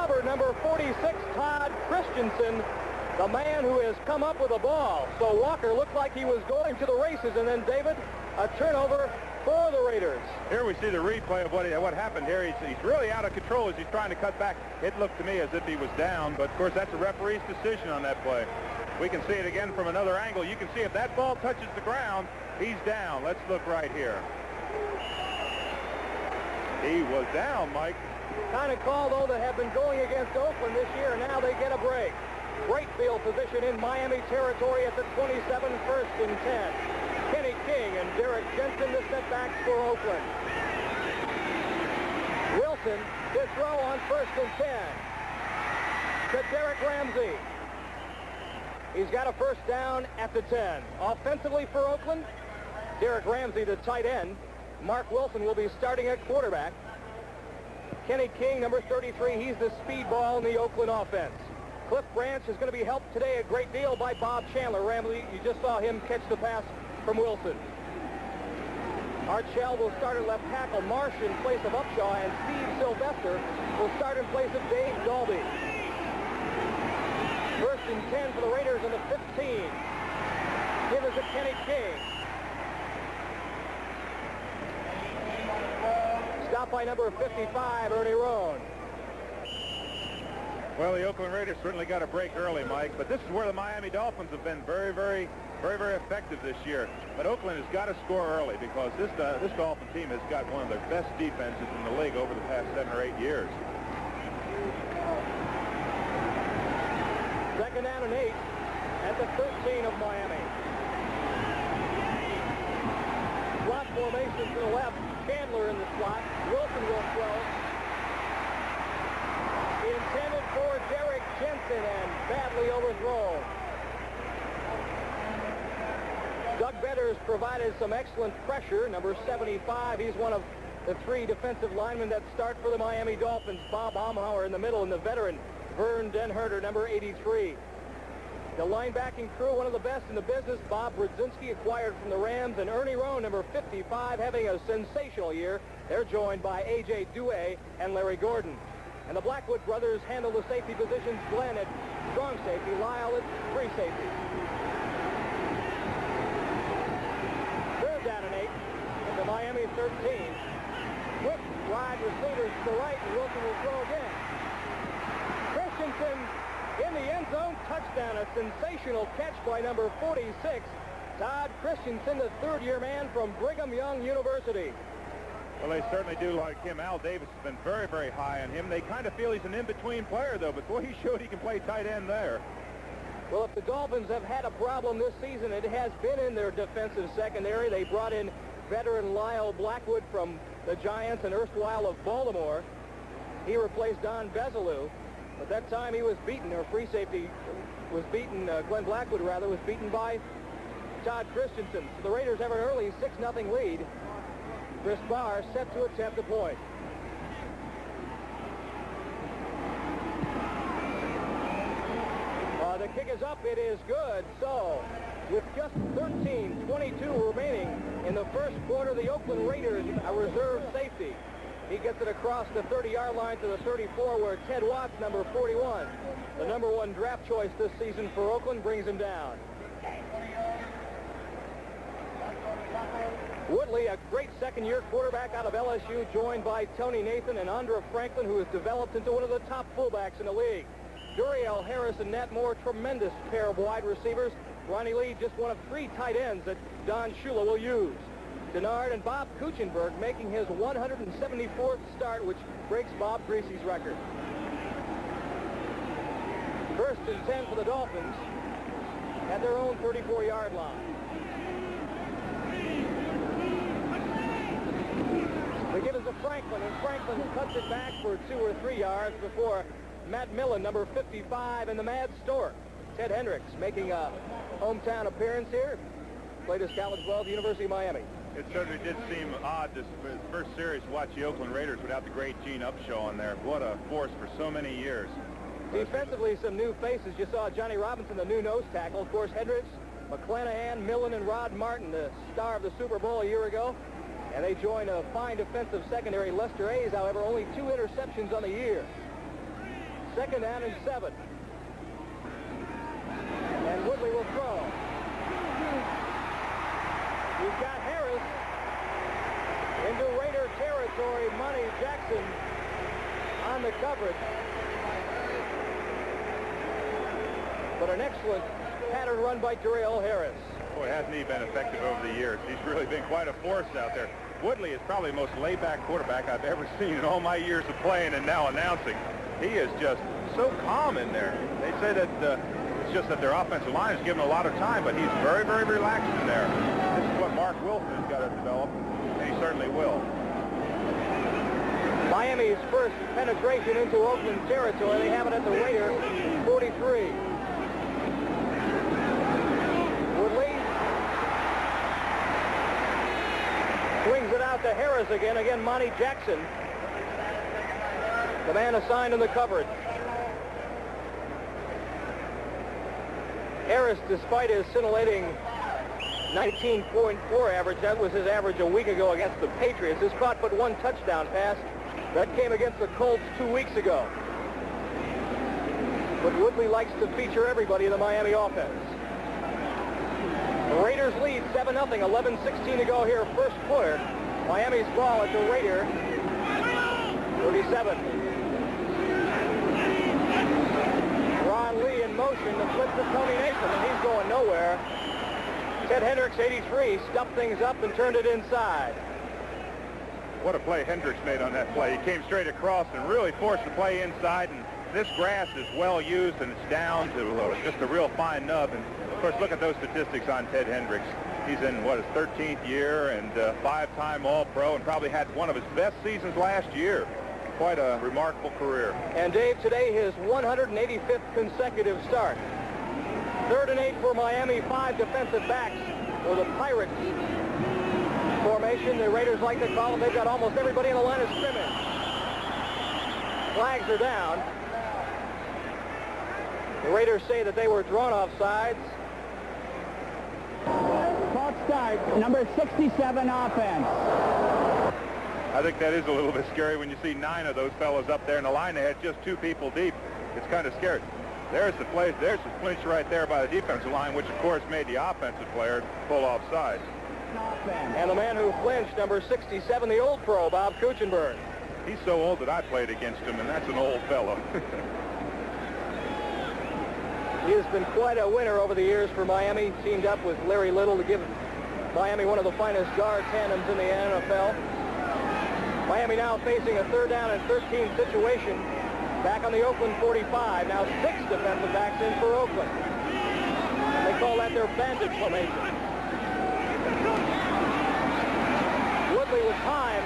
cover, number 46, Todd Christensen, the man who has come up with a ball. So Walker looked like he was going to the races, and then David, a turnover for the Raiders. Here we see the replay of what happened here. He's really out of control as he's trying to cut back. It looked to me as if he was down, but of course that's a referee's decision on that play. We can see it again from another angle. You can see if that ball touches the ground, he's down. Let's look right here. He was down, Mike. Kind of call, though, that have been going against Oakland this year, and now they get a break. Great field position in Miami territory at the 27, first and 10. Kenny King and Derek Jensen, the setbacks for Oakland. Wilson to throw on first and 10 to Derek Ramsey. He's got a first down at the 10. Offensively for Oakland, Derek Ramsey, the tight end. Marc Wilson will be starting at quarterback. Kenny King, number 33, he's the speedball in the Oakland offense. Cliff Branch is going to be helped today a great deal by Bob Chandler. Ramsey, you just saw him catch the pass from Wilson. Art Shell will start at left tackle. Marsh in place of Upshaw, and Steve Sylvester will start in place of Dave Dalby. First and 10 for the Raiders in the 15. Give us a Kenny King. Stop by number 55, Ernie Rowe. Well, the Oakland Raiders certainly got a break early, Mike, but this is where the Miami Dolphins have been very effective this year. But Oakland has got to score early because this Dolphin team has got one of their best defenses in the league over the past 7 or 8 years. Second down and 8 at the 13 of Miami. Slot formation to the left. Chandler in the slot. Wilson will throw. Intended for Derek Jensen and badly overthrown. Doug Betters provided some excellent pressure. Number 75, he's one of the 3 defensive linemen that start for the Miami Dolphins. Bob Baumhauer in the middle, and the veteran Vern Denherter, number 83. The linebacking crew, one of the best in the business. Bob Brzezinski, acquired from the Rams, and Ernie Rowe, number 55, having a sensational year. They're joined by A.J. Douay and Larry Gordon. And the Blackwood brothers handle the safety positions. Glenn at strong safety, Lyle at free safety. Third down and 8 at the Miami 13. Quick wide receivers to the right, and Wilson will throw again. Christensen in the end zone, touchdown, a sensational catch by number 46, Todd Christensen, the third-year man from Brigham Young University. Well, they certainly do like him. Al Davis has been very high on him. They kind of feel he's an in-between player, though, but boy, he showed he can play tight end there. Well, if the Dolphins have had a problem this season, it has been in their defensive secondary. They brought in veteran Lyle Blackwood from the Giants and erstwhile of Baltimore. He replaced Don Bezalou. But that time he was beaten, or free safety was beaten, Glenn Blackwood rather, was beaten by Todd Christensen. So the Raiders have an early 6-0 lead. Chris Barr set to attempt a point. The kick is up, it is good. So with just 13:22 remaining in the first quarter, the Oakland Raiders, a reserve safety. He gets it across the 30-yard line to the 34, where Ted Watts, number 41, the number 1 draft choice this season for Oakland, brings him down. Woodley, a great second-year quarterback out of LSU, joined by Tony Nathan and Andra Franklin, who has developed into one of the top fullbacks in the league. Duriel Harris and Nat Moore, tremendous pair of wide receivers. Ronnie Lee, just one of 3 tight ends that Don Shula will use. Denard and Bob Kuchenberg making his 174th start, which breaks Bob Greasy's record. First and 10 for the Dolphins at their own 34-yard line. They give it to Franklin, and Franklin cuts it back for 2 or 3 yards before Matt Millen, number 55, and the Mad Stork. Ted Hendricks making a hometown appearance here. Played his college ball at the University of Miami. It certainly did seem odd this first series to watch the Oakland Raiders without the great Gene Upshaw on there. What a force for so many years. Defensively, some new faces. You saw Johnny Robinson, the new nose tackle. Of course, Hendricks, McClanahan, Millen, and Rod Martin, the star of the Super Bowl a year ago. And they join a fine defensive secondary. Lester Hayes, however, only 2 interceptions on the year. Second down and 7. And Woodley will throw. You've got Harris into Raider territory. Monty Jackson on the coverage. But an excellent pattern run by Darrell Harris. Boy, hasn't he been effective over the years. He's really been quite a force out there. Woodley is probably the most laid-back quarterback I've ever seen in all my years of playing and now announcing. He is just so calm in there. They say that it's just that their offensive line is giving a lot of time, but he's very, very relaxed in there. This is what Marc Wilson has got to develop, and he certainly will. Miami's first penetration into Oakland territory. They have it at the Raider 43. Woodley swings it out to Harris again. Again, Monty Jackson, the man assigned in the coverage. Harris, despite his scintillating 19.4 average, that was his average a week ago against the Patriots, has caught but one touchdown pass. That came against the Colts 2 weeks ago. But Woodley likes to feature everybody in the Miami offense. The Raiders lead 7-0, 11:16 to go here, first quarter. Miami's ball at the Raider 37. Ron Lee in motion to flip to Tony Nathan, and he's going nowhere. Ted Hendricks, 83, stuffed things up and turned it inside. What a play Hendricks made on that play. He came straight across and really forced the play inside, and this grass is well used, and it's down to just a real fine nub. And of course, look at those statistics on Ted Hendricks. He's in, what, his 13th year and 5-time All-Pro, and probably had one of his best seasons last year. Quite a remarkable career. And Dave, today his 185th consecutive start. 3rd and 8 for Miami, 5 defensive backs for the Pirates formation. The Raiders like to call them. They've got almost everybody in the line of scrimmage. Flags are down. The Raiders say that they were drawn off sides. Clock start, number 67 offense. I think that is a little bit scary when you see 9 of those fellows up there in the line. They had just 2 people deep. It's kind of scary. There's the play. There's the flinch right there by the defensive line, which of course made the offensive player pull off sides. And the man who flinched, number 67, the old pro, Bob Kuchenberg. He's so old that I played against him, and that's an old fellow. He has been quite a winner over the years for Miami. Teamed up with Larry Little to give Miami one of the finest guard tandems in the NFL. Miami now facing a 3rd down and 13 situation. Back on the Oakland 45. Now 6 defensive backs in for Oakland. And they call that their bandit formation. Woodley with time.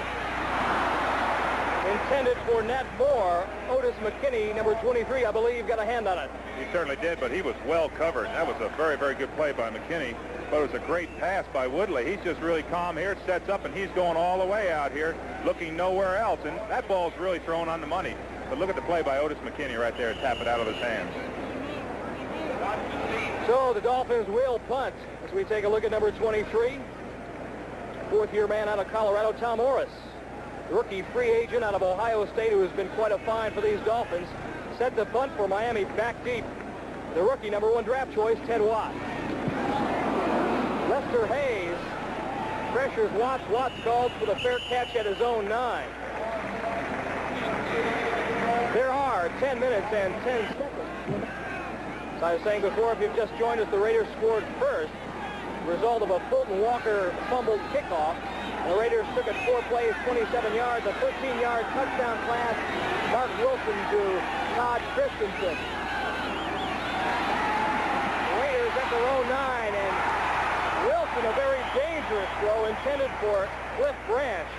Intended for Ned Moore. Otis McKinney, number 23, I believe, got a hand on it. He certainly did, but he was well covered. That was a very, very good play by McKinney. But it was a great pass by Woodley. He's just really calm here. It sets up, and he's going all the way out here, looking nowhere else. And that ball's really thrown on the money. But look at the play by Otis McKinney right there. Tap it out of his hands. So the Dolphins will punt as we take a look at number 23. 4th-year man out of Colorado, Tom Morris. Rookie free agent out of Ohio State who has been quite a find for these Dolphins. Set the punt for Miami back deep. The rookie number 1 draft choice, Ted Watt. Lester Hayes pressures Watts. Watts calls for the fair catch at his own 9. There are 10 minutes and 10 seconds. As I was saying before, if you've just joined us, the Raiders scored first. Result of a Fulton Walker fumbled kickoff. The Raiders took it 4 plays, 27 yards, a 13-yard touchdown pass. Marc Wilson to Todd Christensen. The Raiders at their own 9, and Wilson, a very dangerous throw intended for Cliff Branch.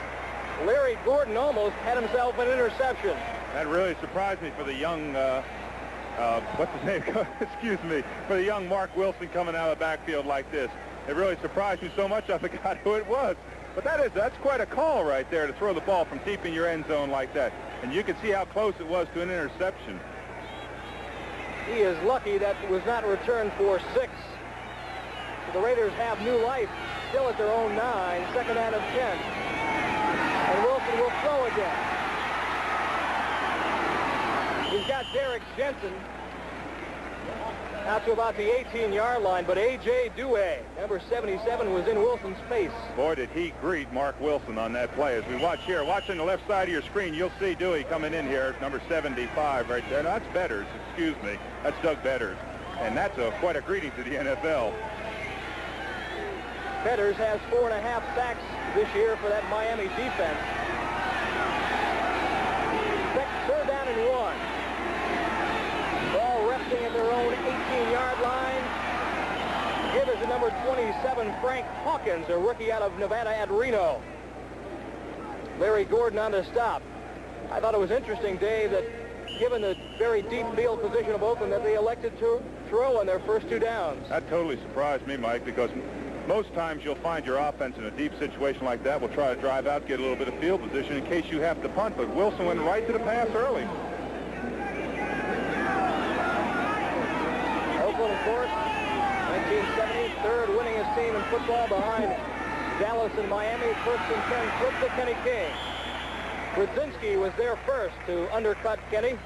Larry Gordon almost had himself an interception. That really surprised me for the young, what's his name? Excuse me, for the young Marc Wilson coming out of the backfield like this. It really surprised me so much I forgot who it was. But that's quite a call right there to throw the ball from deep in your end zone like that. And you can see how close it was to an interception. He is lucky that was not returned for 6. So the Raiders have new life still at their own 9, 2nd out of 10. And Wilson will throw again. He's got Derek Jensen out to about the 18-yard line, but A.J. Douay, number 77, was in Wilson's face. Boy, did he greet Marc Wilson on that play. As we watch here, watching the left side of your screen, you'll see Douay coming in here, number 75 right there. No, that's Betters, excuse me. That's Doug Betters. And that's quite a greeting to the NFL. Betters has 4.5 sacks this year for that Miami defense. Third down and 1. Ball resting at their own 18-yard line. Give us the number 27, Frank Hawkins, a rookie out of Nevada at Reno. Larry Gordon on the stop. I thought it was interesting, Dave, that given the very deep field position of Oakland, that they elected to throw on their first 2 downs. That totally surprised me, Mike, because most times you'll find your offense in a deep situation like that will try to drive out, get a little bit of field position in case you have to punt, but Wilson went right to the pass early. Oakland, of course, 1970, third winningest team in football behind Dallas and Miami. First and 10, flip to Kenny King. Brzezinski was there first to undercut Kenny,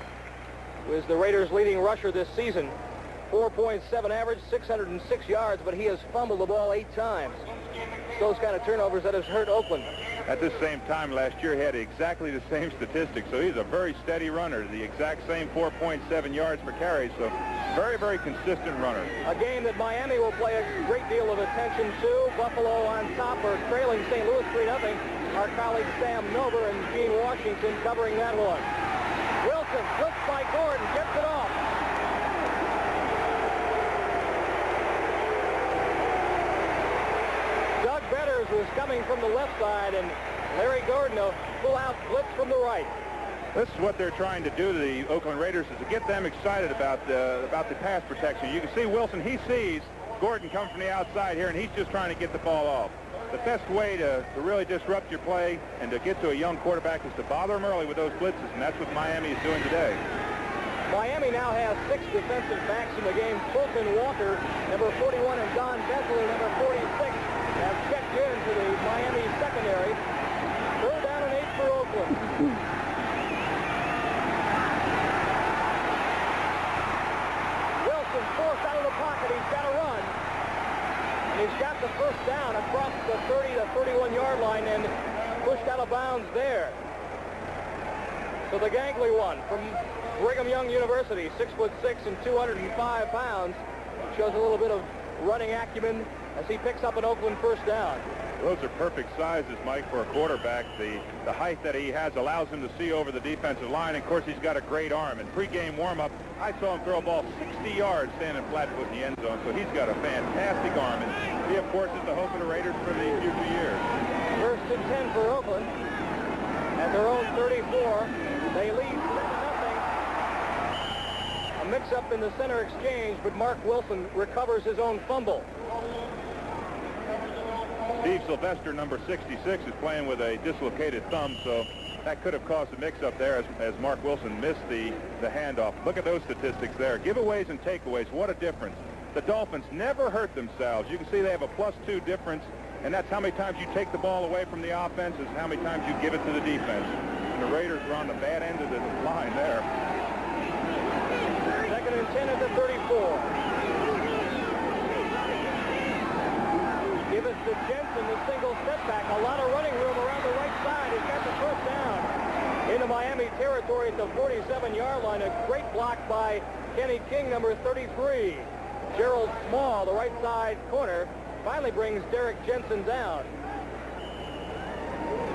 who is the Raiders' leading rusher this season. 4.7 average, 606 yards, but he has fumbled the ball 8 times. It's those kind of turnovers that has hurt Oakland. At the same time last year, he had exactly the same statistics, so he's a very steady runner, the exact same 4.7 yards per carry, so very, very consistent runner. A game that Miami will play a great deal of attention to. Buffalo on top or trailing St. Louis 3-0. Our colleague Sam Nover and Gene Washington covering that one. Wilson flips by Gordon, gets it off. Doug Betters was coming from the left side, and Larry Gordon a full-out blitz from the right. This is what they're trying to do to the Oakland Raiders, is to get them excited about the pass protection. You can see Wilson, he sees Gordon come from the outside here, and he's just trying to get the ball off. The best way to really disrupt your play and to get to a young quarterback is to bother him early with those blitzes, and that's what Miami is doing today. Miami now has 6 defensive backs in the game. Fulton Walker, number 41, and Don Bentley, number 46, have checked into the Miami secondary. Third down and 8 for Oakland. Wilson forced out of the pocket. He's got to run. And he's got the first down across the 30 to 31-yard line and pushed out of bounds there. So the gangly one from Brigham Young University, 6'6" and 205 pounds, shows a little bit of running acumen as he picks up an Oakland first down. Those are perfect sizes, Mike, for a quarterback. The height that he has allows him to see over the defensive line. And of course, he's got a great arm. In pregame warm-up, I saw him throw a ball 60 yards standing flat-foot in the end zone. So he's got a fantastic arm. And he, of course, is the hope of the Raiders for the future years. First and 10 for Oakland. At their own 34, they lead 7-0. A mix-up in the center exchange, but Marc Wilson recovers his own fumble. Steve Sylvester, number 66, is playing with a dislocated thumb, so that could have caused a mix-up there as Marc Wilson missed the handoff. Look at those statistics there. Giveaways and takeaways, what a difference. The Dolphins never hurt themselves. You can see they have a +2 difference, and that's how many times you take the ball away from the offense is how many times you give it to the defense. And the Raiders are on the bad end of the line there. Second and 10 at the 34. Give us to Jensen, the single setback. A lot of running room around the right side. He's got the first down into Miami territory at the 47-yard line. A great block by Kenny King, number 33. Gerald Small, the right side corner, finally brings Derek Jensen down.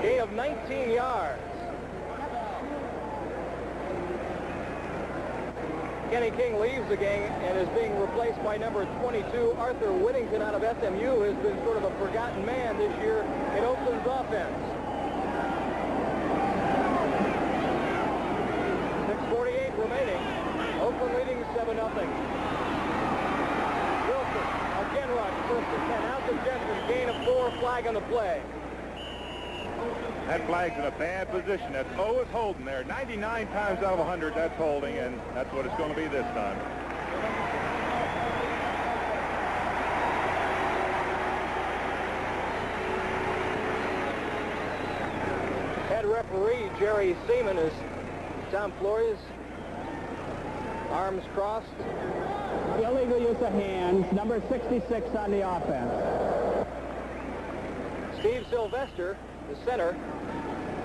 Gain of 19 yards. Kenny King leaves the game and is being replaced by number 22, Arthur Whittington out of SMU, who has been sort of a forgotten man this year in Oakland's offense. 6:48 remaining. Oakland leading 7-0. Wilson again runs first and 10. Out to Jensen. Gain of 4, flag on the play. That flag's in a bad position. That's is holding there. 99 times out of 100, that's holding, and that's what it's going to be this time. Head referee Jerry Seaman is Tom Flores Arms crossed. Illegal use of hands. Number 66 on the offense. Steve Sylvester, the center,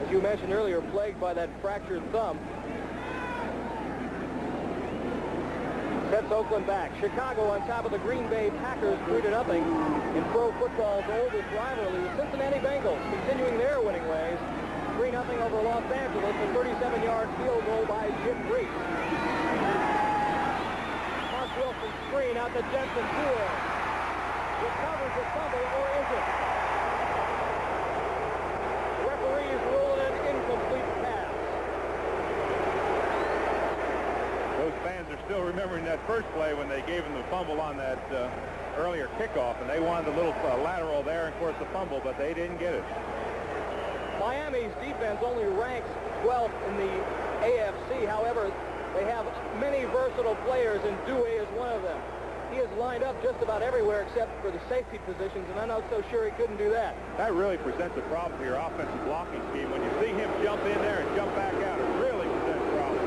as you mentioned earlier, plagued by that fractured thumb. Sets Oakland back. Chicago on top of the Green Bay Packers 3-0 in pro football's oldest rivalry. The Cincinnati Bengals continuing their winning ways. 3-0 over Los Angeles. A 37-yard field goal by Jim Reese. Marc Wilson screen out to Jensen Tour. Recovers the fumble, or is it? The referees ruled an incomplete pass. Those fans are still remembering that first play when they gave him the fumble on that earlier kickoff, and they wanted a little lateral there, and of course the fumble, but they didn't get it. Miami's defense only ranks 12th in the AFC. However, they have many versatile players, and Dewey is one of them. He is lined up just about everywhere except for the safety positions, and I'm not so sure he couldn't do that. That really presents a problem for your offensive blocking scheme. When you see him jump in there and jump back out, it really presents a problem.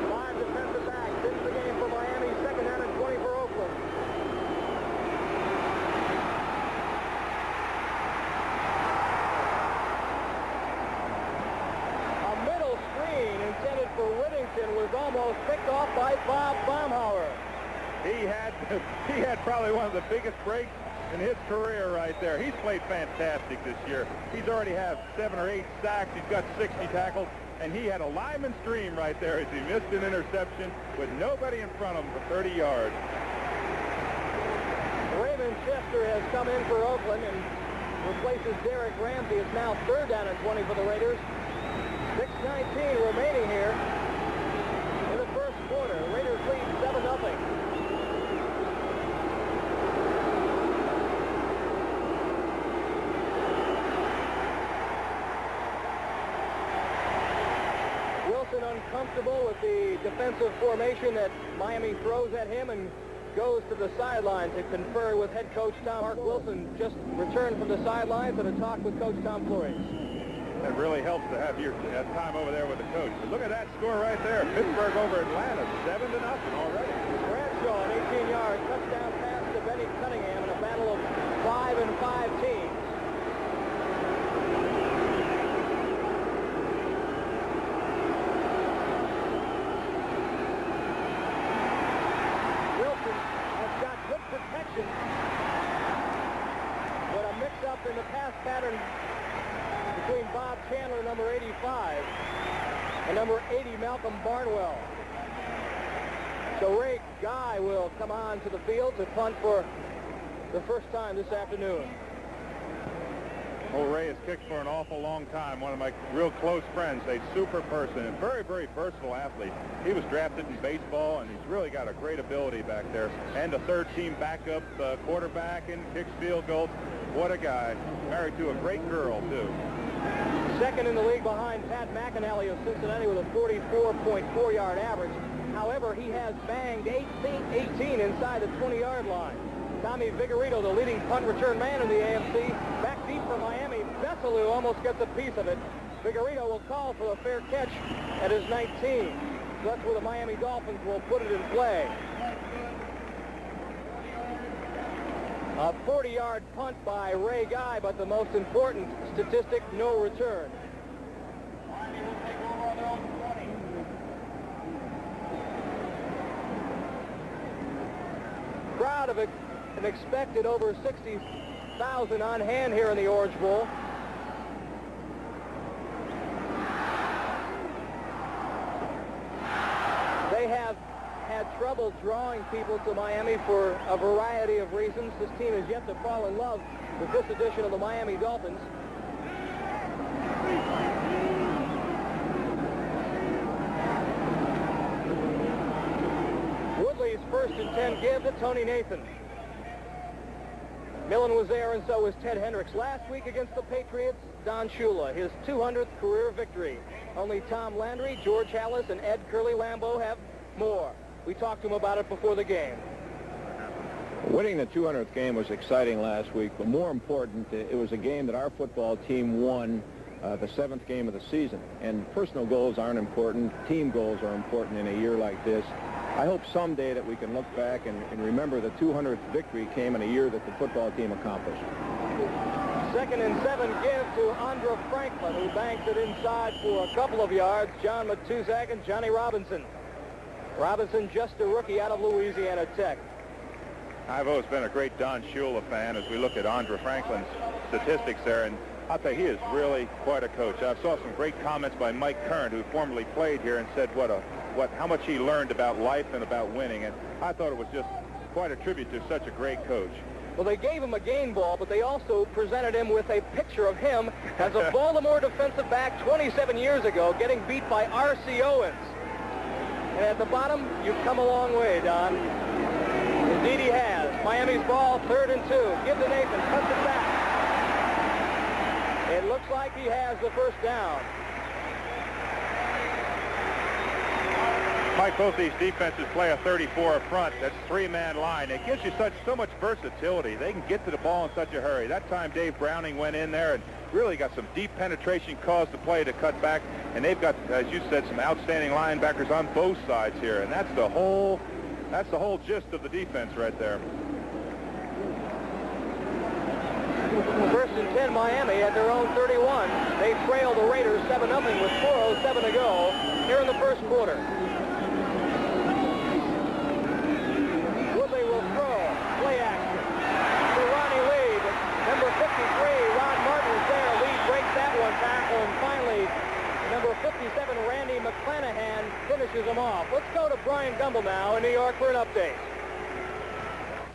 5 defensive backs into the game for Miami. 2nd down and 20 for Oakland. A middle screen intended for Whittington was almost picked off by Bob Baumhauer. He had probably one of the biggest breaks in his career right there. He's played fantastic this year. He's already had 7 or 8 sacks. He's got 60 tackles, and he had a lineman stream right there as he missed an interception with nobody in front of him for 30 yards. Raymond Chester has come in for Oakland and replaces Derek Ramsey. It's now 3rd down and 20 for the Raiders. 6:19 remaining here in the first quarter. Raiders lead 7-0. Uncomfortable with the defensive formation that Miami throws at him, and goes to the sideline to confer with head coach Marc Wilson. Just returned from the sidelines and a talk with Coach Tom Flores. That really helps to have your time over there with the coach. But look at that score right there. Pittsburgh over Atlanta, 7-0 already. Bradshaw, an 18-yard touchdown pass to Benny Cunningham in a battle of 5-5 teams. But a mix-up in the pass pattern between Bob Chandler, number 85, and number 80, Malcolm Barnwell. So Ray Guy will come on to the field to punt for the first time this afternoon. Old Ray has kicked for an awful long time. One of my real close friends, a super person and very, very versatile athlete. He was drafted in baseball, and he's really got a great ability back there. And a third-team backup quarterback and kicks field goals. What a guy. Married to a great girl, too. 2nd in the league behind Pat McAnally of Cincinnati with a 44.4-yard average. However, he has banged 18 inside the 20-yard line. Tommy Vigorito, the leading punt return man in the AFC, back deep for Miami. Veselu almost gets a piece of it. Vigorito will call for a fair catch at his 19. So that's where the Miami Dolphins will put it in play. A 40-yard punt by Ray Guy, but the most important statistic, no return. Crowd of an expected over 60,000 on hand here in the Orange Bowl. They have had trouble drawing people to Miami for a variety of reasons. This team has yet to fall in love with this edition of the Miami Dolphins. Woodley's 1st and 10 give to Tony Nathan. Millen was there, and so was Ted Hendricks. Last week against the Patriots, Don Shula, his 200th career victory. Only Tom Landry, George Hallis, and Ed Curly-Lambeau have more. We talked to him about it before the game. Winning the 200th game was exciting last week, but more important, it was a game that our football team won the 7th game of the season. And personal goals aren't important. Team goals are important in a year like this. I hope someday that we can look back and remember the 200th victory came in a year that the football team accomplished. 2nd and 7 give to Andre Franklin, who banks it inside for a couple of yards. John Matuzak and Johnny Robinson. Robinson, just a rookie out of Louisiana Tech. I've always been a great Don Shula fan as we look at Andre Franklin's statistics there, and I'll tell you, he is really quite a coach. I saw some great comments by Mike Curran, who formerly played here, and said how much he learned about life and about winning, and I thought it was just quite a tribute to such a great coach. Well, they gave him a game ball, but they also presented him with a picture of him as a Baltimore defensive back 27 years ago, getting beat by R.C. Owens. And at the bottom, you've come a long way, Don. Indeed he has. Miami's ball, 3rd and 2. Give to Nathan, cuts it back. It looks like he has the first down. Mike, both these defenses play a 34 up front. That's 3-man line. It gives you so much versatility. They can get to the ball in such a hurry. That time Dave Browning went in there and really got some deep penetration, caused the play to cut back. And they've got, as you said, some outstanding linebackers on both sides here. And that's the whole gist of the defense right there. 1st and 10, Miami at their own 31. They trail the Raiders 7-0 with 4:07 to go here in the first quarter. Woodley will throw. Play action to Ronnie Lee. Number 53, Ron Martin is there. Lee breaks that one tackle, and finally, number 57, Randy McClanahan, finishes him off. Let's go to Brian Gumbel now in New York for an update.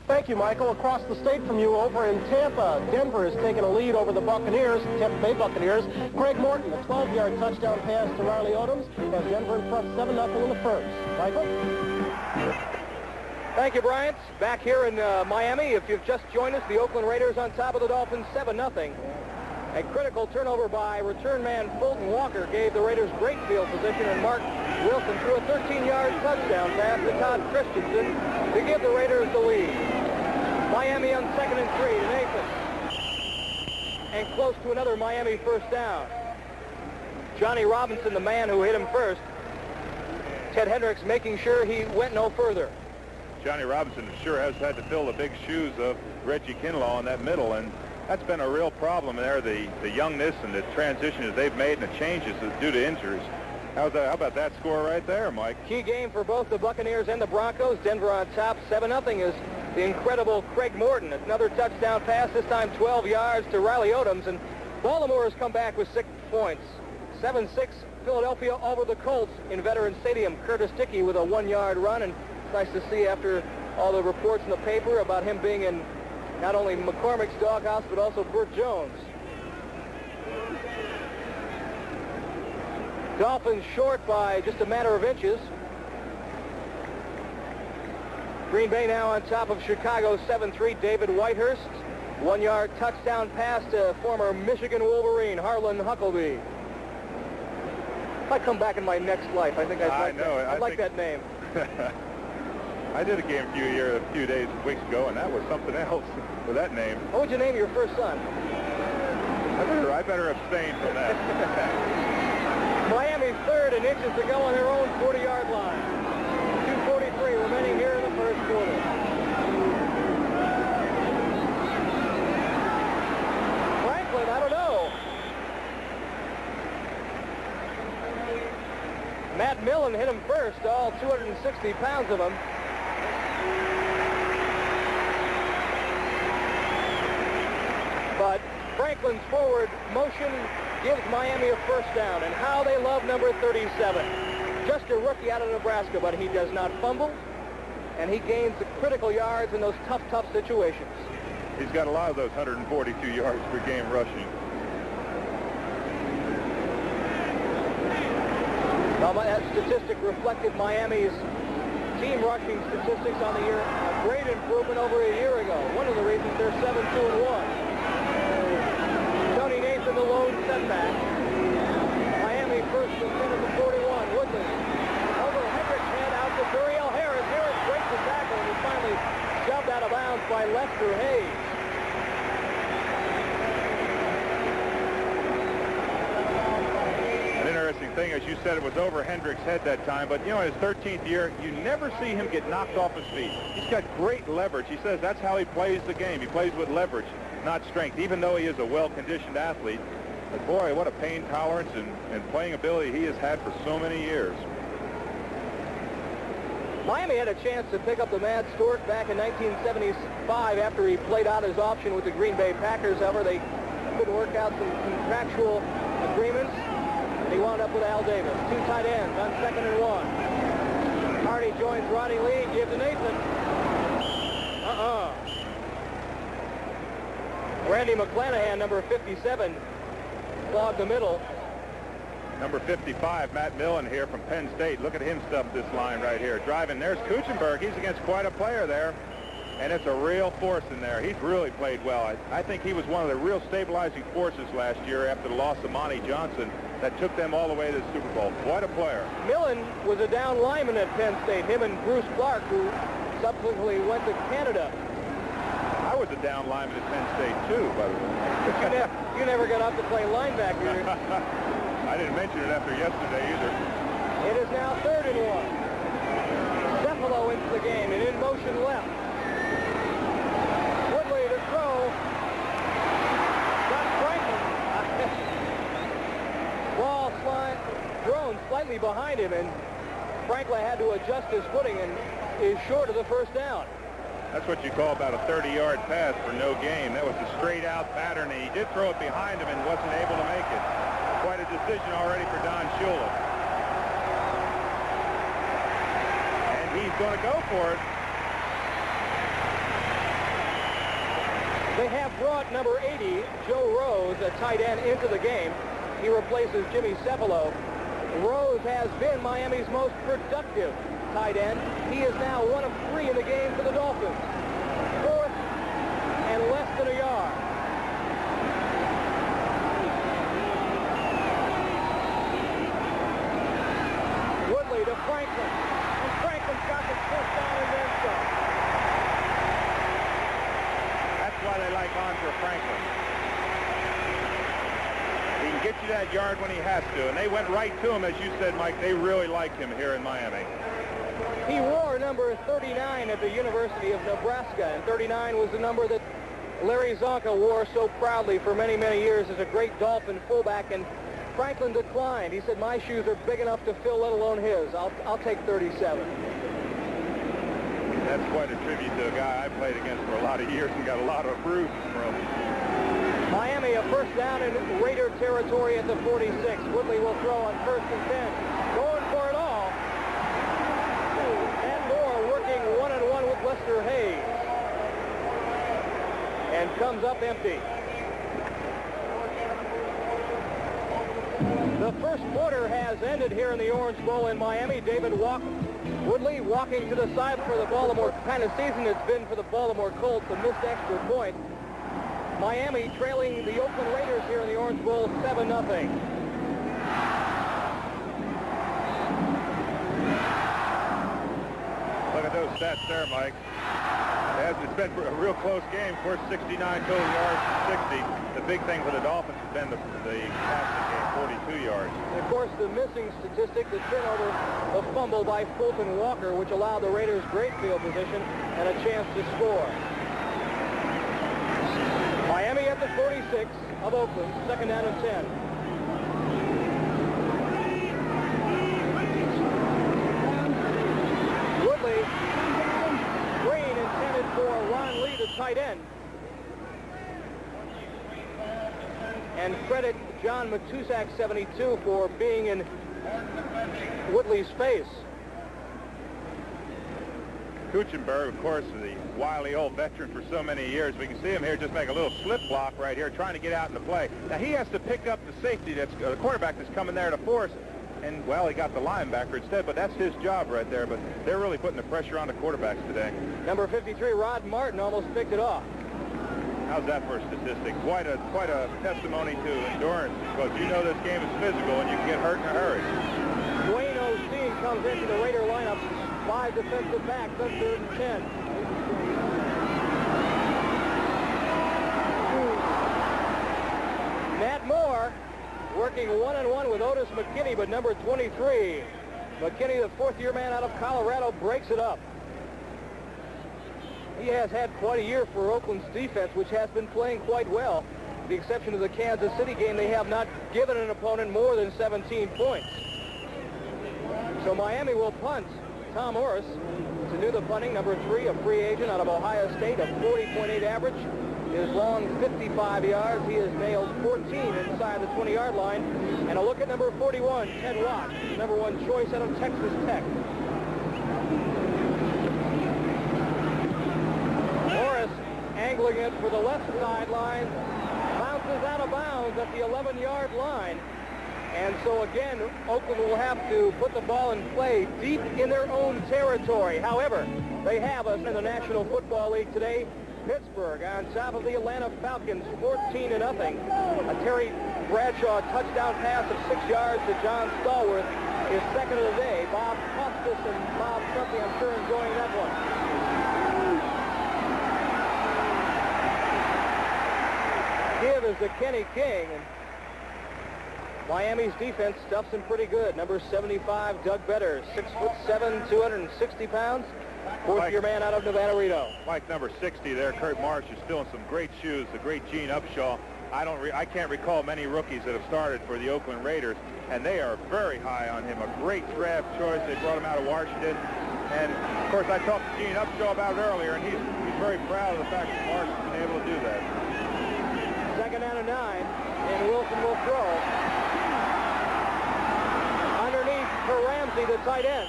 Thank you, Michael. Across the state from you over in Tampa, Denver has taken a lead over the Buccaneers, Tampa Bay Buccaneers. Craig Morton, a 12-yard touchdown pass to Riley Odoms, has Denver in front 7-0 in the first. Michael? Thank you, Bryant. Back here in Miami, if you've just joined us, the Oakland Raiders on top of the Dolphins 7-0. A critical turnover by return man Fulton Walker gave the Raiders great field position, and Mark Wilson threw a 13-yard touchdown pass to Todd Christensen to give the Raiders the lead. Miami on 2nd and 3 to Nathan. And close to another Miami first down. Johnny Robinson, the man who hit him first. Ted Hendricks making sure he went no further. Johnny Robinson sure has had to fill the big shoes of Reggie Kinlaw in that middle, and that's been a real problem there, the youngness and the transitions they've made and the changes due to injuries. How about that score right there, Mike? Key game for both the Buccaneers and the Broncos. Denver on top, 7-0 is the incredible Craig Morton. Another touchdown pass, this time 12 yards to Riley Odoms, and Baltimore has come back with 6 points. 7-6 Philadelphia over the Colts in Veterans Stadium. Curtis Dickey with a 1-yard run, and it's nice to see after all the reports in the paper about him being in not only McCormick's doghouse, but also Burt Jones. Dolphins short by just a matter of inches. Green Bay now on top of Chicago 7-3. David Whitehurst. 1-yard touchdown pass to former Michigan Wolverine Harlan Huckleby. If I come back in my next life, I think I'd like that name. I did a game a few weeks ago, and that was something else with that name. What would you name your first son? I better abstain from that. Miami 3rd and inches to go on their own 40-yard line. 2:43 remaining here in the first quarter. Franklin, I don't know. Matt Millen hit him first, all 260 pounds of him. But Franklin's forward motion gives Miami a first down, and how they love number 37. Just a rookie out of Nebraska, but he does not fumble, and he gains the critical yards in those tough situations. He's got a lot of those 142 yards per game rushing. Well, that statistic reflected Miami's team rushing statistics on the year. A great improvement over a year ago. One of the reasons they're 7-2-1. Tony Nathan, the lone setback. Miami 1st and 10 at the 41. Woodley over Hendrick's head out to Duriel Harris. Harris breaks the tackle and is finally shoved out of bounds by Lester Hayes. thing, as you said, it was over Hendrick's head that time. But, you know, in his 13th year, you never see him get knocked off his feet. He's got great leverage. He says that's how he plays the game. He plays with leverage, not strength, even though he is a well-conditioned athlete. But, boy, what a pain tolerance and playing ability he has had for so many years. Miami had a chance to pick up the Mad Stewart back in 1975 after he played out his option with the Green Bay Packers. However, they couldn't work out some contractual agreements, and he wound up with Al Davis. 2 tight ends on 2nd and 1. Hardy joins Roddy Lee, gives to Nathan. Randy McClanahan, number 57, clogged the middle. Number 55, Matt Millen here from Penn State. Look at him stuff this line right here. Driving. There's Kuchenberg. He's against quite a player there. And it's a real force in there. He's really played well. I think he was one of the real stabilizing forces last year after the loss of Monty Johnson that took them all the way to the Super Bowl. Quite a player. Millen was a down lineman at Penn State. Him and Bruce Clark, who subsequently went to Canada. I was a down lineman at Penn State, too, by the way. You never got up to play linebacker. I didn't mention it after yesterday either. It is now 3rd and 1. Cephalo into the game and in motion left. Woodley to throw. Got Franklin. Ball thrown slightly behind him, and Franklin had to adjust his footing and is short of the first down. That's what you call about a 30-yard pass for no gain. That was a straight-out pattern, and he did throw it behind him and wasn't able to make it. Quite a decision already for Don Shula. And he's going to go for it. They have brought number 80, Joe Rose, a tight end, into the game. He replaces Jimmy Cephalo. Rose has been Miami's most productive tight end. He is now 1 of 3 in the game for the Dolphins. 4th and less than a yard. Woodley to Franklin. And Franklin's got the first down and then some. That's why they like Andre Franklin. He can get you that yard when he has to. And they went right to him, as you said, Mike. They really like him here in Miami. He wore number 39 at the University of Nebraska, and 39 was the number that Larry Zonka wore so proudly for many, many years as a great Dolphin fullback, and Franklin declined. He said, my shoes are big enough to fill, let alone his. I'll take 37. That's quite a tribute to a guy I played against for a lot of years and got a lot of bruises from. Miami, a first down in Raider territory at the 46. Woodley will throw on 1st and 10. Going for it all. And Moore working one-on-one with Lester Hayes. And comes up empty. The first quarter has ended here in the Orange Bowl in Miami. Woodley walking to the side for the Baltimore. Kind of season it's been for the Baltimore Colts, a missed extra point. Miami trailing the Oakland Raiders here in the Orange Bowl 7-0. Look at those stats there, Mike. It's been a real close game. Of course, 69 total yards to 60. The big thing for the Dolphins has been the passing game, 42 yards. And of course, the missing statistic, the turnover, the fumble by Fulton Walker, which allowed the Raiders great field position and a chance to score. Miami at the 46 of Oakland, 2nd down and 10. Woodley, screen intended for Ron Lee, the tight end. And credit John Matusak, 72, for being in Woodley's face. Kuchenberg, of course, the wily old veteran for so many years. We can see him here just make a little slip block right here, trying to get out in the play. Now, he has to pick up the safety, the quarterback that's coming there to force. And, well, he got the linebacker instead, but that's his job right there. But they're really putting the pressure on the quarterbacks today. Number 53, Rod Martin, almost picked it off. How's that for a statistic? Quite a testimony to endurance, because you know this game is physical and you can get hurt in a hurry. Dwayne Osteen comes into the Raider lineup. 5 defensive backs, 3rd and 10. Matt Moore working one-on-one with Otis McKinney, but number 23, McKinney, the fourth-year man out of Colorado, breaks it up. He has had quite a year for Oakland's defense, which has been playing quite well. With the exception of the Kansas City game, they have not given an opponent more than 17 points. So Miami will punt. Tom Orris to do the punting, number 3, a free agent out of Ohio State, a 40.8 average. Is long 55 yards. He has nailed 14 inside the 20-yard line. And a look at number 41, Ted Watt, number 1 choice out of Texas Tech. Morris angling it for the left sideline, bounces out of bounds at the 11-yard line. And so again, Oakland will have to put the ball in play deep in their own territory. However, they have us in the National Football League today. Pittsburgh on top of the Atlanta Falcons, 14-0. A Terry Bradshaw touchdown pass of 6 yards to John Stallworth, his second of the day. Bob Costas and Bob Trumpy, I'm sure, enjoying that one. Give is to Kenny King. And Miami's defense stuffs him pretty good. Number 75, Doug Better, 6'7", 260 pounds. Fourth-year man out of Nevada Reno. Like number 60 there, Kurt Marsh is still in some great shoes. The great Gene Upshaw. I can't recall many rookies that have started for the Oakland Raiders, and they are very high on him. A great draft choice. They brought him out of Washington. And, of course, I talked to Gene Upshaw about it earlier, and he's very proud of the fact that Marsh has been able to do that. Second down and 9, and Wilson will throw. Underneath for Ramsey, the tight end.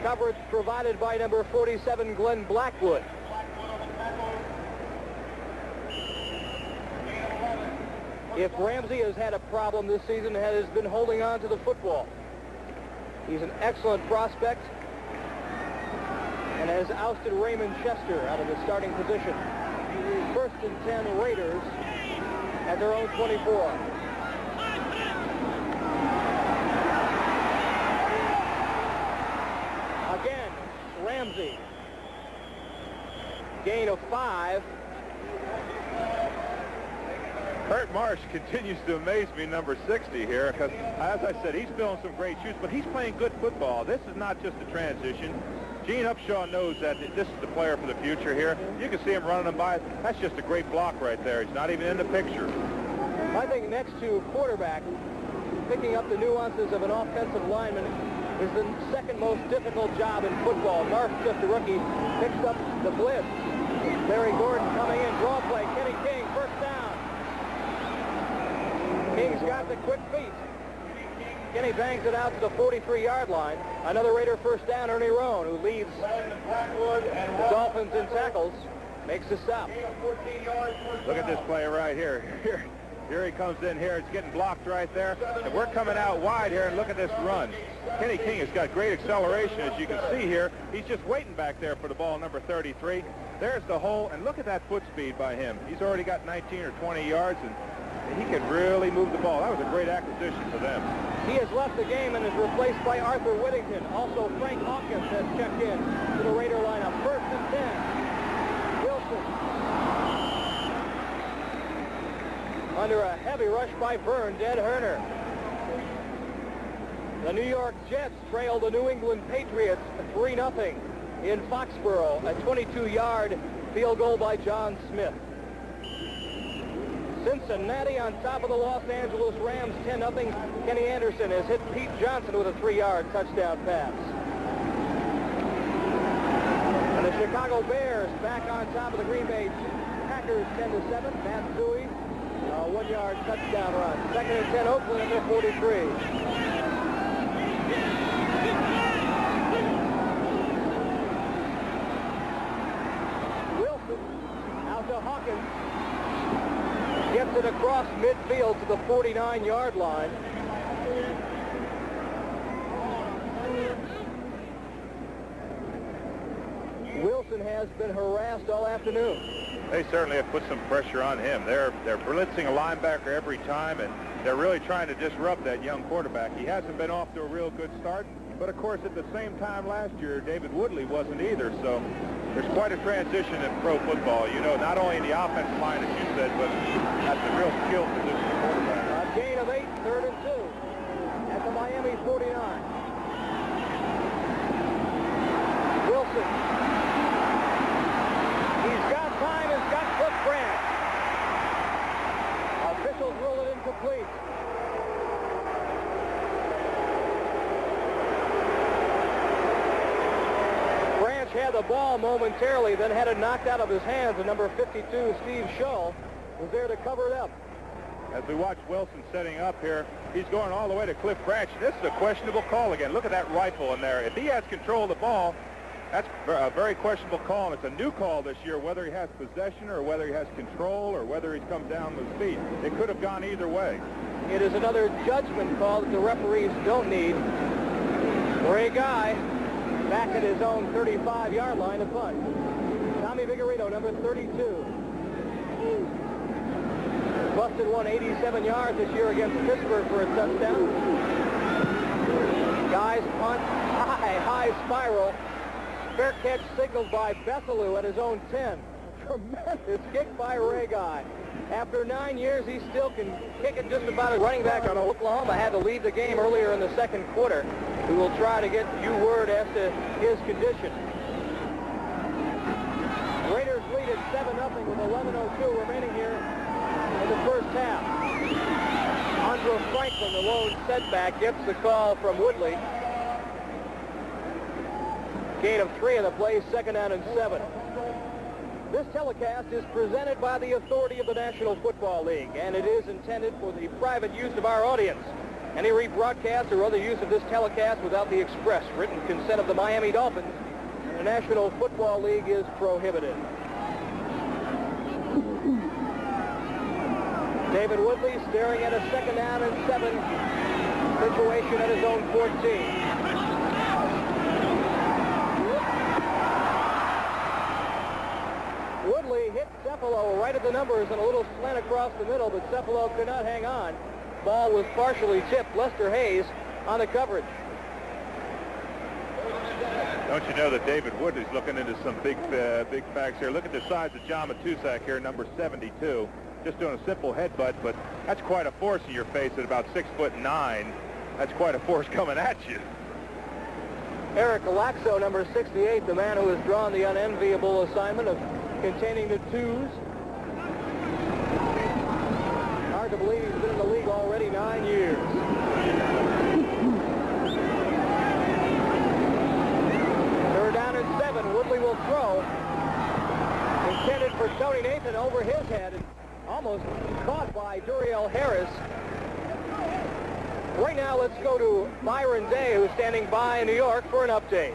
Coverage provided by number 47, Glenn Blackwood. If Ramsey has had a problem this season, it has been holding on to the football. He's an excellent prospect and has ousted Raymond Chester out of the starting position. First and 10 Raiders at their own 24. Again, Ramsey. Gain of 5. Kurt Marsh continues to amaze me, number 60 here, because, as I said, he's filling some great shoes, but he's playing good football. This is not just a transition. Gene Upshaw knows that this is the player for the future here. You can see him running him by. That's just a great block right there. He's not even in the picture. I think next to quarterback, picking up the nuances of an offensive lineman is the second most difficult job in football. Marc's just a rookie, picks up the blitz. Larry Gordon coming in, draw play. Kenny King, first down. King's got the quick feet. Kenny bangs it out to the 43-yard line. Another Raider first down, Ernie Rowe, who leads the Dolphins in tackles, makes the stop. Look at this play right here. Here he comes in here. It's getting blocked right there. And we're coming out wide here, and look at this run. Kenny King has got great acceleration, as you can see here. He's just waiting back there for the ball, number 33. There's the hole, and look at that foot speed by him. He's already got 19 or 20 yards, and he can really move the ball. That was a great acquisition for them. He has left the game and is replaced by Arthur Whittington. Also, Frank Hawkins has checked in to the Raider lineup. First and 10. Wilson. Under a heavy rush by Vern, dead Herner. The New York Jets trail the New England Patriots 3-0 in Foxborough. A 22-yard field goal by John Smith. Cincinnati on top of the Los Angeles Rams, 10-0. Kenny Anderson has hit Pete Johnson with a 3-yard touchdown pass. And the Chicago Bears back on top of the Green Bay Packers, 10-7. Matt Zooey, a 1-yard touchdown run. Second and 10, Oakland at their 43. Wilson out to Hawkins. Gets it across midfield to the 49-yard line. Wilson has been harassed all afternoon. They certainly have put some pressure on him. They're blitzing a linebacker every time, and they're really trying to disrupt that young quarterback. He hasn't been off to a real good start. But, of course, at the same time last year, David Woodley wasn't either. So there's quite a transition in pro football. You know, not only in the offensive line, as you said, but that's a real skill position of quarterback. A gain of 8, 3rd and 2 at the Miami 49. Wilson. He's got time. He's got Cliff Branch. Officials rule it incomplete. Branch had the ball momentarily, then had it knocked out of his hands, and number 52, Steve Shull, was there to cover it up. As we watch Wilson setting up here, he's going all the way to Cliff Branch. This is a questionable call again. Look at that rifle in there. If he has control of the ball, that's a very questionable call, and it's a new call this year, whether he has possession or whether he has control or whether he's come down with speed. It could have gone either way. It is another judgment call that the referees don't need. Ray Guy back at his own 35-yard line to punt. Tommy Vigorino, number 32. Busted 187 yards this year against Pittsburgh for a touchdown. Guys punt, high spiral. Fair catch signaled by Bethelu at his own 10. Tremendous kick by Ray Guy. After 9 years, he still can kick it just about as running back on Oklahoma. Had to leave the game earlier in the second quarter. We will try to get you word as to his condition. Raiders lead at 7-0 with 11:02 remaining here in the first half. Andrew Franklin, the lone setback, gets the call from Woodley. Gain of 3 on the play, 2nd down and 7. This telecast is presented by the authority of the National Football League, and it is intended for the private use of our audience. Any rebroadcast or other use of this telecast without the express written consent of the Miami Dolphins and the National Football League is prohibited. David Woodley staring at a 2nd down and 7 situation at his own 14. Woodley hit Cephalo right at the numbers and a little slant across the middle, but Cephalo could not hang on. Ball was partially tipped. Lester Hayes on the coverage. Don't you know that David Woodley's looking into some big facts here? Look at the size of John Matusak here, number 72. Just doing a simple headbutt, but that's quite a force in your face at about 6'9". That's quite a force coming at you. Eric Alaxo, number 68, the man who has drawn the unenviable assignment of containing the twos. Hard to believe he's been in the league already 9 years. Third down and 7. Woodley will throw. Intended for Tony Nathan over his head and almost caught by Duriel Harris. Right now, let's go to Byron Day, who's standing by in New York for an update.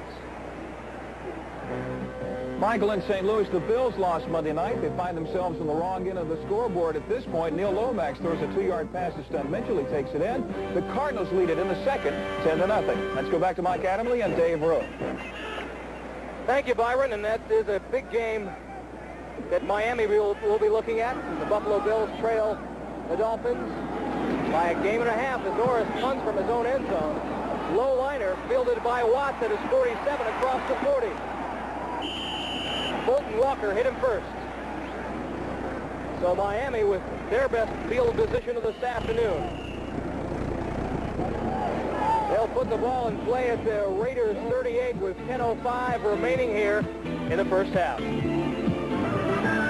Michael, in St. Louis, the Bills lost Monday night. They find themselves on the wrong end of the scoreboard at this point. Neil Lomax throws a 2-yard pass to Stunt Mitchell. He takes it in. The Cardinals lead it in the second, 10-0. Let's go back to Mike Adamle and Dave Rowe. Thank you, Byron, and that is a big game that Miami will be looking at. The Buffalo Bills trail the Dolphins by a game and a half as Norris punts from his own end zone. Low liner fielded by Watts at his 47 across the 40. Bolton Walker hit him first. So Miami with their best field position of this afternoon. They'll put the ball in play at the Raiders 38 with 10:05 remaining here in the first half.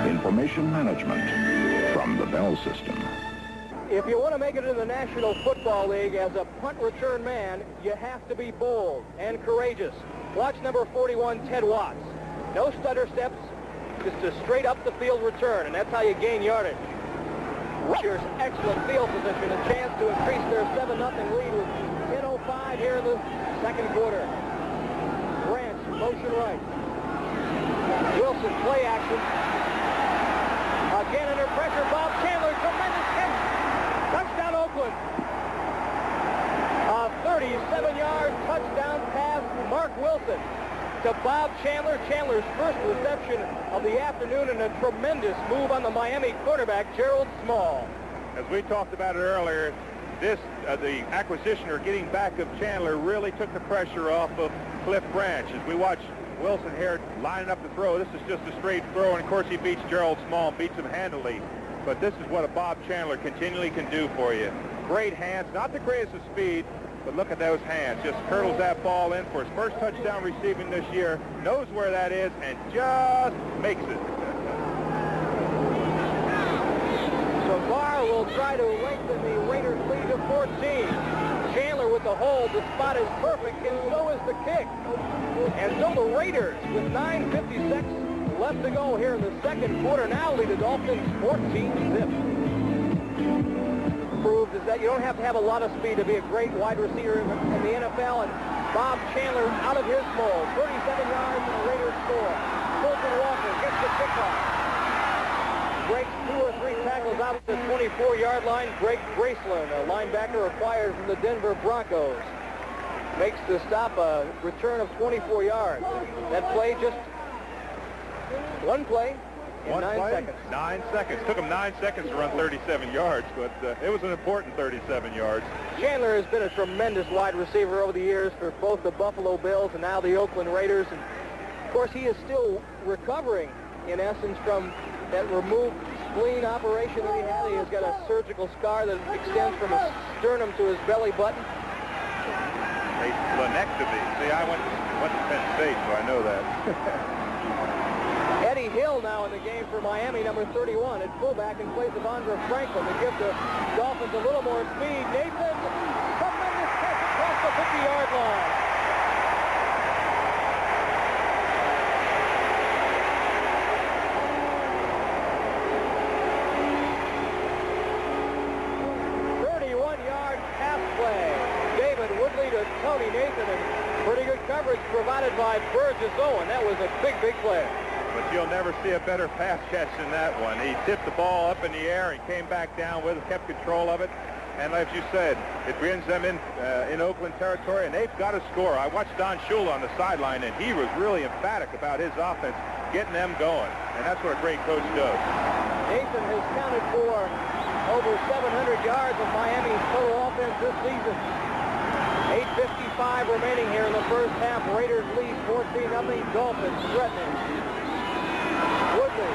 Information management from the Bell System. If you want to make it in the National Football League as a punt return man, you have to be bold and courageous. Watch number 41, Ted Watts. No stutter steps, just a straight up the field return, and that's how you gain yardage. Raiders excellent field position, a chance to increase their 7-0 lead with 10:05 here in the second quarter. Branch, motion right. Wilson, play action. Again under pressure, Bob Chandler, tremendous catch. Touchdown, Oakland. A 37-yard touchdown pass, Marc Wilson to Bob Chandler. Chandler's first reception of the afternoon and a tremendous move on the Miami quarterback, Gerald Small. As we talked about it earlier, the acquisition or getting back of Chandler really took the pressure off of Cliff Branch. As we watch Wilson here lining up the throw, this is just a straight throw, and of course he beats Gerald Small, beats him handily. But this is what a Bob Chandler continually can do for you. Great hands, not the greatest of speed, but look at those hands. Just hurdles that ball in for his first touchdown receiving this year, knows where that is, and just makes it. So Barr will try to lengthen the Raiders lead to 14. Chandler with the hold. The spot is perfect, and so is the kick. And so the Raiders, with 9:56 left to go here in the second quarter, now lead the Dolphins 14-zip. Proves is that you don't have to have a lot of speed to be a great wide receiver in the NFL. And Bob Chandler out of his mold. 37 yards and the Raiders score. Colton Walker gets the kickoff. Breaks 2 or 3 tackles out at the 24-yard line. Greg Graceland, a linebacker acquired from the Denver Broncos, makes the stop, a return of 24 yards. That play, just one play in 9 seconds. 9 seconds. Took him 9 seconds to run 37 yards, but it was an important 37 yards. Chandler has been a tremendous wide receiver over the years for both the Buffalo Bills and now the Oakland Raiders. And of course, he is still recovering, in essence, from that removed spleen operation that he had. He has got a surgical scar that extends from his sternum to his belly button. A splenectomy. See, I went to Penn State, so I know that. Eddie Hill now in the game for Miami, number 31, at fullback in place of Andre Franklin to give the Dolphins a little more speed. Nathan, tremendous catch across the 50-yard line. Woodley to Tony Nathan, and pretty good coverage provided by Burgess Owen. That was a big, big play. But you'll never see a better pass catch than that one. He tipped the ball up in the air and came back down with it, kept control of it. And as you said, it brings them in Oakland territory, and they've got to score. I watched Don Shula on the sideline, and he was really emphatic about his offense, getting them going. And that's what a great coach does. Nathan has counted for over 700 yards of Miami's total offense this season. 8:55 remaining here in the first half. Raiders lead 14-0. Dolphins threatening. Woodley.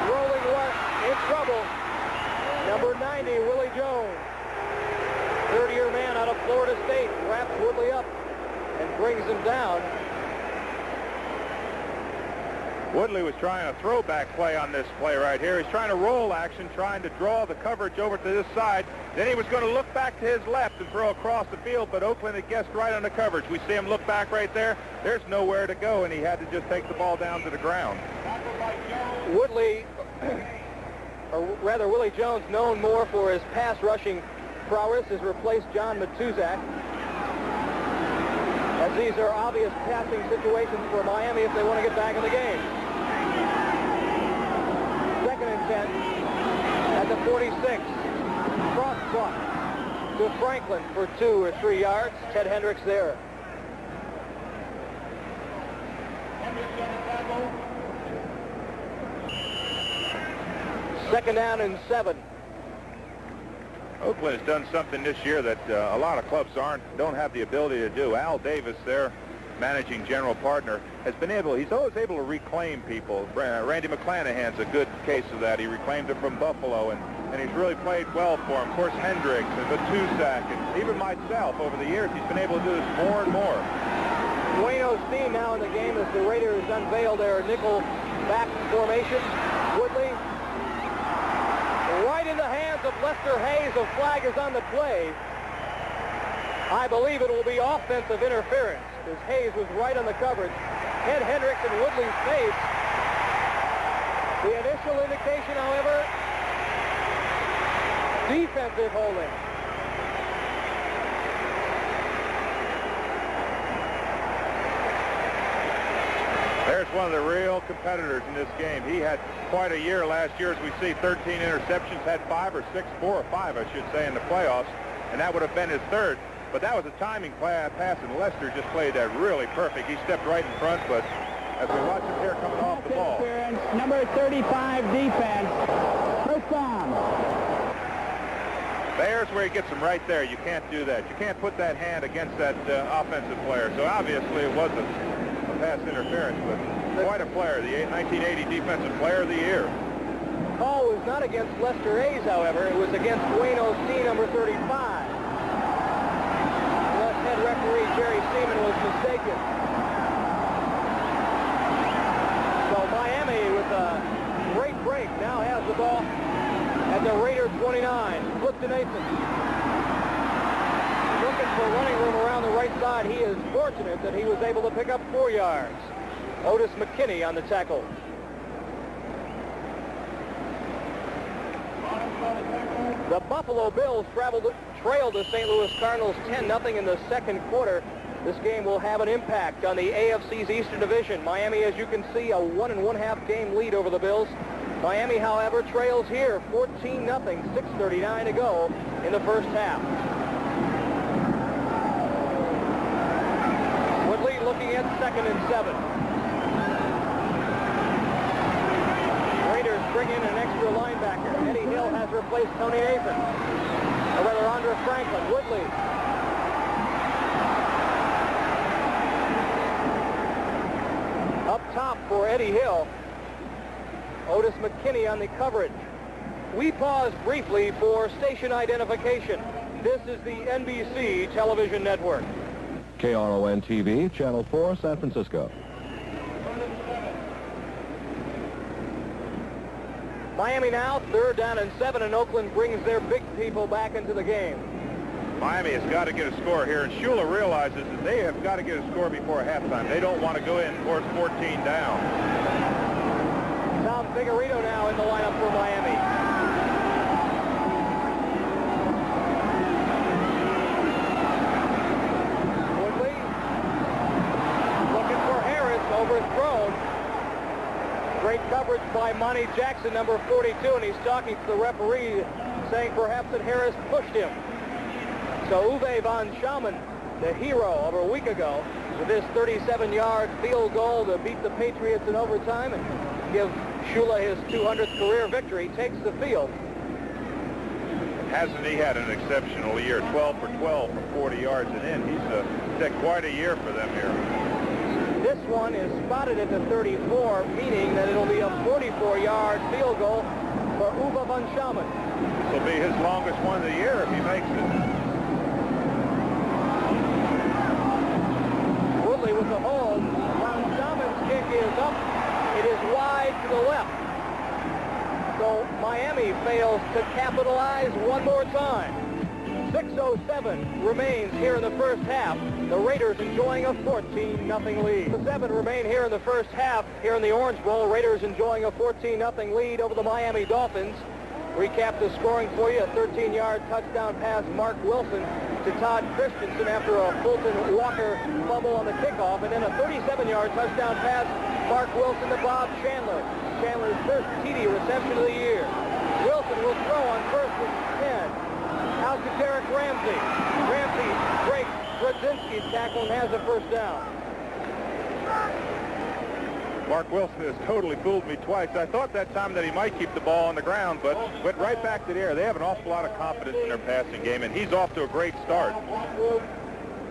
Rolling left. In trouble. Number 90, Willie Jones. 30-year man out of Florida State. Wraps Woodley up and brings him down. Woodley was trying a throwback play on this play right here. He's trying to roll action, trying to draw the coverage over to this side. Then he was going to look back to his left and throw across the field, but Oakland had guessed right on the coverage. We see him look back right there. There's nowhere to go, and he had to just take the ball down to the ground. Woodley, or rather Willie Jones, known more for his pass rushing prowess, has replaced John Matuzak, as these are obvious passing situations for Miami if they want to get back in the game. 2nd and 10 at the 46. Cross block to Franklin for 2 or 3 yards. Ted Hendricks there. Second down and 7. Oakland has done something this year that a lot of clubs don't have the ability to do. Al Davis, their managing general partner, he's always able to reclaim people. Randy McClanahan's a good case of that. He reclaimed him from Buffalo, and he's really played well for him. Of course, Hendricks and Matuzak, and even myself over the years, he's been able to do this more and more. Wayne Osteen now in the game as the Raiders unveil their nickel back formation. Woodley right in the hands of Lester Hayes. A flag is on the play. I believe it will be offensive interference, because Hayes was right on the coverage. Ted Hendricks in Woodley's face. The initial indication, however, defensive holding. There's one of the real competitors in this game. He had quite a year last year, as we see, 13 interceptions, had 4 or 5, I should say, in the playoffs, and that would have been his 3rd. But that was a timing pass, and Lester just played that really perfect. He stepped right in front, but as we watch him here coming off the ball. Number 35 defense. First down. There's where he gets him right there. You can't do that. You can't put that hand against that offensive player. So obviously it wasn't a pass interference, but quite a player, the 1980 Defensive Player of the Year. The call was not against Lester Hayes, however. It was against Wayne Osteen, number 35. Unless head referee Jerry Seaman was mistaken. So Miami, with a great break, now has the ball at the Raider 29. Flip to Nathan. Looking for running room around the right side. He is fortunate that he was able to pick up 4 yards. Otis McKinney on the tackle. The Buffalo Bills trailed the St. Louis Cardinals 10-0 in the second quarter. This game will have an impact on the AFC's Eastern Division. Miami, as you can see, a 1 1/2 game lead over the Bills. Miami, however, trails here 14-0, 6:39 to go in the first half. Woodley looking at 2nd and 7. Raiders bring in an extra linebacker. Eddie Hill has replaced Tony Nathan. Or rather, Andre Franklin. Woodley. Up top for Eddie Hill. Otis McKinney on the coverage. We pause briefly for station identification. This is the NBC television network. KRON-TV, Channel 4, San Francisco. Miami now, 3rd down and 7, and Oakland brings their big people back into the game. Miami has got to get a score here, and Shula realizes that they have got to get a score before halftime. They don't want to go in for 14 down. Tom Figueredo now in the lineup for Miami. Woodley looking for Harris, overthrown. Great coverage by Monty Jackson, number 42, and he's talking to the referee, saying perhaps that Harris pushed him. So Uwe von Schamann, the hero of a week ago, with this 37-yard field goal to beat the Patriots in overtime and give Shula his 200th career victory, takes the field. Hasn't he had an exceptional year? 12 for 12 for 40 yards and in. He's had quite a year for them here. This one is spotted at the 34, meaning that it'll be a 44-yard field goal for Uwe von Schamann. This will be his longest one of the year if he makes it. Woodley with the hold. Von Schamann's kick is up. It is wide to the left. So Miami fails to capitalize one more time. 6:07 remains here in the first half. The Raiders enjoying a 14-0 lead. The 7 remain here in the first half here in the Orange Bowl. Raiders enjoying a 14-0 lead over the Miami Dolphins. Recap the scoring for you. A 13-yard touchdown pass, Marc Wilson to Todd Christensen after a Fulton Walker fumble on the kickoff. And then a 37-yard touchdown pass, Marc Wilson to Bob Chandler. Chandler's first TD reception of the year. Wilson will throw on 1st and 10. Out to Derek Ramsey. Ramsey breaks Brodzinski's tackle and has a first down. Marc Wilson has totally fooled me twice. I thought that time that he might keep the ball on the ground, but went right back to the air. They have an awful lot of confidence in their passing game, and he's off to a great start.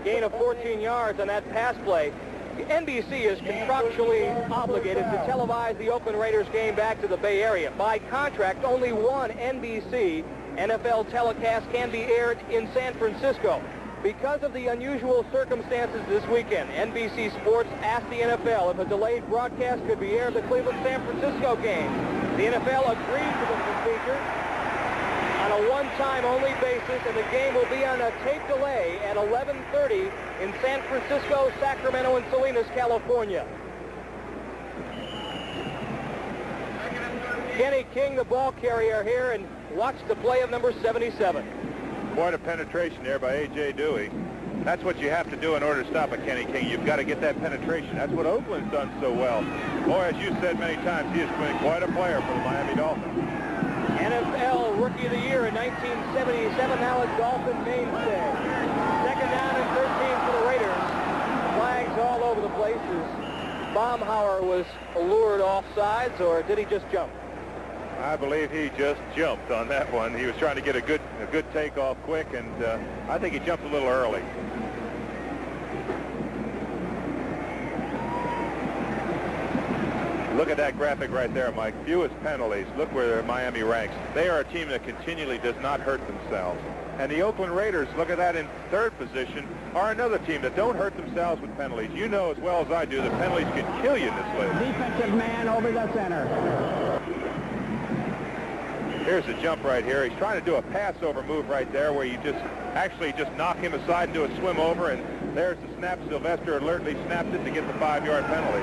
Gain of 14 yards on that pass play. The NBC is contractually obligated to televise the Oakland Raiders game back to the Bay Area. By contract, only one NBC NFL telecast can be aired in San Francisco. Because of the unusual circumstances this weekend, NBC Sports asked the NFL if a delayed broadcast could be aired of the Cleveland-San Francisco game. The NFL agreed to the procedure on a one-time only basis, and the game will be on a tape delay at 11:30 in San Francisco, Sacramento, and Salinas, California. Kenny King, the ball carrier here, and watch the play of number 77. Quite a penetration there by A.J. Dewey. That's what you have to do in order to stop a Kenny King. You've got to get that penetration. That's what Oakland's done so well. Boy, as you said many times, he has been quite a player for the Miami Dolphins. NFL Rookie of the Year in 1977, now a Dolphin mainstay. 2nd down and 13 for the Raiders. Flags all over the place. As Baumhauer was lured off sides, or did he just jump? I believe he just jumped on that one. He was trying to get a good takeoff quick, and I think he jumped a little early. Look at that graphic right there, Mike. Fewest penalties. Look where Miami ranks. They are a team that continually does not hurt themselves. And the Oakland Raiders, look at that, in third position, are another team that don't hurt themselves with penalties. You know as well as I do that penalties can kill you in this league. Defensive man over the center. Here's a jump right here. He's trying to do a pass-over move right there where you just knock him aside and do a swim over, and there's the snap. Sylvester alertly snapped it to get the 5-yard penalty.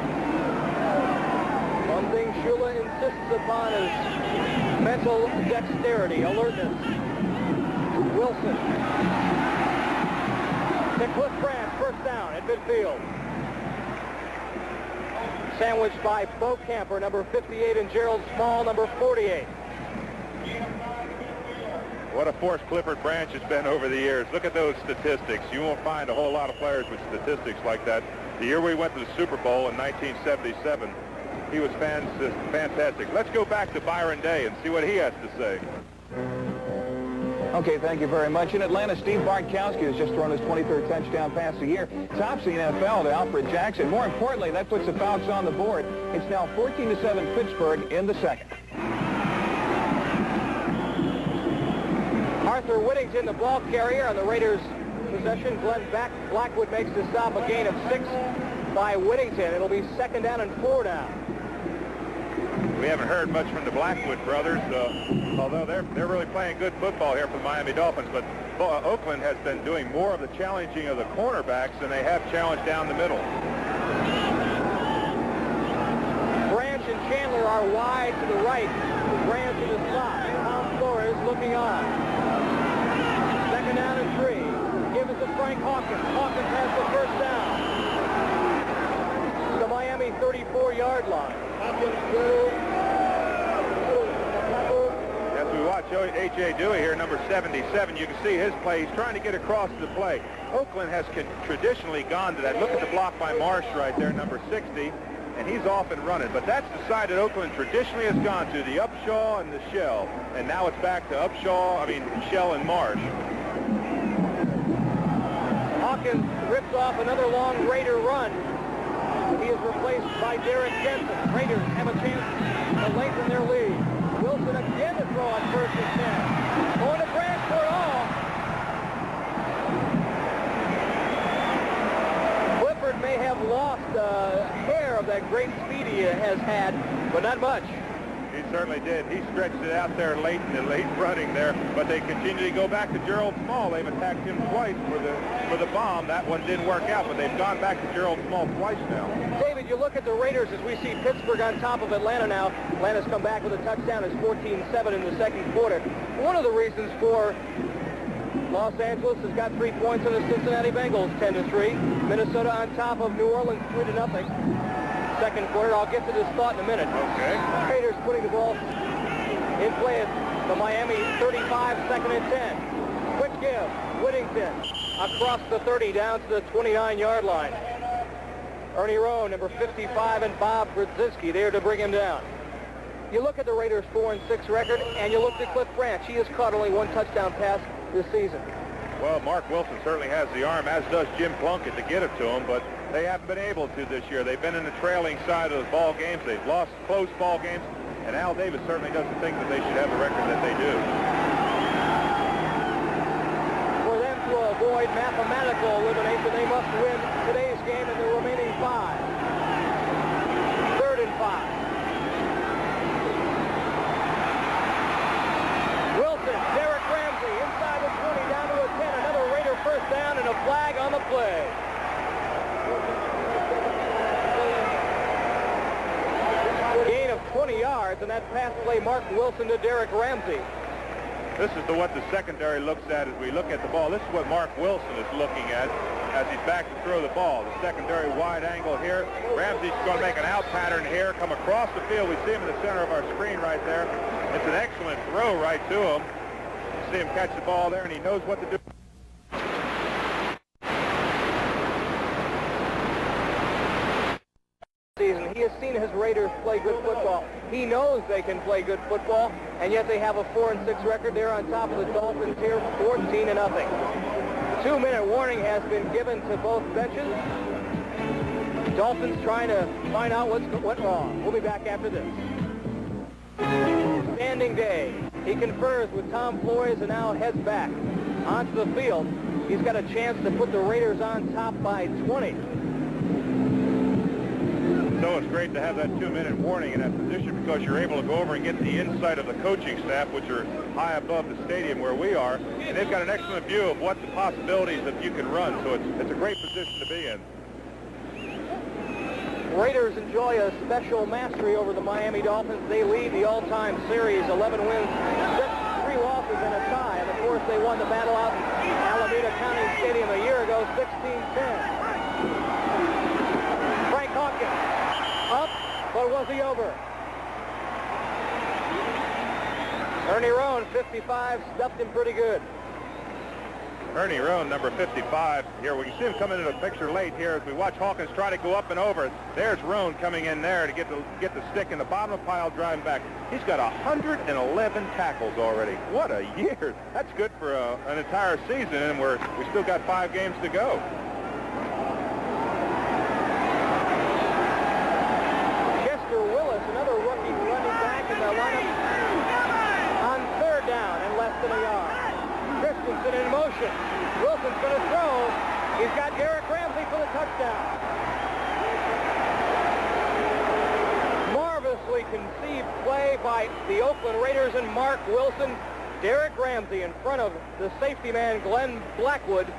One thing Shula insists upon is mental dexterity, alertness. Wilson to Cliff Branch, first down at midfield. Sandwiched by Bo Camper, number 58, and Gerald Small, number 48. What a force Clifford Branch has been over the years. Look at those statistics. You won't find a whole lot of players with statistics like that. The year we went to the Super Bowl in 1977, he was fantastic. Let's go back to Byron Day and see what he has to say. Okay, thank you very much. In Atlanta, Steve Bartkowski has just thrown his 23rd touchdown pass of the year. Tops the NFL to Alfred Jackson. More importantly, that puts the Falcons on the board. It's now 14-7 Pittsburgh in the second. Arthur Whittington, the ball carrier on the Raiders' possession. Glenn Blackwood makes the stop, a gain of 6 by Whittington. It'll be second down and 4 now. We haven't heard much from the Blackwood brothers, although they're really playing good football here for the Miami Dolphins. But Oakland has been doing more of the challenging of the cornerbacks than they have challenged down the middle. Branch and Chandler are wide to the right. Branch in the slot. Tom Flores looking on. Second down and 3. Give it to Frank Hawkins. Hawkins has the first down. The Miami 34-yard line. As we watch A.J. Dewey here, number 77, you can see his play. He's trying to get across the play. Oakland has traditionally gone to that. Look at the block by Marsh right there, number 60, and he's off and running. But that's the side that Oakland traditionally has gone to, the Upshaw and the Shell. And now it's back to Shell and Marsh. Hawkins rips off another long Raider run. He is replaced by Derek Jensen. Raiders have a chance to lengthen their lead. Wilson again to throw on first and 10. Going to Branch for it all. Clifford may have lost a hair of that great speed he has had, but not much. He certainly did. He stretched it out there late in the late running there, but they continue to go back to Gerald Small. They've attacked him twice for the bomb. That one didn't work out, but they've gone back to Gerald Small twice now. David, you look at the Raiders as we see Pittsburgh on top of Atlanta now. Atlanta's come back with a touchdown. It's 14-7 in the second quarter. One of the reasons for Los Angeles has got 3 points on the Cincinnati Bengals, 10-3. Minnesota on top of New Orleans, 3-0. Second quarter. I'll get to this thought in a minute. Okay. Raiders putting the ball in play at the Miami 35, second and 10. Quick give. Whittington across the 30 down to the 29-yard line. Ernie Rowe, number 55, and Bob Brzezinski there to bring him down. You look at the Raiders' 4-6 record, and you look at Cliff Branch. He has caught only 1 touchdown pass this season. Well, Mark Wilson certainly has the arm, as does Jim Plunkett, to get it to him, but they haven't been able to this year. They've been in the trailing side of the ball games. They've lost close ball games, and Al Davis certainly doesn't think that they should have the record that they do. For them to avoid mathematical elimination, they must win today's game in the remaining 5. 3rd and 5. Wilson, Derek Ramsey, inside the 20, down to a 10. Another Raider first down and a flag on the play. Gain of 20 yards, and that pass play Mark Wilson to Derek Ramsey. This is what the secondary looks at as we look at the ball. This is what Mark Wilson is looking at as he's back to throw the ball. The secondary wide angle here. Ramsey's going to make an out pattern here, come across the field. We see him in the center of our screen right there. It's an excellent throw right to him. See him catch the ball there, and he knows what to do. Season, he has seen his Raiders play good football. He knows they can play good football, and yet they have a 4-6 record. They're on top of the Dolphins here, 14-0. 2-minute warning has been given to both benches. Dolphins trying to find out what went wrong. We'll be back after this. Standing day. He confers with Tom Floyd and now heads back onto the field. He's got a chance to put the Raiders on top by 20. So it's great to have that 2-minute warning in that position because you're able to go over and get the insight of the coaching staff, which are high above the stadium where we are, and they've got an excellent view of what the possibilities that you can run. So it's a great position to be in. Raiders enjoy a special mastery over the Miami Dolphins. They lead the all-time series, 11 wins, 3 losses, and a tie. And of course, they won the battle out in Alameda County Stadium a year ago, 16-10. Frank Hawkins up, but was he over? Ernie Rowe, 55, stuffed him pretty good. Ernie Rowe, number 55. Here we can see him come into the picture late here as we watch Hawkins try to go up and over. There's Rowe coming in there to get the stick in the bottom of the pile, driving back. He's got 111 tackles already. What a year! That's good for an entire season, and we still got 5 games to go. Chester Willis, another rookie running back in the lineup on 3rd down and less than a yard. Christensen in motion. Wilson's going to throw. He's got Derek Ramsey for the touchdown. Marvelously conceived play by the Oakland Raiders and Marc Wilson. Derek Ramsey in front of the safety man, Glenn Blackwood.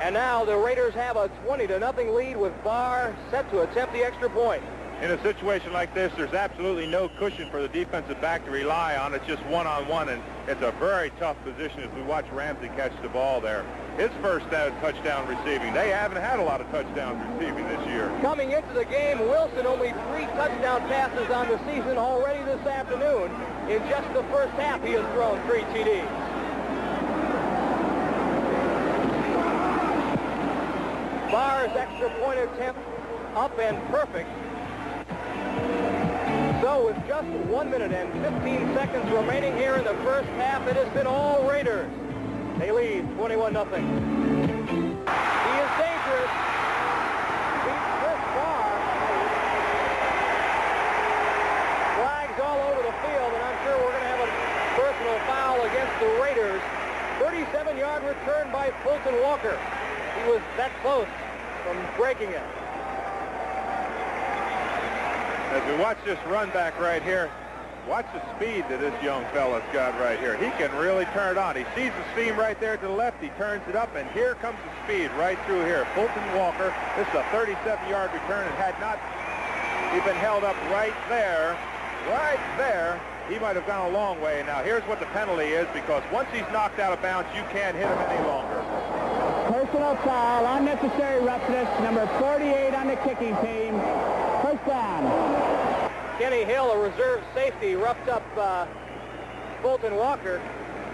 And now the Raiders have a 20-0 lead with Barr set to attempt the extra point. In a situation like this, there's absolutely no cushion for the defensive back to rely on. It's just one-on-one, and it's a very tough position as we watch Ramsey catch the ball there. His first touchdown receiving. They haven't had a lot of touchdowns receiving this year. Coming into the game, Wilson only 3 touchdown passes on the season already this afternoon. In just the first half, he has thrown 3 TDs. Barr's extra point attempt up and perfect. So with just 1 minute and 15 seconds remaining here in the first half, it has been all Raiders. They lead 21-0. He is dangerous. Beats Chris Barr. Flags all over the field, and I'm sure we're going to have a personal foul against the Raiders. 37-yard return by Fulton Walker. He was that close from breaking it. As we watch this run back right here, watch the speed that this young fella's got right here. He can really turn it on. He sees the seam right there to the left. He turns it up, and here comes the speed right through here. Fulton Walker, this is a 37-yard return. And had not he been held up right there, he might have gone a long way. Now, here's what the penalty is, because once he's knocked out of bounds, you can't hit him any longer. Personal foul, unnecessary roughness, number 48 on the kicking team. First down. Kenny Hill, a reserve safety, roughed up Fulton Walker.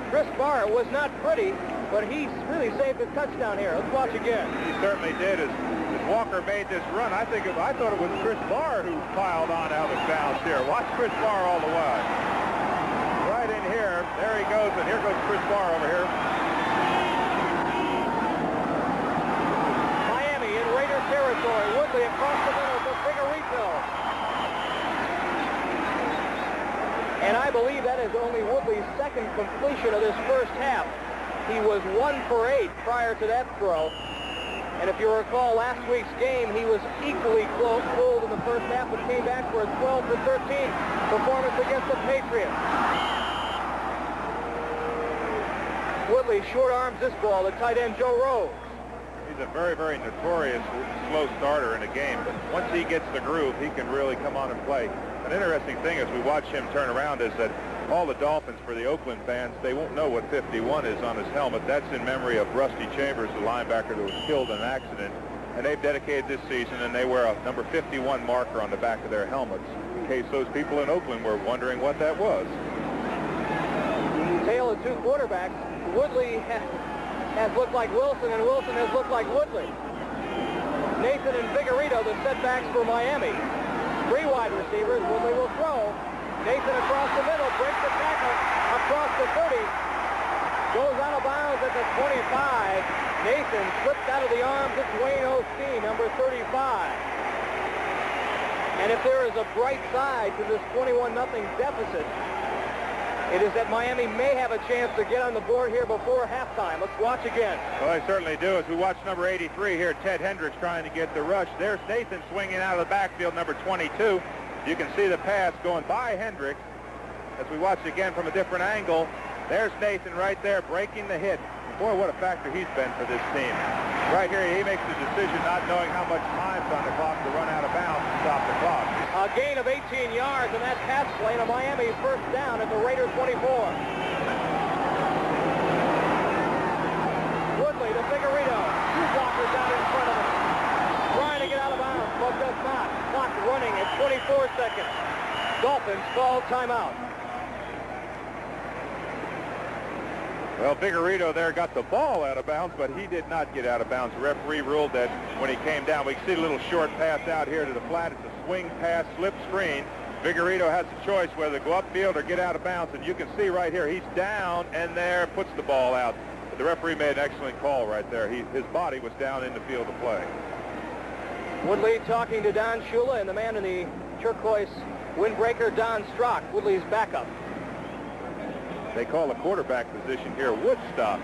Chris Barr was not pretty, but he really saved a touchdown here. Let's watch again. He certainly did. As Walker made this run, I thought it was Chris Barr who piled on out of bounds here. Watch Chris Barr all the way. Right in here. There he goes, and here goes Chris Barr over here. Miami in Raider territory. Woodley across the middle for Figueredo. And I believe that is only Woodley's second completion of this first half. He was 1 for 8 prior to that throw. And if you recall last week's game, he was equally fooled in the first half, but came back for a 12 for 13 performance against the Patriots. Woodley short arms this ball, the tight end Joe Rowe. He's a very, very notorious slow starter in a game, but once he gets the groove, he can really come on and play. An interesting thing as we watch him turn around is that all the Dolphins, for the Oakland fans, they won't know what 51 is on his helmet. That's in memory of Rusty Chambers, the linebacker that was killed in an accident. And they've dedicated this season, and they wear a number 51 marker on the back of their helmets, in case those people in Oakland were wondering what that was. Tale of 2 quarterbacks. Woodley has looked like Wilson, and Wilson has looked like Woodley. Nathan and Figueredo, the setbacks for Miami. 3 wide receivers. Woodley will throw. Nathan across the middle, breaks the tackle, across the 30, goes out of bounds at the 25. Nathan slipped out of the arms of Wayne Osteen, number 35. And if there is a bright side to this 21-0 deficit, it is that Miami may have a chance to get on the board here before halftime. Let's watch again. Well, I certainly do. As we watch number 83 here, Ted Hendricks trying to get the rush. There's Nathan swinging out of the backfield, number 22. You can see the pass going by Hendricks. As we watch again from a different angle, there's Nathan right there breaking the hit. Boy, what a factor he's been for this team. Right here, he makes the decision not knowing how much time's on the clock to run out of bounds and stop the clock. A gain of 18 yards in that pass lane of Miami, first down at the Raider 24. Woodley to Figueredo. Two blockers out in front of him. Trying to get out of bounds, but does not. Clock running at 24 seconds. Dolphins call timeout. Well, Figueredo there got the ball out of bounds, but he did not get out of bounds. The referee ruled that when he came down. We can see a little short pass out here to the flat. It's a swing pass, slip screen. Figueredo has a choice whether to go upfield or get out of bounds, and you can see right here he's down and there puts the ball out. But the referee made an excellent call right there. His body was down in the field of play. Woodley talking to Don Shula, and the man in the turquoise windbreaker, Don Strock, Woodley's backup. They call the quarterback position here Woodstock.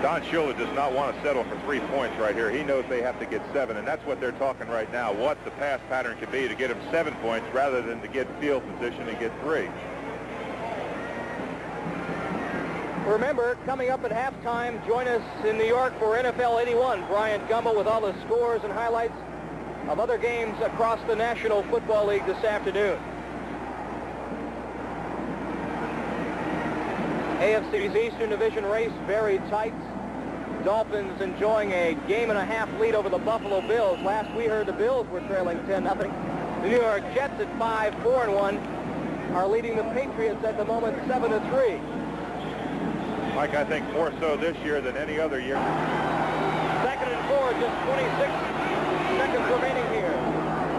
Don Shula does not want to settle for 3 points right here. He knows they have to get 7, and that's what they're talking right now, what the pass pattern could be to get him 7 points rather than to get field position and get 3. Remember, coming up at halftime, join us in New York for NFL 81. Brian Gumbel with all the scores and highlights of other games across the National Football League this afternoon. AFC's Eastern Division race very tight. Dolphins enjoying a game-and-a-half lead over the Buffalo Bills. Last we heard, the Bills were trailing 10-0. The New York Jets at 5-4-1 are leading the Patriots at the moment 7-3. Mike, I think more so this year than any other year. 2nd and 4, just 26 seconds remaining here.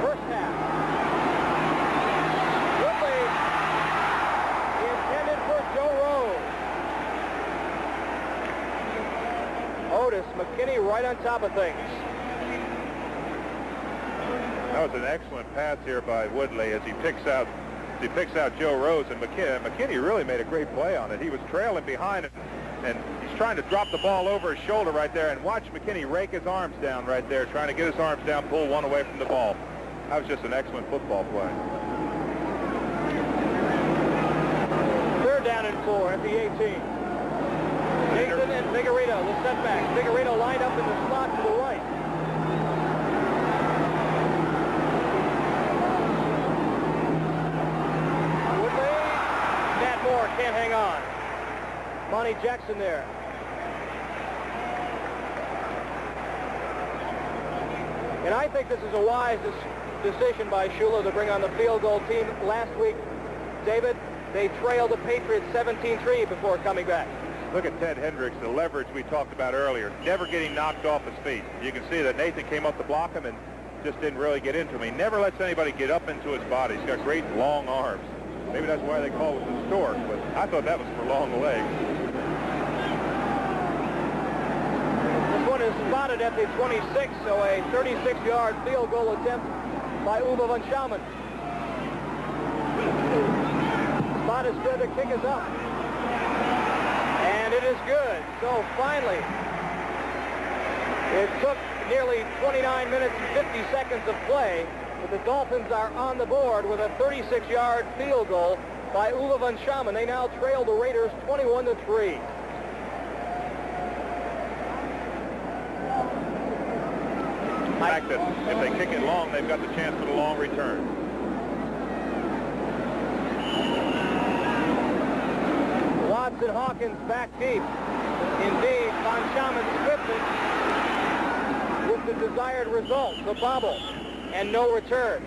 First half. Woodley intended for Joe Rowe. Otis McKinney right on top of things. That was an excellent pass here by Woodley as he picks out Joe Rose, and McKinney really made a great play on it. He was trailing behind it, and he's trying to drop the ball over his shoulder right there, and watch McKinney rake his arms down right there, trying to get his arms down, pull one away from the ball. That was just an excellent football play. 3rd down and 4 at the 18. Nathan and Figueredo, the setback. Figueredo lined up in the slot to the right. Can't hang on. Monty Jackson there. And I think this is a wise decision by Shula to bring on the field goal team. Last week, David, they trailed the Patriots 17-3 before coming back. Look at Ted Hendricks, the leverage we talked about earlier, never getting knocked off his feet. You can see that Nathan came up to block him and just didn't really get into him. He never lets anybody get up into his body. He's got great long arms. Maybe that's why they call it the stork, but I thought that was for long legs. This one is spotted at the 26, so a 36-yard field goal attempt by Uwe van Schaumann. Spot is good, the kick is up. And it is good. So finally, it took nearly 29 minutes and 50 seconds of play, but the Dolphins are on the board with a 36-yard field goal by Uwe van Schaumann. They now trail the Raiders 21-3. The fact that if they kick it long, they've got the chance for the long return. Watts and Hawkins back deep. Indeed, van Schaumann stripped it with the desired result, the bobble, and no return.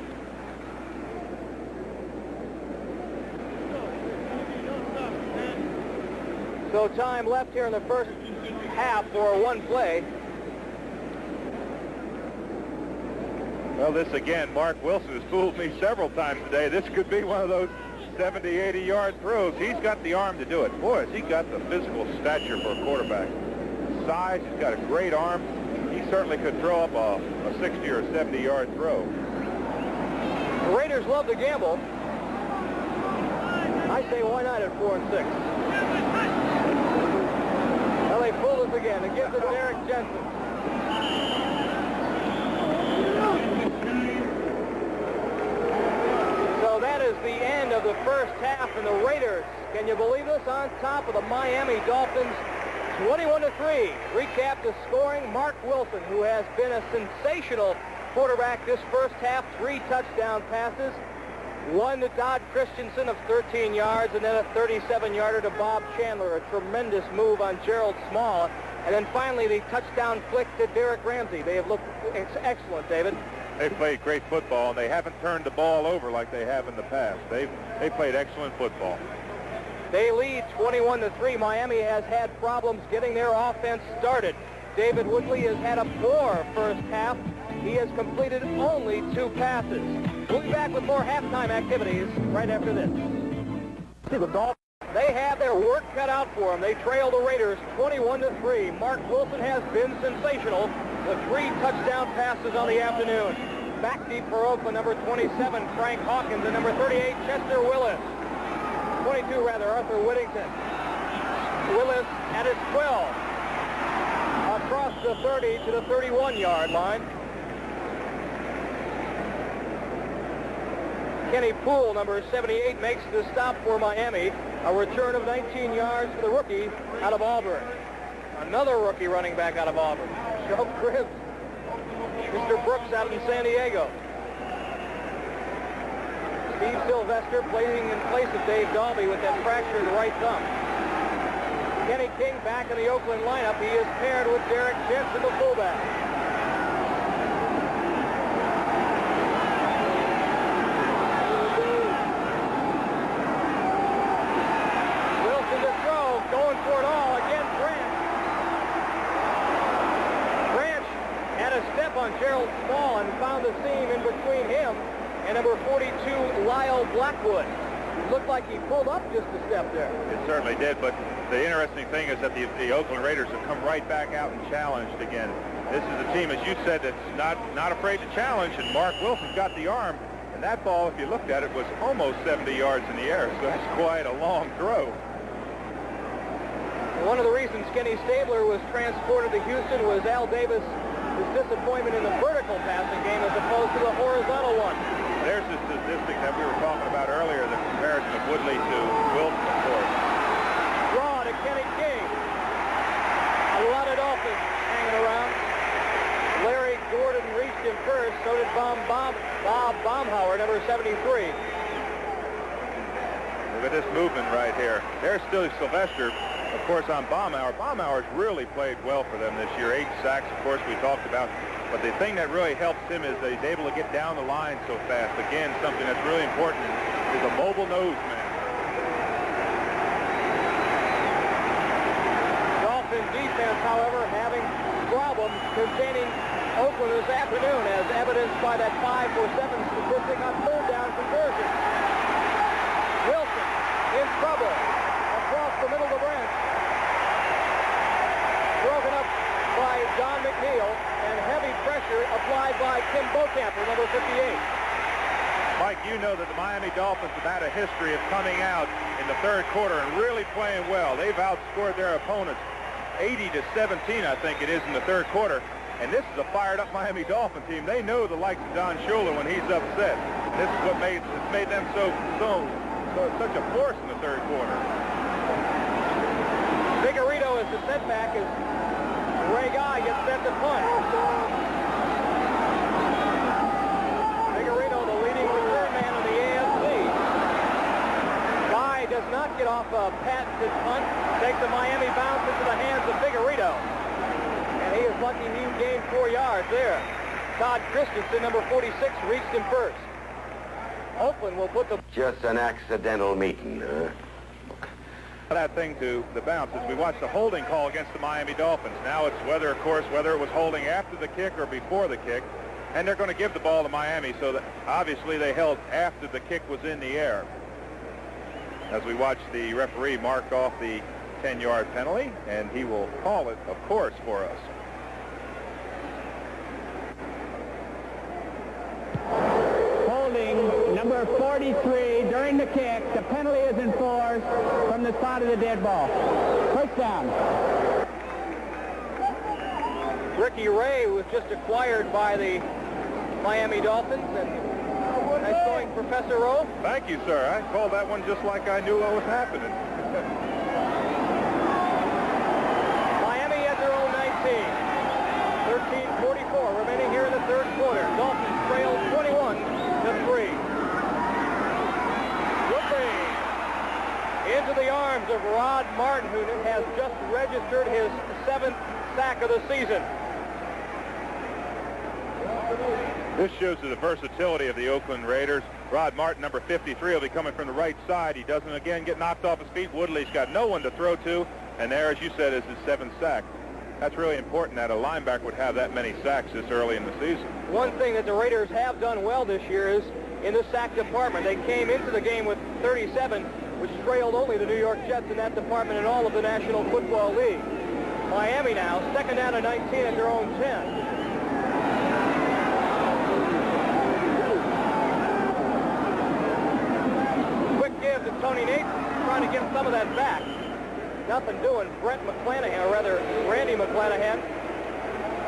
So time left here in the first half for one play. Well, this again, Marc Wilson has fooled me several times today. This could be one of those 70, 80-yard throws. He's got the arm to do it. Boy, has he got the physical stature for a quarterback. Size, he's got a great arm. He certainly could throw up a 60 or 70-yard throw. The Raiders love to gamble. I say why not at 4 and 6? Well, they fooled us again. It gives it to Derek Jensen. So that is the end of the first half, and the Raiders, can you believe this, on top of the Miami Dolphins, 21-3. Recap the scoring. Marc Wilson, who has been a sensational quarterback this first half, 3 touchdown passes. One to Todd Christensen of 13 yards, and then a 37-yarder to Bob Chandler. A tremendous move on Gerald Small. And then finally the touchdown flick to Derek Ramsey. They have looked excellent, David. They played great football, and they haven't turned the ball over like they have in the past. They played excellent football. They lead 21-3. Miami has had problems getting their offense started. David Woodley has had a poor first half. He has completed only 2 passes. We'll be back with more halftime activities right after this. See the Dolphins. They have their work cut out for them. They trail the Raiders 21-3. Marc Wilson has been sensational with 3 touchdown passes on the afternoon. Back deep for Oakland, number 27, Frank Hawkins, and number 38, Chester Willis. 22, rather, Arthur Whittington. Willis at his 12. Across the 30 to the 31-yard line. Kenny Poole, number 78, makes the stop for Miami. A return of 19 yards for the rookie out of Auburn. Another rookie running back out of Auburn. Joe Cribbs. Mr. Brooks out in San Diego. Steve Sylvester playing in place of Dave Dalby with that fractured right thumb. Kenny King back in the Oakland lineup. He is paired with Derek Jensen, the fullback. Wilson to throw, going for it all. Again, Branch had a step on Gerald Small and found the seam in between him and number 42, Lyle Blackwood. It looked like he pulled up just a step there. It certainly did, but the interesting thing is that the Oakland Raiders have come right back out and challenged again. This is a team, as you said, that's not afraid to challenge, and Marc Wilson's got the arm, and that ball, if you looked at it, was almost 70 yards in the air, so that's quite a long throw. One of the reasons Kenny Stabler was transported to Houston was Al Davis' disappointment in the vertical passing game as opposed to the horizontal one. There's the statistic that we were talking about earlier, the comparison of Woodley to Wilson, of course. Draw to Kenny King. A lot of Dolphins hanging around. Larry Gordon reached him first, so did Bob Baumhauer, number 73. Look at this movement right here. There's still Sylvester, of course, on Baumhauer. Baumhauer's really played well for them this year. 8 sacks, of course, we talked about. But the thing that really helps him is that he's able to get down the line so fast. Again, something that's really important is a mobile nose man. Dolphin defense, however, having problems containing Oakland this afternoon, as evidenced by that 5-for-7 statistic on third down conversion. Wilson in trouble across the middle of the branch. Broken up by Don McNeil, and heavy pressure applied by Tim Bocamper, number 58. Mike, you know that the Miami Dolphins have had a history of coming out in the third quarter and really playing well. They've outscored their opponents 80-17, I think it is, in the third quarter. And this is a fired-up Miami Dolphin team. They know the likes of Don Shula when he's upset. This is what made them such a force in the third quarter. Figueredo is the setback as Ray Guy gets set to punt. Figueredo, the leading return man in the AFC. Guy does not get off a patented punt. Takes the Miami bounce into the hands of Figueredo. And he is lucky he gained 4 yards there. Todd Christensen, number 46, reached him first. Oakland will put the... Just an accidental meeting, huh? That thing to the bounce as we watch the holding call against the Miami Dolphins. Now it's whether it was holding after the kick or before the kick. And they're going to give the ball to Miami, so that obviously they held after the kick was in the air. As we watch the referee mark off the 10-yard penalty, and he will call it, of course, for us. Holding number 43 during the kick. The penalty is enforced from the side of the dead ball. First down. Ricky Ray was just acquired by the Miami Dolphins. And nice going, Professor Rowe. Thank you, sir. I called that one just like I knew what was happening. Miami at their own 19. 13:44 remaining here in the third quarter. Dolphins trail 21-3. Woodley into the arms of Rod Martin, who has just registered his 7th sack of the season. This shows the versatility of the Oakland Raiders. Rod Martin, number 53, will be coming from the right side. He doesn't again get knocked off his feet. Woodley's got no one to throw to, and there, as you said, is his 7th sack. That's really important that a linebacker would have that many sacks this early in the season. One thing that the Raiders have done well this year is in the sack department. They came into the game with 37, which trailed only the New York Jets in that department in all of the National Football League. Miami now, second down and 19 at their own 10. Quick give to Tony Nathan, trying to get some of that back. Nothing doing. Brent McClanahan, or rather Randy McClanahan,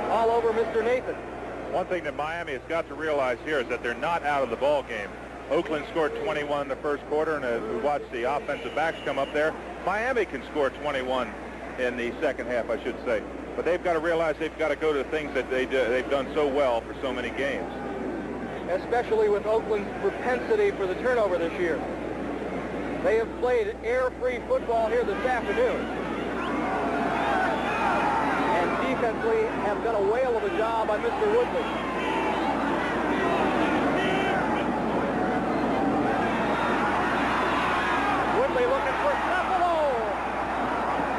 all over Mr. Nathan. One thing that Miami has got to realize here is that they're not out of the ball game. Oakland scored 21 in the first quarter, and as we watch the offensive backs come up there, Miami can score 21 in the second half, I should say. But they've got to realize they've got to go to things that they've done so well for so many games. Especially with Oakland's propensity for the turnover this year. They have played air-free football here this afternoon. And defensively have done a whale of a job by Mr. Woodley. Woodley looking for Buffalo.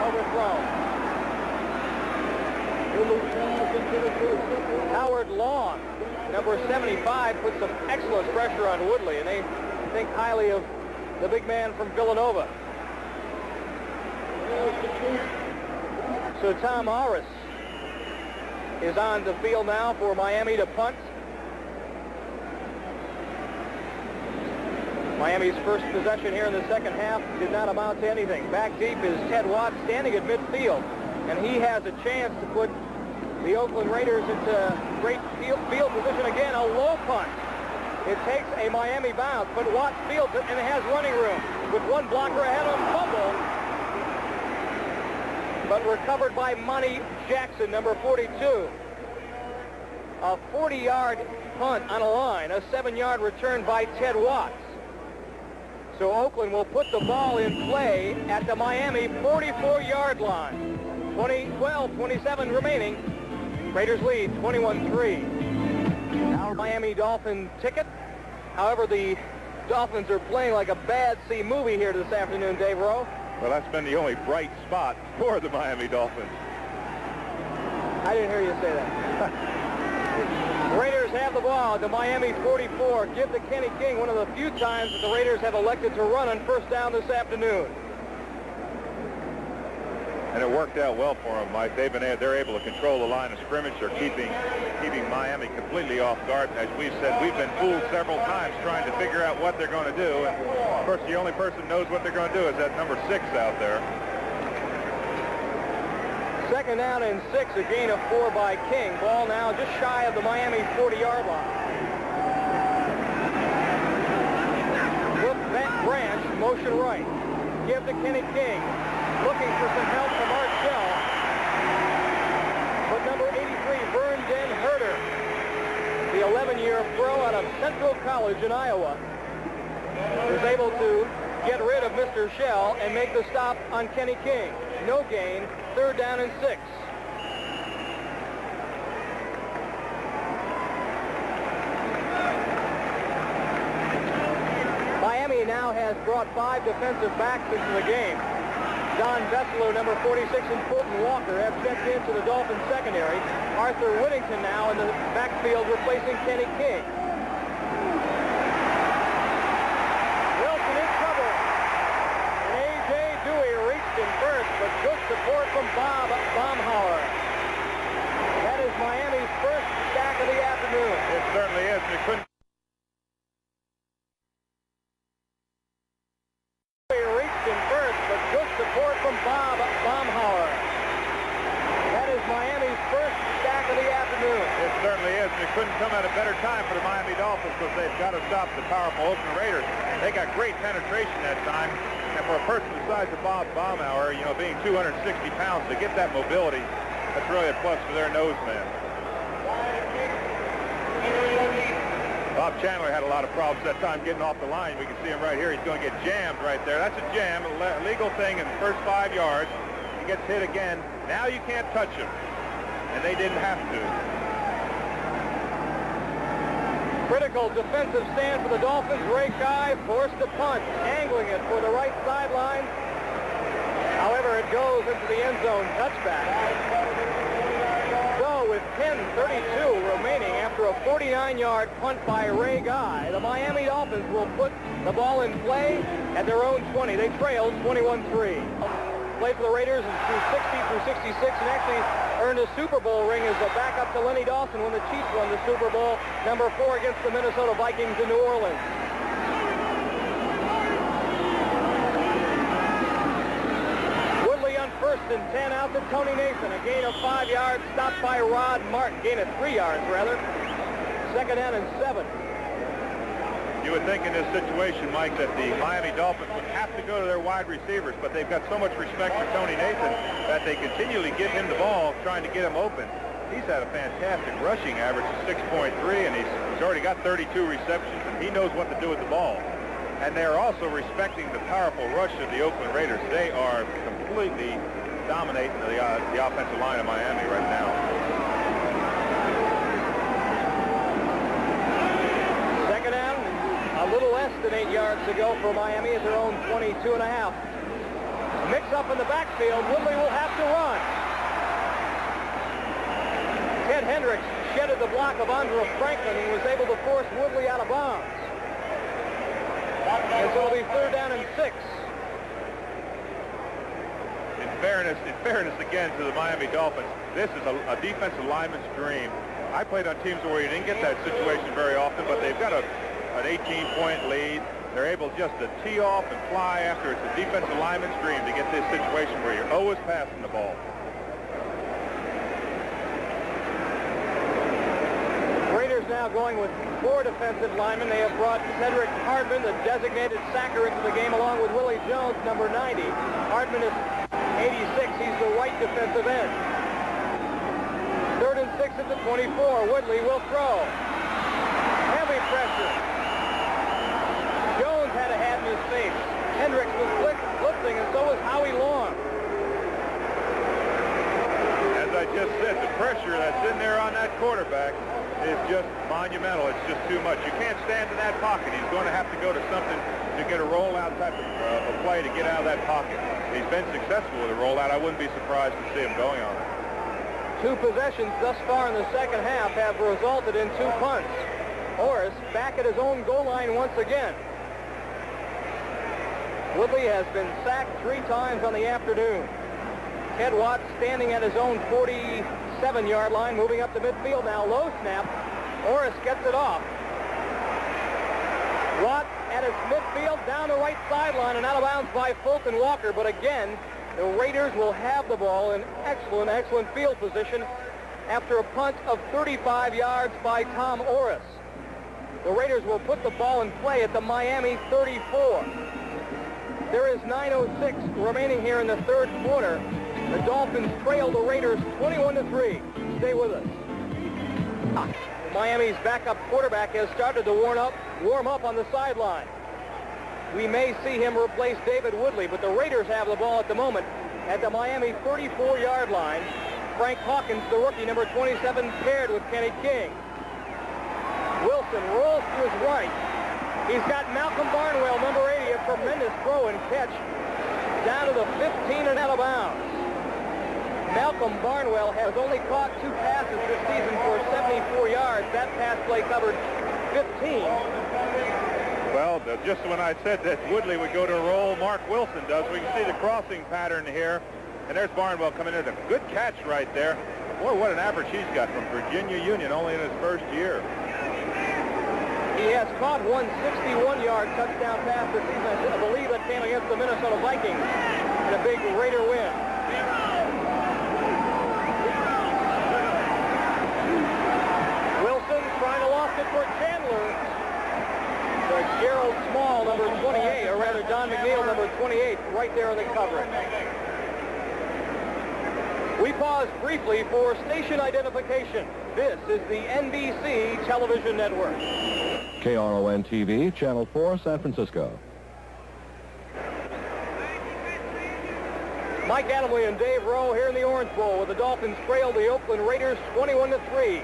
Overthrown. Howard Long, number 75, put some excellent pressure on Woodley, and they think highly of the big man from Villanova. So Tom Harris is on the field now for Miami to punt. Miami's first possession here in the second half did not amount to anything. Back deep is Ted Watts standing at midfield, and he has a chance to put the Oakland Raiders into great field position again. A low punt. It takes a Miami bounce, but Watts fields it, and it has running room. With one blocker ahead of him, fumble. But recovered by Monty Jackson, number 42. A 40-yard punt on a line, a 7-yard return by Ted Watts. So Oakland will put the ball in play at the Miami 44-yard line. 27 remaining. Raiders lead 21-3. Now Miami Dolphin ticket. However, the Dolphins are playing like a bad C movie here this afternoon, Dave Rowe. Well, that's been the only bright spot for the Miami Dolphins. I didn't hear you say that. Raiders have the ball at the Miami 44. Give to Kenny King, one of the few times that the Raiders have elected to run on first down this afternoon. And it worked out well for them, Mike. They're able to control the line of scrimmage. They're keeping Miami completely off guard. As we've said, we've been fooled several times trying to figure out what they're going to do. And of course, the only person who knows what they're going to do is that number 6 out there. Second down and 6, a gain of 4 by King. Ball now just shy of the Miami 40-yard line. Look, that branch, motion right. Give to Kenny King. Looking for some help from Marc. But number 83, Vernon Herter, the 11-year pro out of Central College in Iowa, is able to get rid of Mr. Shell and make the stop on Kenny King. No gain, third down and 6. Miami now has brought 5 defensive backs into the game. Don Bessler, number 46, and Fulton Walker have checked into the Dolphins secondary. Arthur Whittington now in the backfield replacing Kenny King. Wilson in trouble. And A.J. Dewey reached in first, but good support from Bob Baumhauer. That is Miami's first sack of the afternoon. It certainly is. We couldn't. Reached in first, but good support from Bob Baumhauer. That is Miami's first sack of the afternoon. It certainly is. It couldn't come at a better time for the Miami Dolphins because they've got to stop the powerful Oakland Raiders. They got great penetration that time. And for a person the size of Bob Baumhauer, you know, being 260 pounds, to get that mobility, that's really a plus for their nose man. Bob Chandler had a lot of problems that time getting off the line. We can see him right here. He's going to get jammed right there. That's a jam, a legal thing in the first 5 yards. He gets hit again. Now you can't touch him. And they didn't have to. Critical defensive stand for the Dolphins. Ray Guy forced to punt, angling it for the right sideline. However, it goes into the end zone touchback. So with 10:32 remaining after a 49-yard punt by Ray Guy, the Miami Dolphins will put the ball in play at their own 20. They trailed 21-3. Played for the Raiders through 60 through 66 and actually earned a Super Bowl ring as a backup to Lenny Dawson when the Chiefs won the Super Bowl #4 against the Minnesota Vikings in New Orleans. Woodley on 1st and 10 out to Tony Nathan. A gain of 5 yards, stopped by Marc. Gain of 3 yards, rather. 2nd down and 7. You would think in this situation, Mike, that the Miami Dolphins would have to go to their wide receivers, but they've got so much respect for Tony Nathan that they continually give him the ball, trying to get him open. He's had a fantastic rushing average of 6.3, and he's already got 32 receptions, and he knows what to do with the ball. And they're also respecting the powerful rush of the Oakland Raiders. They are completely dominating the offensive line of Miami right now. Second down, a little less than 8 yards to go for Miami at their own 22.5. Mix up in the backfield. Woodley will have to run. Ted Hendricks shedded the block of Andre Franklin and was able to force Woodley out of bounds. And so it'll be 3rd down and 6. In fairness again to the Miami Dolphins, this is a defensive lineman's dream. I played on teams where you didn't get that situation very often, but they've got an 18-point lead. They're able just to tee off and fly after. It's a defensive lineman's dream to get this situation where you're always passing the ball. Raiders now going with 4 defensive linemen. They have brought Cedric Hardman, the designated sacker, into the game along with Willie Jones, number 90. Hardman is 86. He's the right defensive end. 3rd and 6 at the 24. Woodley will throw. Heavy pressure. Jones had a hat in his face. Hendricks was blitzing, and so was Howie Long. As I just said, the pressure that's in there on that quarterback is just monumental. It's just too much. You can't stand in that pocket. He's going to have to go to something to get a rollout type of play to get out of that pocket. He's been successful with a rollout. I wouldn't be surprised to see him going on it. 2 possessions thus far in the second half have resulted in 2 punts. Orris back at his own goal line once again. Woodley has been sacked 3 times on the afternoon. Ted Watt standing at his own 47-yard line, moving up the midfield now. Low snap. Orris gets it off. Watt at his midfield, down the right sideline and out of bounds by Fulton Walker. But again, the Raiders will have the ball in excellent field position after a punt of 35 yards by Tom Orris. The Raiders will put the ball in play at the Miami 34. There is 9:06 remaining here in the 3rd quarter. The Dolphins trail the Raiders 21-3. Stay with us. Miami's backup quarterback has started to warm up on the sideline. We may see him replace David Woodley, but the Raiders have the ball at the moment at the Miami 34-yard line. Frank Hawkins, the rookie, number 27, paired with Kenny King. Wilson rolls to his right. He's got Malcolm Barnwell, number 80, a tremendous throw and catch. down to the 15 and out of bounds. Malcolm Barnwell has only caught 2 passes this season for 74 yards. That pass play covered 15. Well, just when I said that Woodley would go to a roll, Marc Wilson does. We can see the crossing pattern here. And there's Barnwell coming in. A good catch right there. Boy, what an average he's got from Virginia Union only in his first year. He has caught one 61-yard touchdown pass this season. I believe that came against the Minnesota Vikings in a big Raider win. Wilson trying to loft it for Chandler. Gerald Small, number 28, or rather Don McNeil, number 28, right there in the coverage. We pause briefly for station identification. This is the NBC television network. KRON-TV, Channel 4, San Francisco. Mike Adamle and Dave Rowe here in the Orange Bowl with the Dolphins trail the Oakland Raiders 21-3.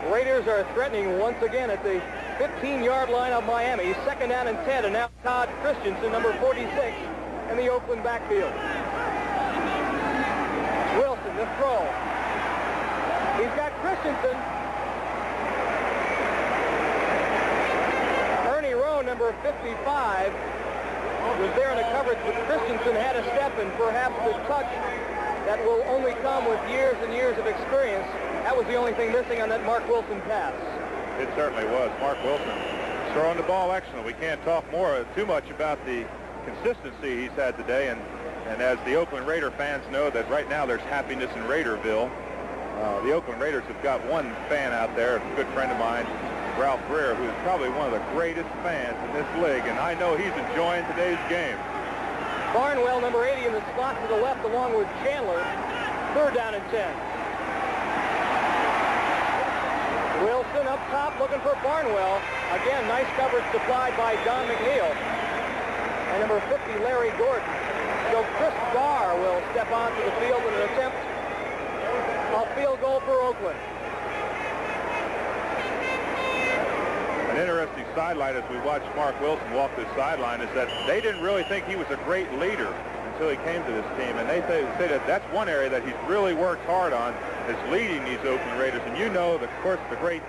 The Raiders are threatening once again at the 15-yard line of Miami. 2nd down and 10, and now Todd Christensen, number 46, in the Oakland backfield. Wilson, the throw. He's got Christensen. Ernie Rowe, number 55, was there in the coverage, but Christensen had a step and perhaps the touch that will only come with years and years of experience. That was the only thing missing on that Marc Wilson pass. It certainly was. Marc Wilson throwing the ball excellent. We can't talk too much about the consistency he's had today, and as the Oakland Raider fans know that right now there's happiness in Raiderville. The Oakland Raiders have got one fan out there, a good friend of mine, Ralph Greer, who is probably one of the greatest fans in this league, and I know he's enjoying today's game. Barnwell, number 80, in the slot to the left along with Chandler. 3rd down and 10. Wilson up top looking for Barnwell. Again, nice coverage supplied by Don McNeil. And number 50, Larry Gordon. So Chris Barr will step onto the field in an attempt a field goal for Oakland. An interesting sideline as we watched Marc Wilson walk this sideline is that they didn't really think he was a great leader until he came to this team, and they say that that's one area that he's really worked hard on, is leading these Oakland Raiders. And you know, of course, the great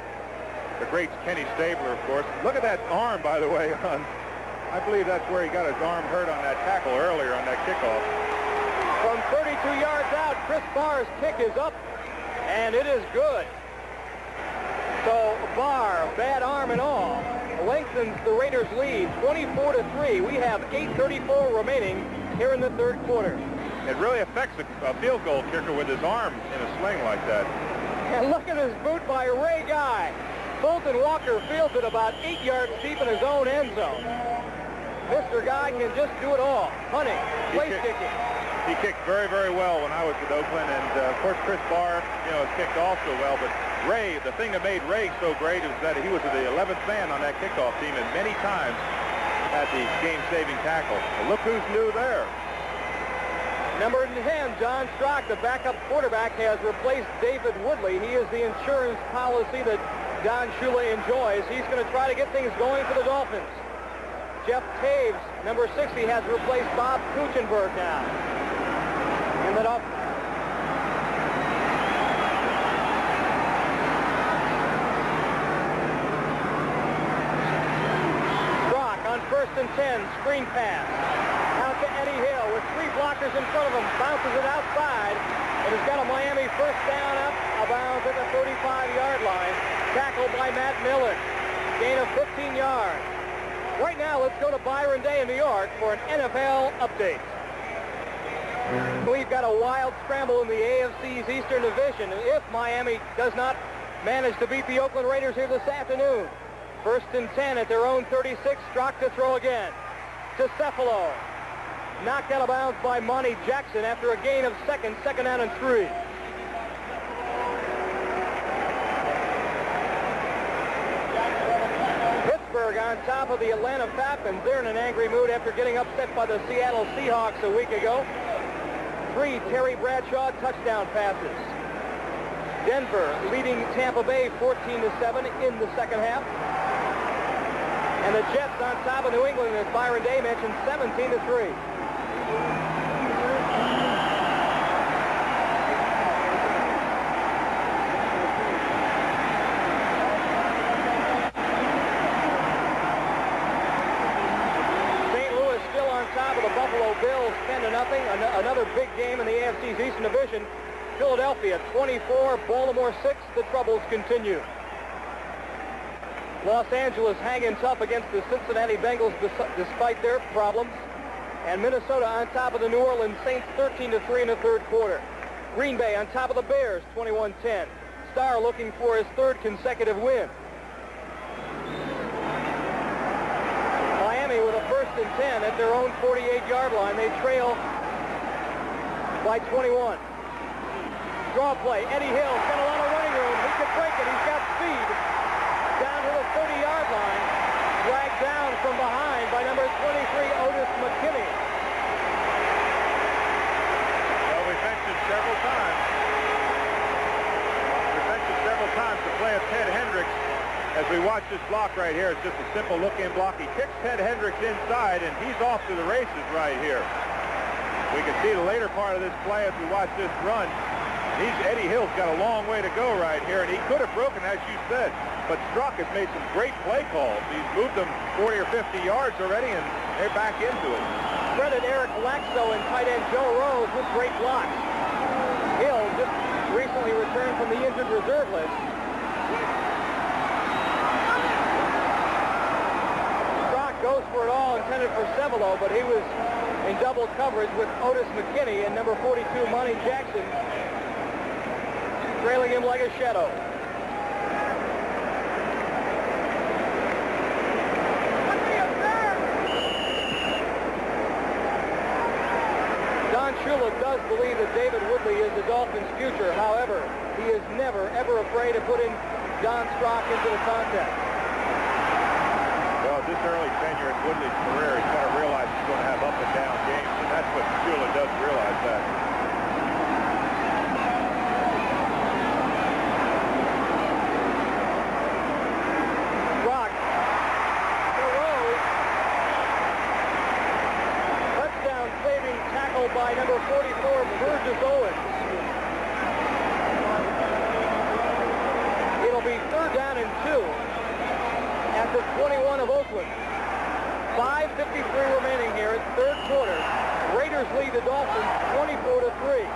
Kenny Stabler, of course. Look at that arm, by the way. I believe that's where he got his arm hurt on that tackle earlier on that kickoff. From 32 yards out, Chris Barr's kick is up, and it is good. So Barr, bad arm and all, lengthens the Raiders' lead, 24-3. We have 8:34 remaining here in the 3rd quarter. It really affects a field goal kicker with his arm in a sling like that. And look at this boot by Ray Guy. Fulton Walker fields it about 8 yards deep in his own end zone. Mr. Guy can just do it all. Hunting, place kicking. He kicked very, very well when I was with Oakland, and of course Chris Barr, has kicked also well. But Ray, the thing that made Ray so great is that he was the 11th man on that kickoff team, and many times had the game-saving tackle. Well, look who's new there. Number 10, John Strock, the backup quarterback, has replaced David Woodley. He is the insurance policy that Don Shula enjoys. He's going to try to get things going for the Dolphins. Jeff Taves, number 60, has replaced Bob Kuchenberg now. And then up. Strock on 1st and 10, screen pass. Out to Eddie Hill with 3 blockers in front of him, bounces it outside, and he's got a Miami 1st down up of bounds at the 35-yard line. Tackled by Matt Miller. Gain of 15 yards. Right now, let's go to Byron Day in New York for an NFL update. We've got a wild scramble in the AFC's Eastern Division if Miami does not manage to beat the Oakland Raiders here this afternoon. 1st and 10 at their own 36. Strock to throw again. To Cephalo. Knocked out of bounds by Monty Jackson after a gain of 2nd down and 3. On top of the Atlanta Falcons. They're in an angry mood after getting upset by the Seattle Seahawks a week ago. 3 Terry Bradshaw touchdown passes. Denver leading Tampa Bay 14-7 in the 2nd half. And the Jets on top of New England, as Byron Day mentioned, 17-3. Another big game in the AFC's Eastern Division. Philadelphia 24, Baltimore 6. The troubles continue. Los Angeles hanging tough against the Cincinnati Bengals despite their problems. And Minnesota on top of the New Orleans Saints 13-3 in the third quarter. Green Bay on top of the Bears 21-10. Starr looking for his third consecutive win. Miami with a 1st and 10 at their own 48-yard line. They trail by 21. Draw play. Eddie Hill's got a lot of running room. He could break it. He's got speed. Down to the 30-yard line. Dragged down from behind by number 23, Otis McKinney. Well, we mentioned several times. The play of Ted Hendricks. As we watch this block right here, it's just a simple look-in block. He kicks Ted Hendricks inside, and he's off to the races right here. We can see the later part of this play as we watch this run. Eddie Hill's got a long way to go right here, and he could have broken, as you said. But Strzok has made some great play calls. He's moved them 40 or 50 yards already, and they're back into it. Credit Eric Laxo and tight end Joe Rowe with great blocks. Hill just recently returned from the injured reserve list. Strzok goes for it all, intended for Sevelo, but he was in double coverage with Otis McKinney and number 42, Monty Jackson, trailing him like a shadow. Don Shula does believe that David Woodley is the Dolphins' future. However, he is never, ever afraid of putting Don Strzok into the contest. Well, at this early tenure in Woodley's career, he's got to realize he's going to have up and down games, and that's what Shula does realize that. Rock to Rowe. Touchdown saving tackle by number 44, Burgess Owens. It'll be 3rd down and 2 after 21 of Oakland. 5:53 remaining here in third quarter. Raiders lead the Dolphins 24-3.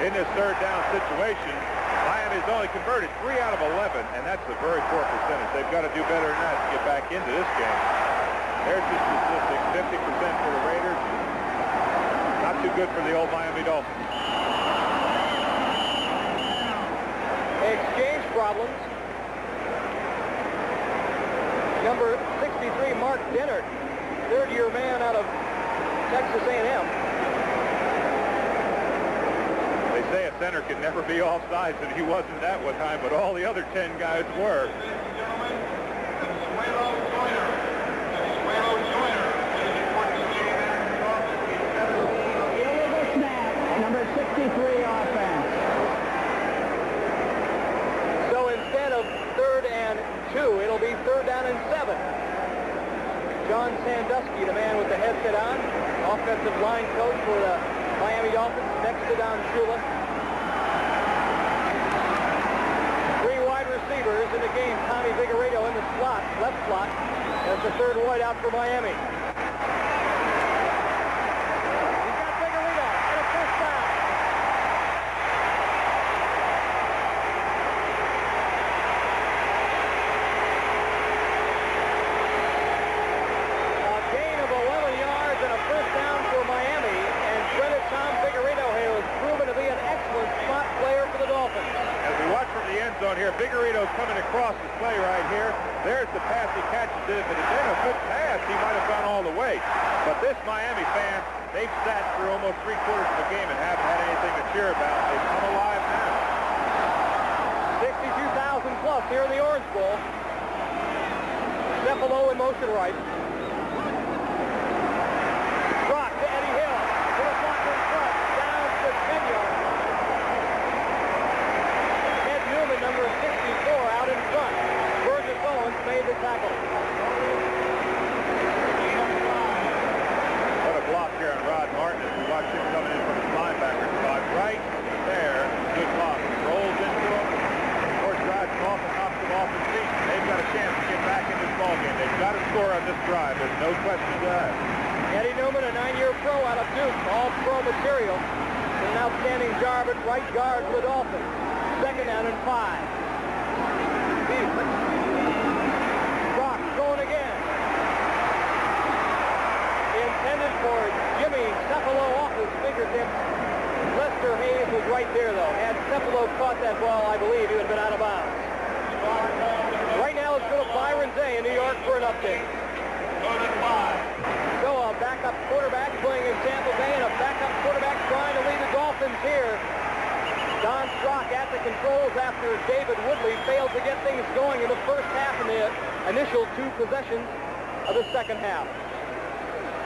In this 3rd down situation, Miami's only converted 3 out of 11, and that's a very poor percentage. They've got to do better than that to get back into this game. There's the statistics, 50% for the Raiders. Not too good for the old Miami Dolphins. Exchange problems. Number 63, Marc Dennard, 3rd-year man out of Texas A&M. They say a center can never be offsides, and he wasn't that one time, but all the other 10 guys were. Illegal snap, number 63 offense. So instead of 3rd and 2, it'll be 3rd down and 7. John Sandusky, the man with the headset on, offensive line coach for the Miami Dolphins, next to Don Shula. 3 wide receivers in the game. Tommy Vigorito in the slot, left slot. That's the 3rd wide out for Miami. He's got Vigorito and a 1st down. Here, Vigorito coming across this play right here. There's the pass he catches it. If it had been a good pass, he might have gone all the way. But this Miami fan, they've sat through almost 3/4 of the game and haven't had anything to cheer about. They've come alive now. 62,000 plus here in the Orange Bowl. Cephalo in motion right. Rock to Eddie Hill. To the block in front. Down to 10 yards. Number 64 out in front. Burgess Owens made the tackle. What a block here on Rod Martin as we watch him coming in from his linebacker spot. Right there. Good block. Rolls into him. Of course, drives him off and knocks him off his feet. They've got a chance to get back in this ballgame. They've got to score on this drive. There's no question of that. Eddie Newman, a 9-year pro out of Duke, all-pro material. An outstanding job at right guard for the Dolphins. 2nd down and 5. Brock going again. Intended for Jimmy Cephalo off his fingertips. Lester Hayes was right there, though. Had Cephalo caught that ball, I believe he would have been out of bounds. Right now, let's go to Byron Day in New York for an update. So a backup quarterback playing in Tampa Bay, and a backup quarterback trying to lead the Dolphins here. Don Strock at the controls after David Woodley failed to get things going in the first half in the initial 2 possessions of the second half.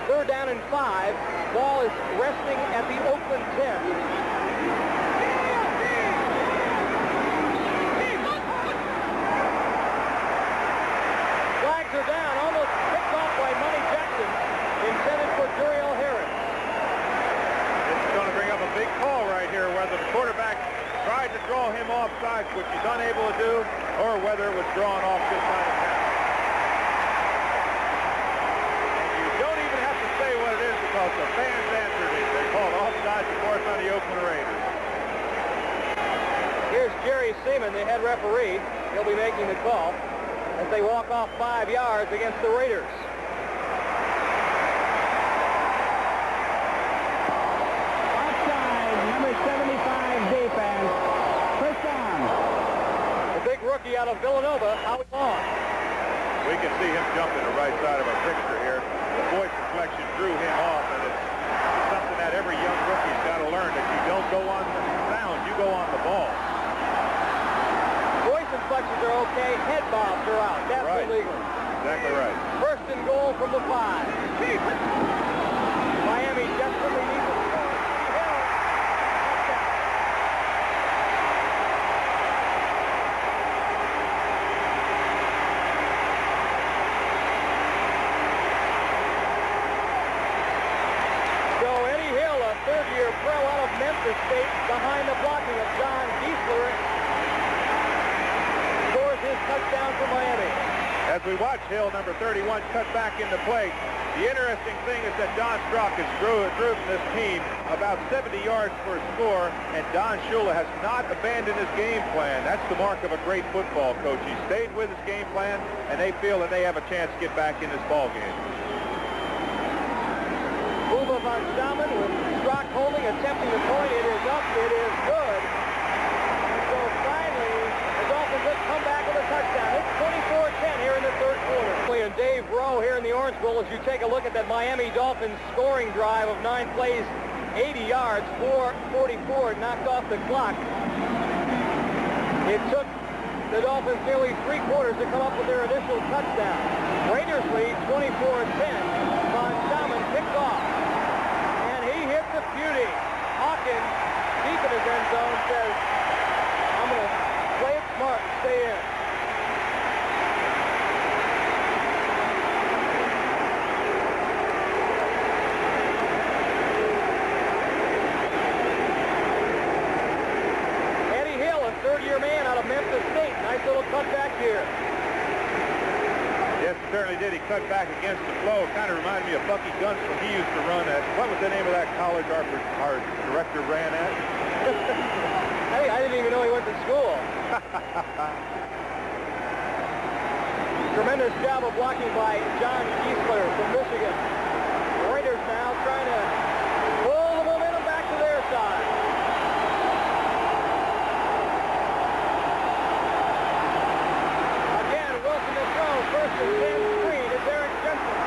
3rd down and 5. Ball is resting at the Oakland 10. Flags are down, almost picked off by Money Jackson, intended for Juriel Harris. It's going to bring up a big call right here, whether the quarterback tried to draw him off sides, which he's unable to do, or whether it was drawn off just by the count. What it is, because the fans answered it. They called offsides, of course, on the Oakland Raiders. Here's Jerry Seaman, the head referee. He'll be making the call as they walk off 5 yards against the Raiders. Offside, number 75 defense. First down. The big rookie out of Villanova, Howie Long. We can see him jump to the right side of our picture here. The voice inflection drew him off, and it's something that every young rookie's got to learn, that you don't go on the sound, you go on the ball. Voice inflections are okay, head bobs are out. That's right. illegal. Exactly right. 1st and goal from the 5. Miami desperately needs a score. Third-year pro out of Memphis State, behind the blocking of John Giesler, scores his touchdown for Miami. As we watch Hill, number 31, cut back into play, the interesting thing is that Don Strock has driven this team about 70 yards for a score, and Don Shula has not abandoned his game plan. That's the mark of a great football coach. He stayed with his game plan, and they feel that they have a chance to get back in this ball game. Uwe von Stammen with Strock holding, attempting the point. It is up. It is good. And so finally, the Dolphins have come back with a touchdown. It's 24-10 here in the 3rd quarter. And Dave Rowe here in the Orange Bowl, as you take a look at that Miami Dolphins scoring drive of 9 plays, 80 yards, 4:44, knocked off the clock. It took the Dolphins nearly 3 quarters to come up with their initial touchdown. Raiders lead 24-10. Von Stammen picked off. Hits a beauty. Hawkins, deep in his end zone, says, I'm going to play it smart and stay in. Eddie Hill, a 3rd-year man out of Memphis State. Nice little cutback here. Yes, he certainly did. He cut back against the flow. Kind of reminded me of Bucky Gunston. He used to run at, what was the name of that college our director ran at? Hey, I didn't even know he went to school. Tremendous job of blocking by John Giesler from Michigan. The Raiders now trying to pull the momentum back to their side. Again, Wilson to throw. 1st and 10 screen to Derek Jensen.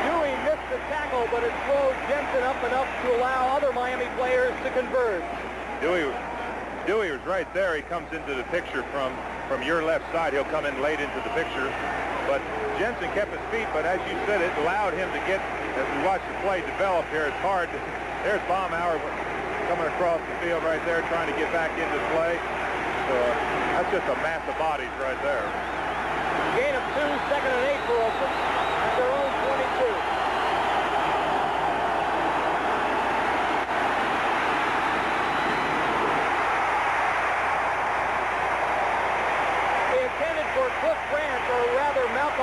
Dewey missed the tackle, but it slowed Jensen up enough to allow other Miami players to converge. Dewey was right there. He comes into the picture from your left side. He'll come in late into the picture. But Jensen kept his feet, but as you said, it allowed him to get, as we watch the play develop here, it's hard. There's Baumhauer coming across the field right there, trying to get back into play. So that's just a mass of bodies right there. Gain of 2, 2nd and 8 for Oakland at their own 22. They intended for Cliff Branch, or rather Malcolm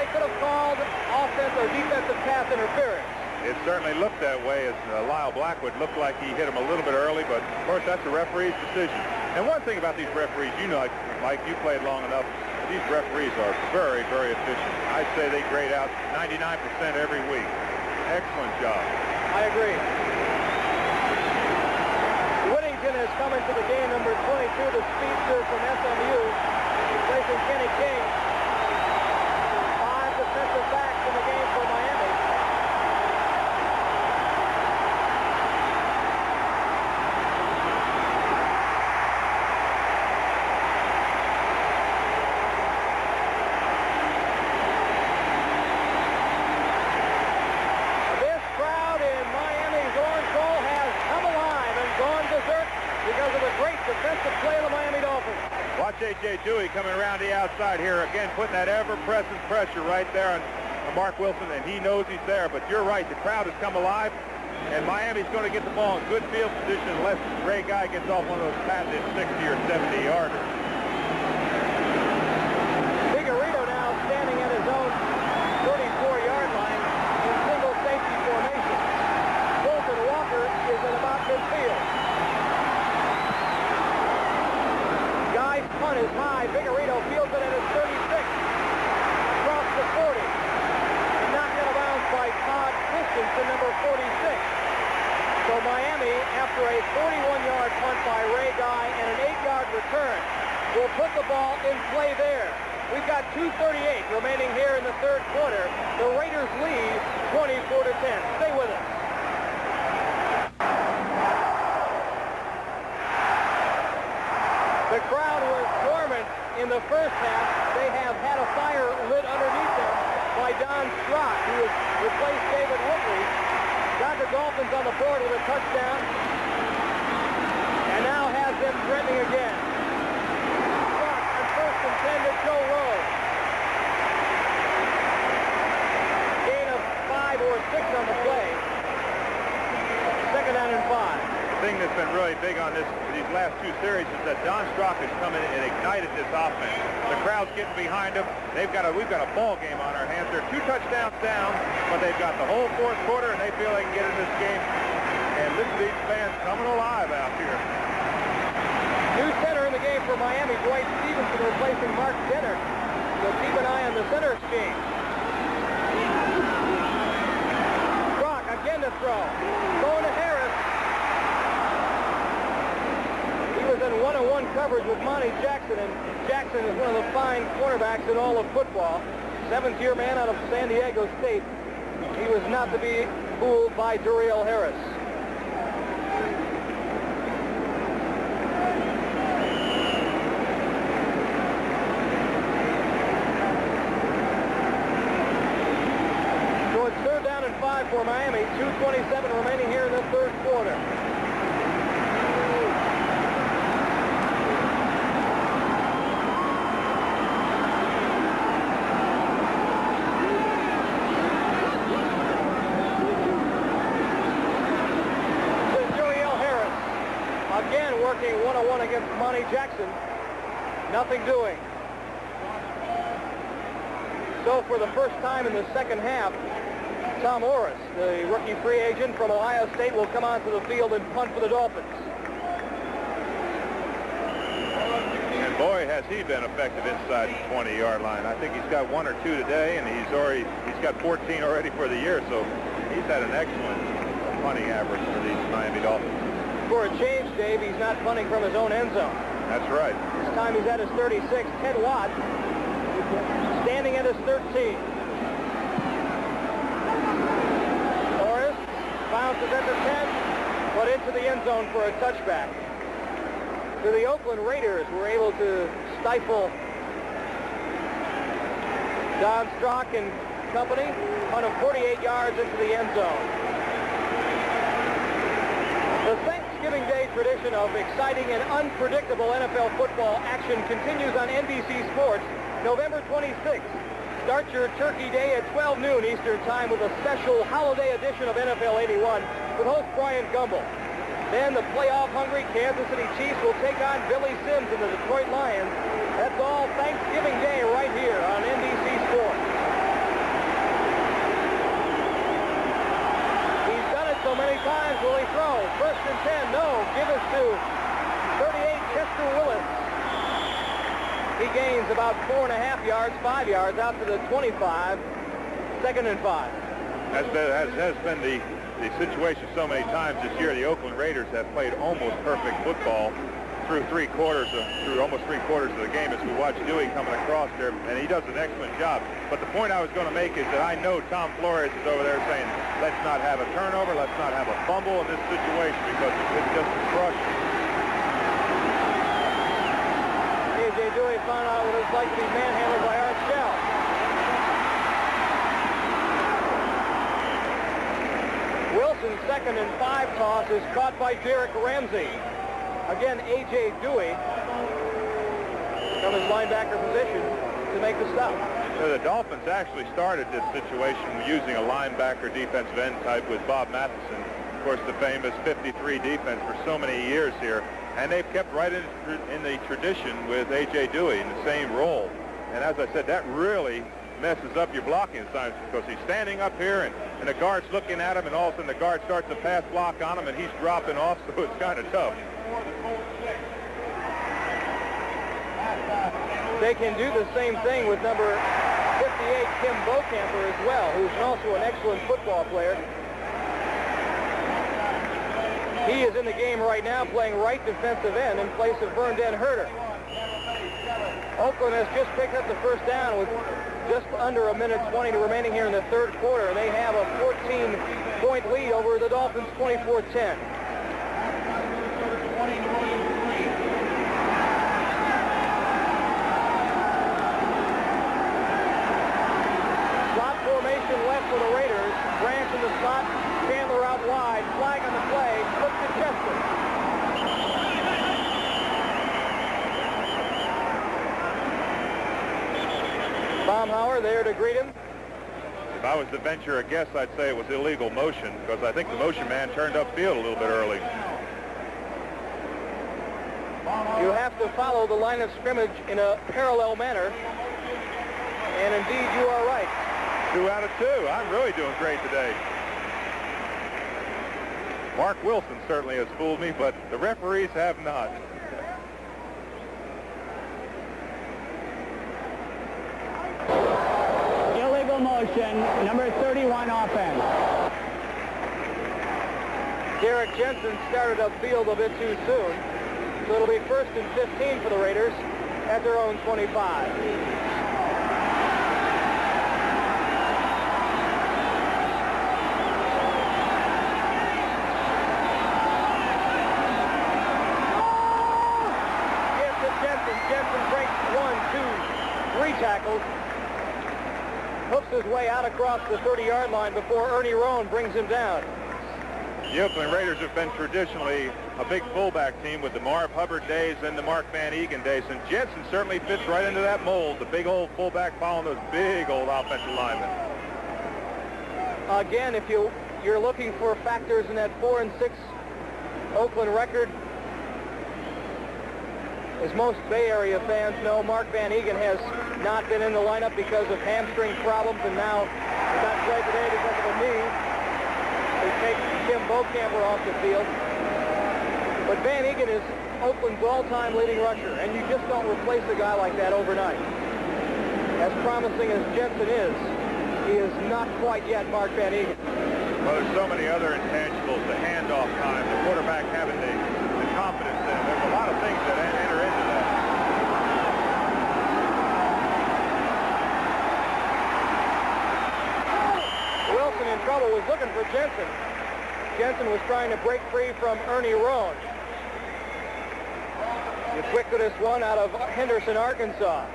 they could have called offense or defensive pass interference. It certainly looked that way as Lyle Blackwood looked like he hit him a little bit early, but of course that's the referee's decision. And one thing about these referees, you know, Mike, you played long enough, these referees are very, very efficient. I'd say they grade out 99% every week. Excellent job. I agree. Whittington is coming to the game, number 22, the speedster from SMU, replacing Kenny King. 5 defensive backs in the game for Miami. Because of the great defensive play of the Miami Dolphins. Watch A.J. Dewey coming around the outside here. Again, putting that ever-present pressure right there on Marc Wilson, and he knows he's there. But you're right, the crowd has come alive, and Miami's going to get the ball in good field position unless Ray Guy gets off one of those patented 60 or 70-yarders. Figueredo now standing at his own 34-yard line in single safety formation. Bolton Walker is at about midfield. Punt is high. Figueredo fields it at his 36. Across the 40. And knocked out of bounds by Todd Christensen, number 46. So Miami, after a 41-yard punt by Ray Guy and an 8-yard return, will put the ball in play there. We've got 2:38 remaining here in the third quarter. The Raiders lead 24-10. Stay with us. The crowd was dormant in the first half. They have had a fire lit underneath them by Don Strock, who has replaced David Woodley. Got the Dolphins on the board with a touchdown, and now has them threatening again. Strock on 1st and 10 to Joe Rowe. Gain of 5 or 6 on the play. 2nd down and 5. The thing that's been really big on these last 2 series is that Don Strock has come in and ignited this offense. The crowd's getting behind him. We've got a ball game on our hands. They're 2 touchdowns down, but they've got the whole 4th quarter, and they feel they can get in this game. And listen to these fans coming alive out here. New center in the game for Miami, Dwight Stevenson replacing Mark Denner. So keep an eye on the center scheme. Strock again to throw. Going to Harris. Was in one-on-one coverage with Monty Jackson, and Jackson is one of the fine cornerbacks in all of football. 7th-year man out of San Diego State. He was not to be fooled by Duriel Harris. So it's 3rd down and 5 for Miami. 2:27 remaining here in the third quarter. Working one-on-one against Monty Jackson. Nothing doing. So for the first time in the second half, Tom Orris, the rookie free agent from Ohio State, will come onto the field and punt for the Dolphins. And boy, has he been effective inside the 20-yard line. I think he's got 1 or 2 today, and he's got 14 already for the year. So he's had an excellent punting average for these Miami Dolphins. For a change, Dave, he's not punting from his own end zone. That's right. This time he's at his 36. Ted Watt standing at his 13. Orris bounces at the 10, but into the end zone for a touchback. So the Oakland Raiders were able to stifle Don Strock and company on a 48 yards into the end zone. The Thanksgiving Day tradition of exciting and unpredictable NFL football action continues on NBC Sports November 26th. Start your Turkey Day at 12 noon Eastern Time with a special holiday edition of NFL 81 with host Brian Gumbel. Then the playoff-hungry Kansas City Chiefs will take on Billy Sims and the Detroit Lions. That's all Thanksgiving Day right here on NBC Sports. and 10. No, give us to 38, Chester Willis. He gains about 4.5 yards, 5 yards out to the 25. 2nd and 5. Has been the situation so many times this year. The Oakland Raiders have played almost perfect football through almost three-quarters of the game as we watch Dewey coming across there, and he does an excellent job. But the point I was going to make is that I know Tom Flores is over there saying, let's not have a turnover, let's not have a fumble in this situation because it's just a crush. A.J. Dewey found out what it was like to be manhandled by Art Shell. Wilson's 2nd and 5 toss is caught by Derek Ramsey. Again, A.J. Dewey from his linebacker position to make the stop. So the Dolphins actually started this situation using a linebacker defensive end type with Bob Matheson. Of course, the famous 53 defense for so many years here. And they've kept right in the tradition with A.J. Dewey in the same role. And as I said, that really messes up your blocking assignments because he's standing up here and the guard's looking at him, and all of a sudden the guard starts a pass block on him and he's dropping off, so it's kind of tough. They can do the same thing with number 58, Kim Bocamper, as well, who's also an excellent football player. He is in the game right now playing right defensive end in place of Vernden Herter. Oakland has just picked up the first down with just under 1:20 remaining here in the 3rd quarter, and they have a 14-point lead over the Dolphins, 24-10. Slot formation left for the Raiders. Branch in the slot, Chandler out wide, flag on the play, flip to Chester. Baumhauer there to greet him. If I was to venture a guess, I'd say it was illegal motion because I think the motion man turned upfield a little bit early. You have to follow the line of scrimmage in a parallel manner, and indeed you are right. 2 out of 2. I'm really doing great today. Mark Wilson certainly has fooled me, but the referees have not. Illegal motion, number 31 offense. Derek Jensen started upfield a bit too soon, so it'll be 1st and 15 for the Raiders at their own 25. Jensen breaks 1, 2, 3 tackles. Hooks his way out across the 30-yard line before Ernie Rowe brings him down. The Oakland Raiders have been traditionally a big fullback team with the Marv Hubbard days and the Mark Van Eegen days, and Jensen certainly fits right into that mold, the big old fullback following those big old offensive linemen. Again, if you're looking for factors in that 4-6 Oakland record, as most Bay Area fans know, Mark Van Eegen has not been in the lineup because of hamstring problems, and now did not play today because of a knee. They take Kim Bocamper off the field. But Van Eegen is Oakland's all-time leading rusher, and you just don't replace a guy like that overnight. As promising as Jensen is, he is not quite yet Mark Van Eegen. Well, there's so many other intangibles, the handoff time, the quarterback having the confidence in him. There's a lot of things that enter into that. Wilson in trouble, was looking for Jensen. Jensen was trying to break free from Ernie Rowe. The ubiquitous one out of Henderson, Arkansas.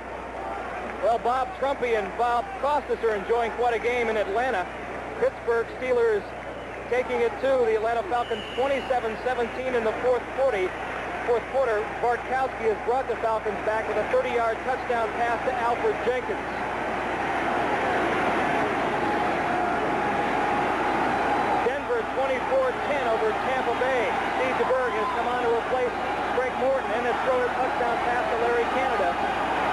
Well, Bob Trumpy and Bob Costas are enjoying quite a game in Atlanta. Pittsburgh Steelers taking it to the Atlanta Falcons 27-17 in the fourth quarter. Bartkowski has brought the Falcons back with a 30-yard touchdown pass to Alfred Jenkins. Denver 24-10 over Tampa Bay. Steve DeBerg has come on to replace Greg Morton and has thrown a touchdown pass to Larry Canada.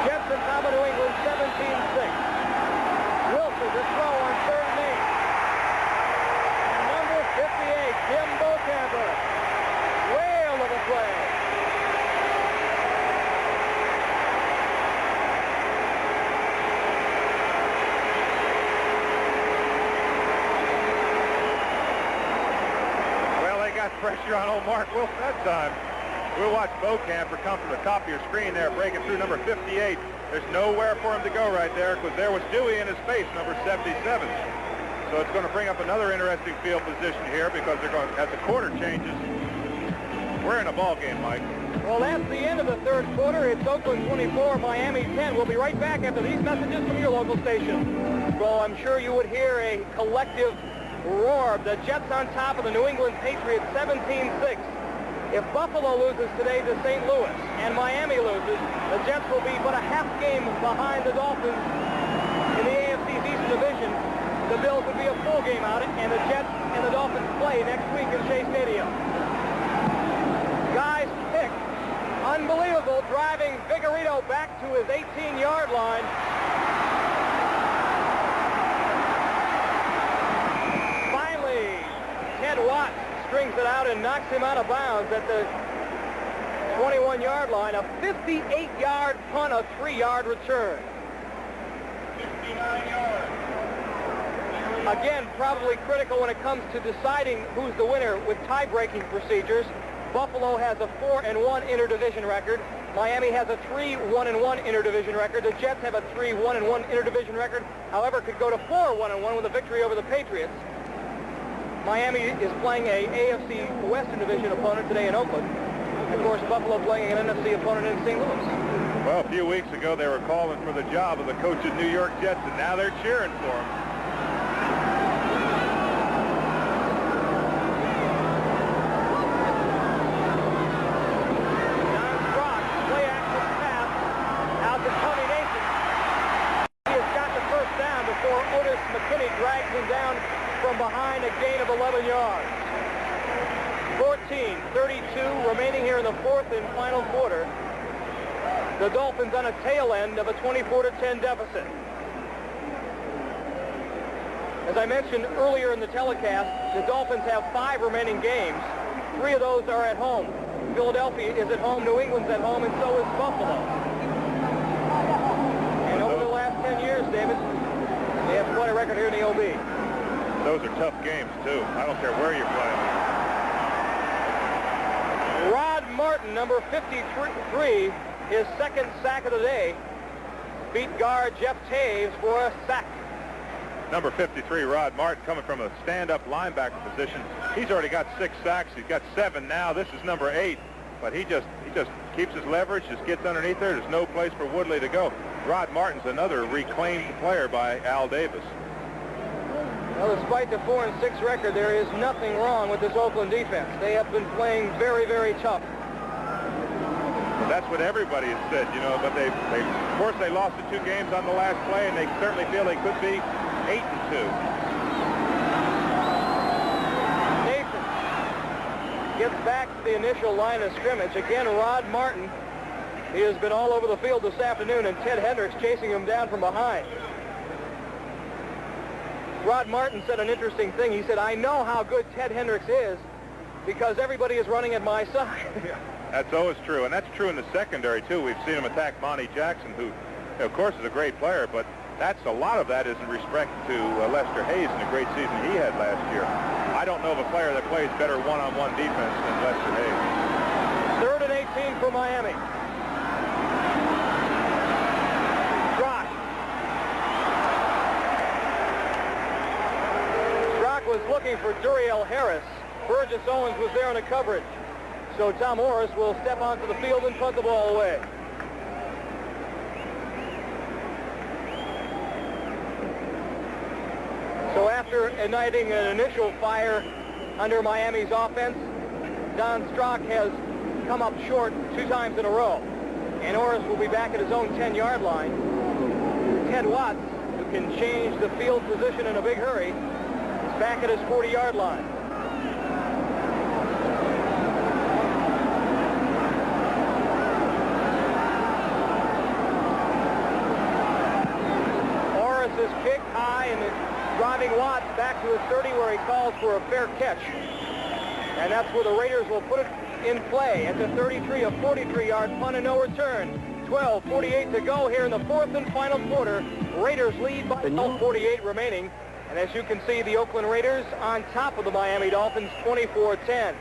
Jensen, top of New England, 17-6. Wilson to throw on 3rd and 8. Number 58, Kim Bocamper. pressure on old Marc Wilson that time. We'll watch Beaucamper come from the top of your screen there, breaking through number 58. There's nowhere for him to go right there because there was Dewey in his face, number 77. So it's going to bring up another interesting field position here because they're going, as the quarter changes, we're in a ball game, Mike. Well, that's the end of the third quarter. It's Oakland 24, Miami 10. We'll be right back after these messages from your local station. Well, I'm sure you would hear a collective roar. The Jets on top of the New England Patriots 17-6. If Buffalo loses today to St. Louis and Miami loses, the Jets will be but a half game behind the Dolphins in the AFC's East Division. The Bills would be a full game out, and the Jets and the Dolphins play next week in Shea Stadium. Guys pick. Unbelievable, driving Vigorito back to his 18-yard line. Finally, Ted Watt strings it out and knocks him out of bounds at the 21-yard line. A 58-yard punt, a 3-yard return. 59 yards. Again, probably critical when it comes to deciding who's the winner with tie-breaking procedures. Buffalo has a 4-1 interdivision record. Miami has a 3-1-1 interdivision record. The Jets have a 3-1-1 interdivision record. However, could go to 4-1-1 with a victory over the Patriots. Miami is playing a AFC Western Division opponent today in Oakland. Of course, Buffalo playing an NFC opponent in St. Louis. Well, a few weeks ago, they were calling for the job of the coach of New York Jets, and now they're cheering for him. Drags him down from behind, a gain of 11 yards. 14:32 remaining here in the fourth and final quarter. The Dolphins on a tail end of a 24-10 deficit. As I mentioned earlier in the telecast, the Dolphins have 5 remaining games. 3 of those are at home. Philadelphia is at home, New England's at home, and so is Buffalo. And over the last 10 years, David, they have quite a record here in the OB. Those are tough games, too. I don't care where you're playing. Rod Martin, number 53, his second sack of the day, beat guard Jeff Taves for a sack. Number 53, Rod Martin, coming from a stand-up linebacker position. He's already got 6 sacks. He's got 7 now. This is number 8. But he just keeps his leverage, just gets underneath there. There's no place for Woodley to go. Rod Martin's another reclaimed player by Al Davis. Well, despite the 4-6 record, there is nothing wrong with this Oakland defense. They have been playing very, very tough. Well, that's what everybody has said, you know, but of course, they lost the 2 games on the last play, and they certainly feel they could be 8-2. Nathan gets back to the initial line of scrimmage. Again, Rod Martin. He has been all over the field this afternoon, and Ted Hendricks chasing him down from behind. Rod Martin said an interesting thing. He said, I know how good Ted Hendricks is because everybody is running at my side. That's always true, and that's true in the secondary, too. We've seen him attack Monty Jackson, who, of course, is a great player, but a lot of that is in respect to Lester Hayes and the great season he had last year. I don't know of a player that plays better one-on-one defense than Lester Hayes. 3rd and 18 for Miami. Was looking for Duriel Harris. Burgess Owens was there in the coverage. So Tom Morris will step onto the field and punt the ball away. So after igniting an initial fire under Miami's offense, Don Strock has come up short 2 times in a row. And Orris will be back at his own 10-yard line. Ted Watts, who can change the field position in a big hurry, back at his 40-yard line. Orris is kicked high and is driving Watts back to his 30 where he calls for a fair catch. And that's where the Raiders will put it in play at the 33, a 43-yard punt and no return. 12:48 to go here in the fourth and final quarter. Raiders lead by 12:48 remaining. And as you can see, the Oakland Raiders on top of the Miami Dolphins, 24-10.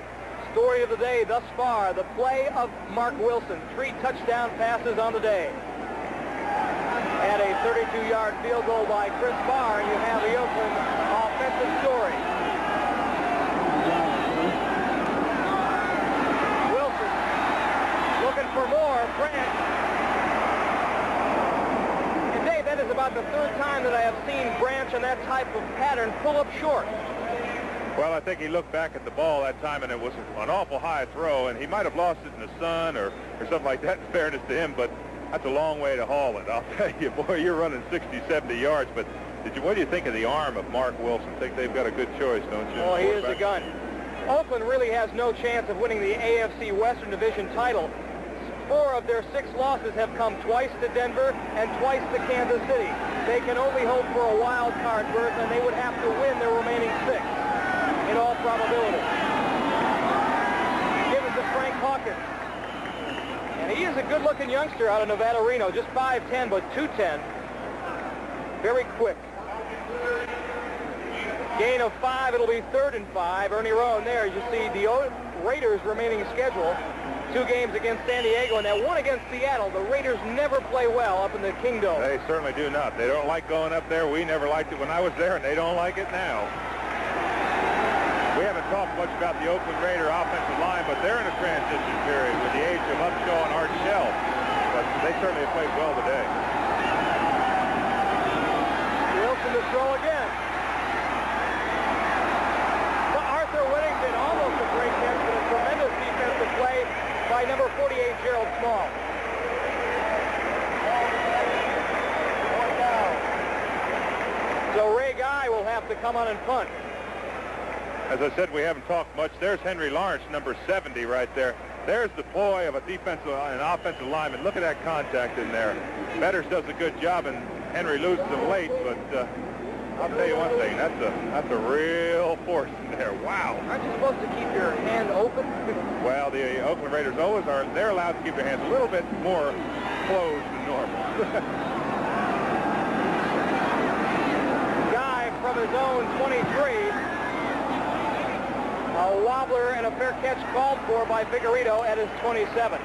story of the day thus far, the play of Marc Wilson. 3 touchdown passes on the day. And a 32-yard field goal by Chris Barr, and you have the Oakland offensive story. Wilson looking for more. Branch. And Dave, that is about the 3rd time that I have seen Branch in that type of pattern pull up short. Well, I think he looked back at the ball that time, and it was an awful high throw, and he might have lost it in the sun or something like that, in fairness to him, but that's a long way to haul it. I'll tell you, boy, you're running 60, 70 yards, but what do you think of the arm of Marc Wilson? Think they've got a good choice, don't you? Oh, he is a gun. Oakland really has no chance of winning the AFC Western Division title. 4 of their 6 losses have come twice to Denver and twice to Kansas City. They can only hope for a wild card berth, and they would have to win their remaining 6. In all probability. Give it to Frank Hawkins. And he is a good-looking youngster out of Nevada Reno. Just 5'10", but 210. Very quick. Gain of 5. It'll be 3rd and 5. Ernie Rowe in there. As you see, the Raiders' remaining schedule. 2 games against San Diego and that 1 against Seattle. The Raiders never play well up in the Kingdome. They certainly do not. They don't like going up there. We never liked it when I was there, and they don't like it now. We haven't talked much about the Oakland Raider offensive line, but they're in a transition period with the age of Upshaw and Art Shell. But they certainly have played well today. Wilson to throw again. To Arthur Whittington, almost a great catch, but a tremendous defensive play by number 48, Gerald Small. So Ray Guy will have to come on and punt. As I said, we haven't talked much. There's Henry Lawrence, number 70 right there. There's the ploy of a defensive and offensive lineman. Look at that contact in there. Betters does a good job, and Henry loses him late, but I'll tell you one thing. That's a real force in there. Wow. Aren't you supposed to keep your hand open? Well, the Oakland Raiders always are. They're allowed to keep their hands a little bit more closed than normal. Guy from his own 23. A wobbler and a fair catch called for by Figueredo at his 27.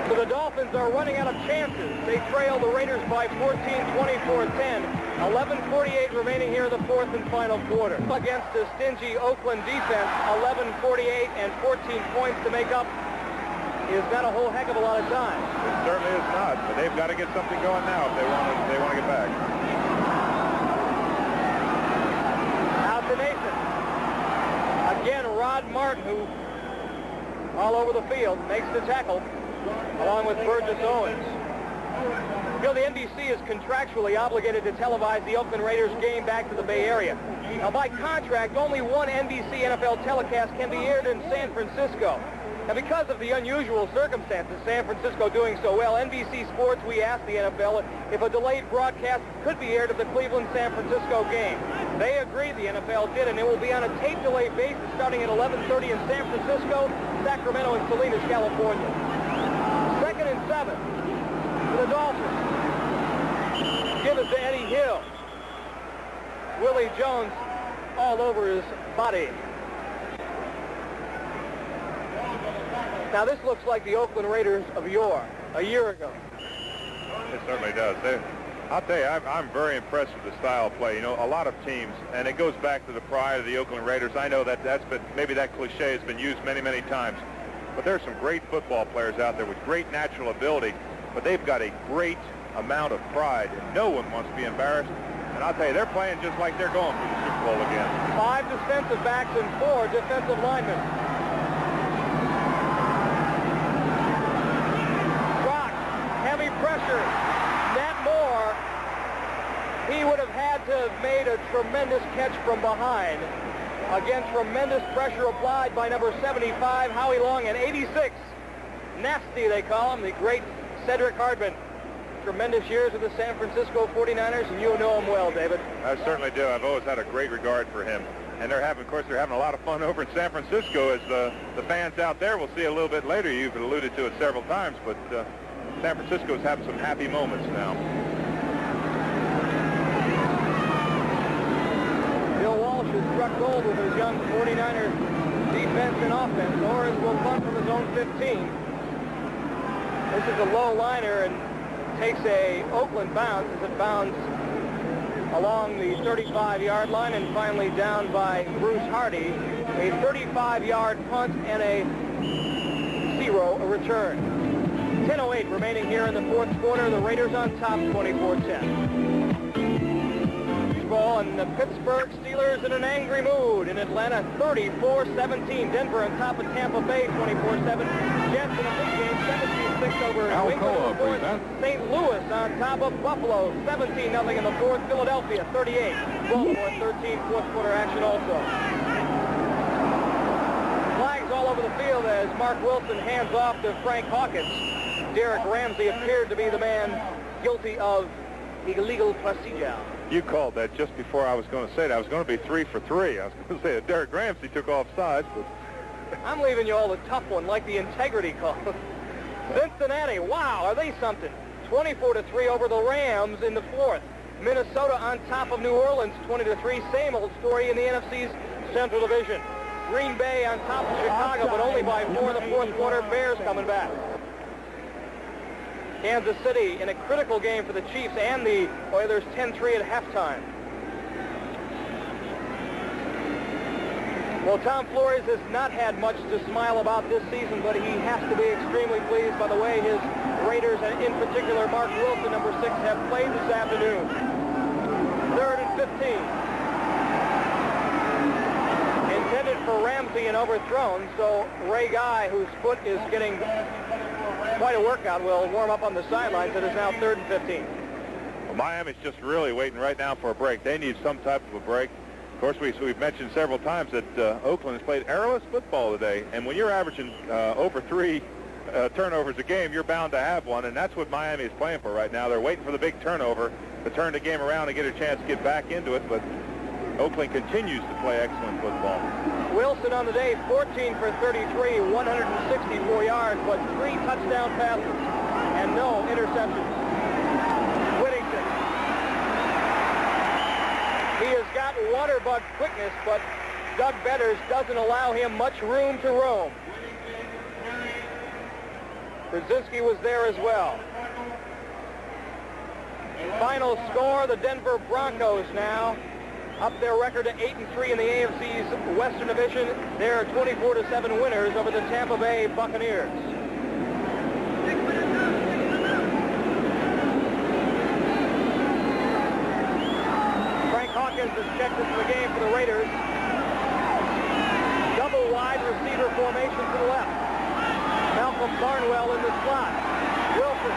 So the Dolphins are running out of chances. They trail the Raiders by 14, 24-10. 11:48 remaining here in the 4th and final quarter. Against the stingy Oakland defense, 11:48 and 14 points to make up is not a whole heck of a lot of time. It certainly is not, but they've got to get something going now if they want to get back. To Nathan. Again, Rod Martin, who all over the field, makes the tackle, along with Burgess Owens. You know, the NBC is contractually obligated to televise the Oakland Raiders game back to the Bay Area. Now, by contract, only one NBC NFL telecast can be aired in San Francisco. Now, because of the unusual circumstances, San Francisco doing so well, NBC Sports, we asked the NFL if a delayed broadcast could be aired of the Cleveland-San Francisco game. They agreed, the NFL did, and it will be on a tape delay basis starting at 11:30 in San Francisco, Sacramento, and Salinas, California. 2nd and 7 for the Dolphins. Give it to Eddie Hill. Willie Jones all over his body. Now, this looks like the Oakland Raiders of yore, a year ago. It certainly does. I'll tell you, I'm very impressed with the style of play. You know, a lot of teams, and it goes back to the pride of the Oakland Raiders. I know that's been, maybe that cliche has been used many, many times. But there are some great football players out there with great natural ability, but they've got a great amount of pride, and no one wants to be embarrassed. And I'll tell you, they're playing just like they're going for the Super Bowl again. 5 defensive backs and 4 defensive linemen. Heavy pressure. Nat Moore, he would have had to have made a tremendous catch from behind. Again, tremendous pressure applied by number 75, Howie Long, and 86. Nasty, they call him, the great Cedric Hardman. Tremendous years with the San Francisco 49ers, and you know him well, David. I certainly do. I've always had a great regard for him. And of course, they're having a lot of fun over in San Francisco, as the fans out there will see a little bit later. You've alluded to it several times, but San Francisco's having some happy moments now. Bill Walsh is struck gold with his young 49er defense and offense. Maurence will punt from his own 15. This is a low liner and takes a Oakland bounce as it bounds along the 35-yard line and finally down by Bruce Hardy. A 35-yard punt and a 0 return. 10:08 remaining here in the fourth quarter. The Raiders on top, 24-10. Ball and the Pittsburgh Steelers in an angry mood. In Atlanta, 34-17. Denver on top of Tampa Bay, 24-7. Jets in a big game, 17-6 over New England. St. Louis on top of Buffalo, 17-0 in the fourth. Philadelphia, 38. Baltimore, 13. Fourth quarter action also. Flags all over the field as Marc Wilson hands off to Frank Hawkins. Derek Ramsey appeared to be the man guilty of illegal procedure. You called that just before I was going to say that. I was going to be 3 for 3. I was going to say that Derek Ramsey took off sides, but I'm leaving you all the tough one, like the integrity call. Cincinnati, wow, are they something? 24-3 over the Rams in the fourth. Minnesota on top of New Orleans, 20-3. Same old story in the NFC's Central Division. Green Bay on top of Chicago, but only by 4 in the fourth quarter. Bears coming back. Kansas City in a critical game for the Chiefs and the Oilers, 10-3 at halftime. Well, Tom Flores has not had much to smile about this season, but he has to be extremely pleased by the way his Raiders, and in particular Marc Wilson, number 6, have played this afternoon. 3rd and 15. Intended for Ramsey and overthrown, so Ray Guy, whose foot is getting quite a workout, will warm up on the sidelines. It is now 3rd and 15. Well, Miami's just really waiting right now for a break. They need some type of a break. Of course, we've mentioned several times that Oakland has played errorless football today, and when you're averaging over 3 turnovers a game, you're bound to have one, and that's what Miami is playing for right now. They're waiting for the big turnover to turn the game around and get a chance to get back into it, but Oakland continues to play excellent football. Wilson on the day, 14 for 33, 164 yards, but 3 touchdown passes and no interceptions. Whittington. He has got water bug quickness, but Doug Betters doesn't allow him much room to roam. Brzezinski was there as well. Final score, the Denver Broncos now up their record to 8-3 in the AFC's Western Division. They're 24-7 winners over the Tampa Bay Buccaneers. Frank Hawkins has checked into the game for the Raiders. Double wide receiver formation to the left. Malcolm Barnwell in the slot. Wilson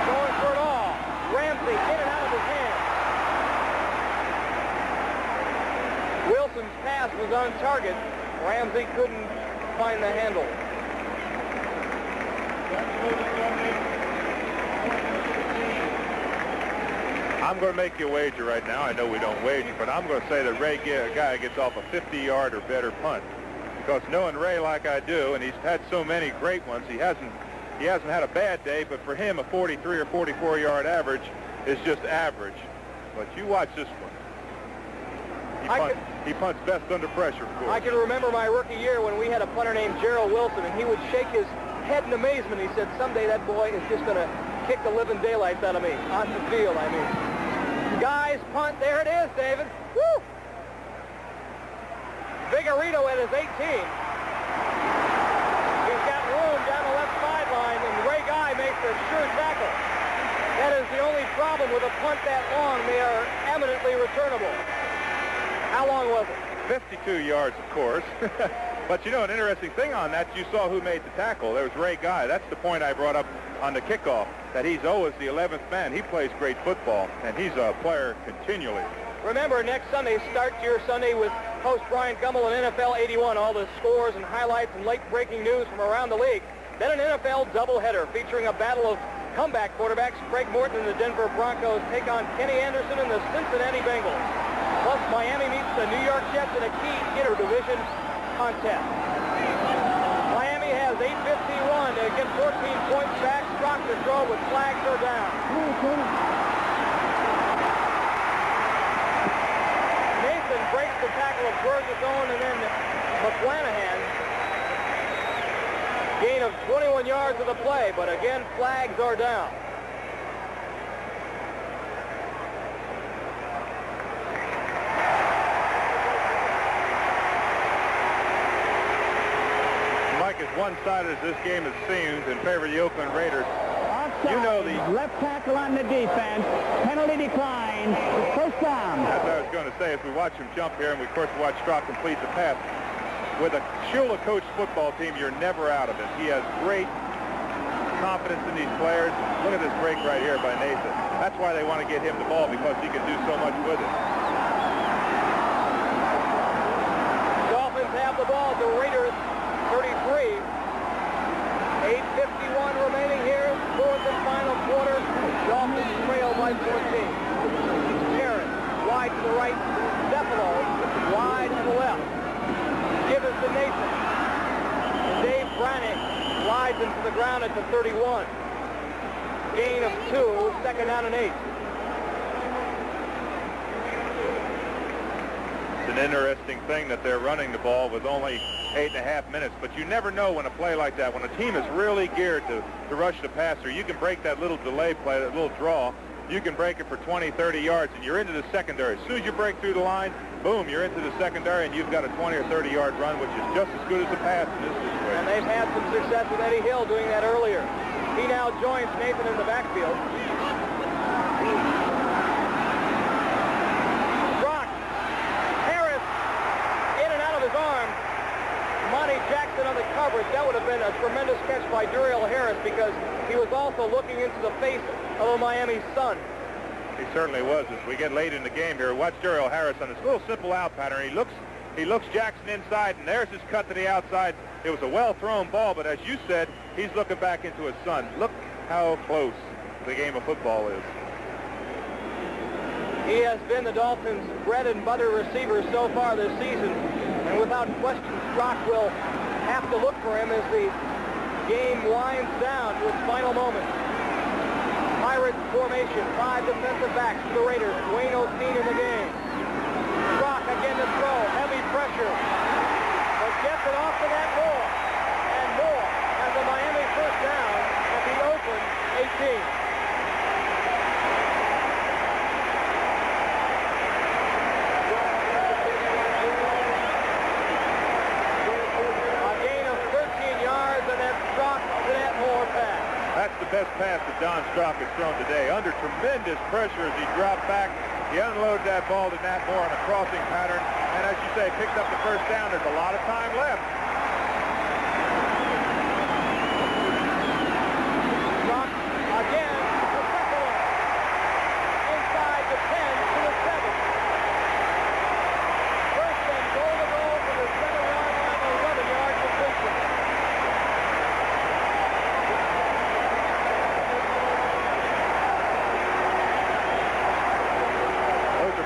going for it all. Ramsey in and out of his hands. Wilson's pass was on target. Ramsey couldn't find the handle. I'm going to make you a wager right now. I know we don't wager, but I'm going to say that Ray Guy gets off a 50-yard or better punt. Because knowing Ray like I do, and he's had so many great ones, he hasn't had a bad day, but for him a 43 or 44-yard average is just average. But you watch this one. He punts best under pressure, of course. I can remember my rookie year when we had a punter named Gerald Wilson, and he would shake his head in amazement. He said, someday that boy is just going to kick the living daylights out of me. On the field, I mean. Guys, punt. There it is, David. Woo! Vigorito at his 18. He's got room down the left sideline, and Ray Guy makes a sure tackle. That is the only problem with a punt that long. They are eminently returnable. How long was it? 52 yards, of course. But you know, an interesting thing on that, you saw who made the tackle. There was Ray Guy. That's the point I brought up on the kickoff, that he's always the 11th man. He plays great football, and he's a player continually. Remember, next Sunday, start your Sunday with host Brian Gummel and NFL 81, all the scores and highlights and late-breaking news from around the league. Then an NFL doubleheader featuring a battle of comeback quarterbacks. Craig Morton and the Denver Broncos take on Kenny Anderson and the Cincinnati Bengals. Plus, Miami meets the New York Jets in a key interdivision contest. Miami has 8:51 to get 14 points back. Strock to throw with flags are down. Nathan breaks the tackle of Burgess of 21 yards of the play, but again, flags are down. Mike, as one-sided as this game has seemed in favor of the Oakland Raiders, you know the left tackle on the defense. Penalty declined. First down. That's what I was going to say. As we watch him jump here, and we, of course, watch Strock complete the pass. With a Shula-coached football team, you're never out of it. He has great confidence in these players. Look at this break right here by Nathan. That's why they want to get him the ball, because he can do so much with it. Dolphins have the ball at the Raiders 33. 8:51 remaining here. Fourth and final quarter. Dolphins trail by 14. Harris wide to the right. Stefano wide to the left. Give it to Nathan. Dave Brannick slides into the ground at the 31. Gain of 2. Second down and 8. It's an interesting thing that they're running the ball with only 8.5 minutes, but you never know when a play like that, when a team is really geared to rush the passer, you can break that little delay play, that little draw. You can break it for 20, 30 yards, and you're into the secondary. As soon as you break through the line, boom, you're into the secondary, and you've got a 20 or 30-yard run, which is just as good as a pass in this situation. And they've had some success with Eddie Hill doing that earlier. He now joins Nathan in the backfield. Brock, Harris, in and out of his arm. Monty Jackson on the coverage. That would have been a tremendous catch by Duriel Harris, because he was also looking into the face of a Miami Sun. He certainly was. As we get late in the game here, watch Duriel Harris on this little simple out pattern. He looks Jackson inside, and there's his cut to the outside. It was a well-thrown ball, but as you said, he's looking back into his son. Look how close the game of football is. He has been the Dolphins' bread and butter receiver so far this season, and without question, Strock will have to look for him as the game winds down to its final moments. Pirates formation, 5 defensive backs for the Raiders. Wayne O'Steen in the game. Strock again to throw, heavy pressure, but gets it off to that Moore, and Moore has a Miami first down at the Oakland 18. That's the best pass that Don Strock has thrown today. Under tremendous pressure as he dropped back, he unloaded that ball to Nat Moore on a crossing pattern, and as you say, picked up the first down. There's a lot of time left. Strock again to Stefano. Inside the 10 to the 7. First and goal to go for the 7-yard line, 11-yard completion.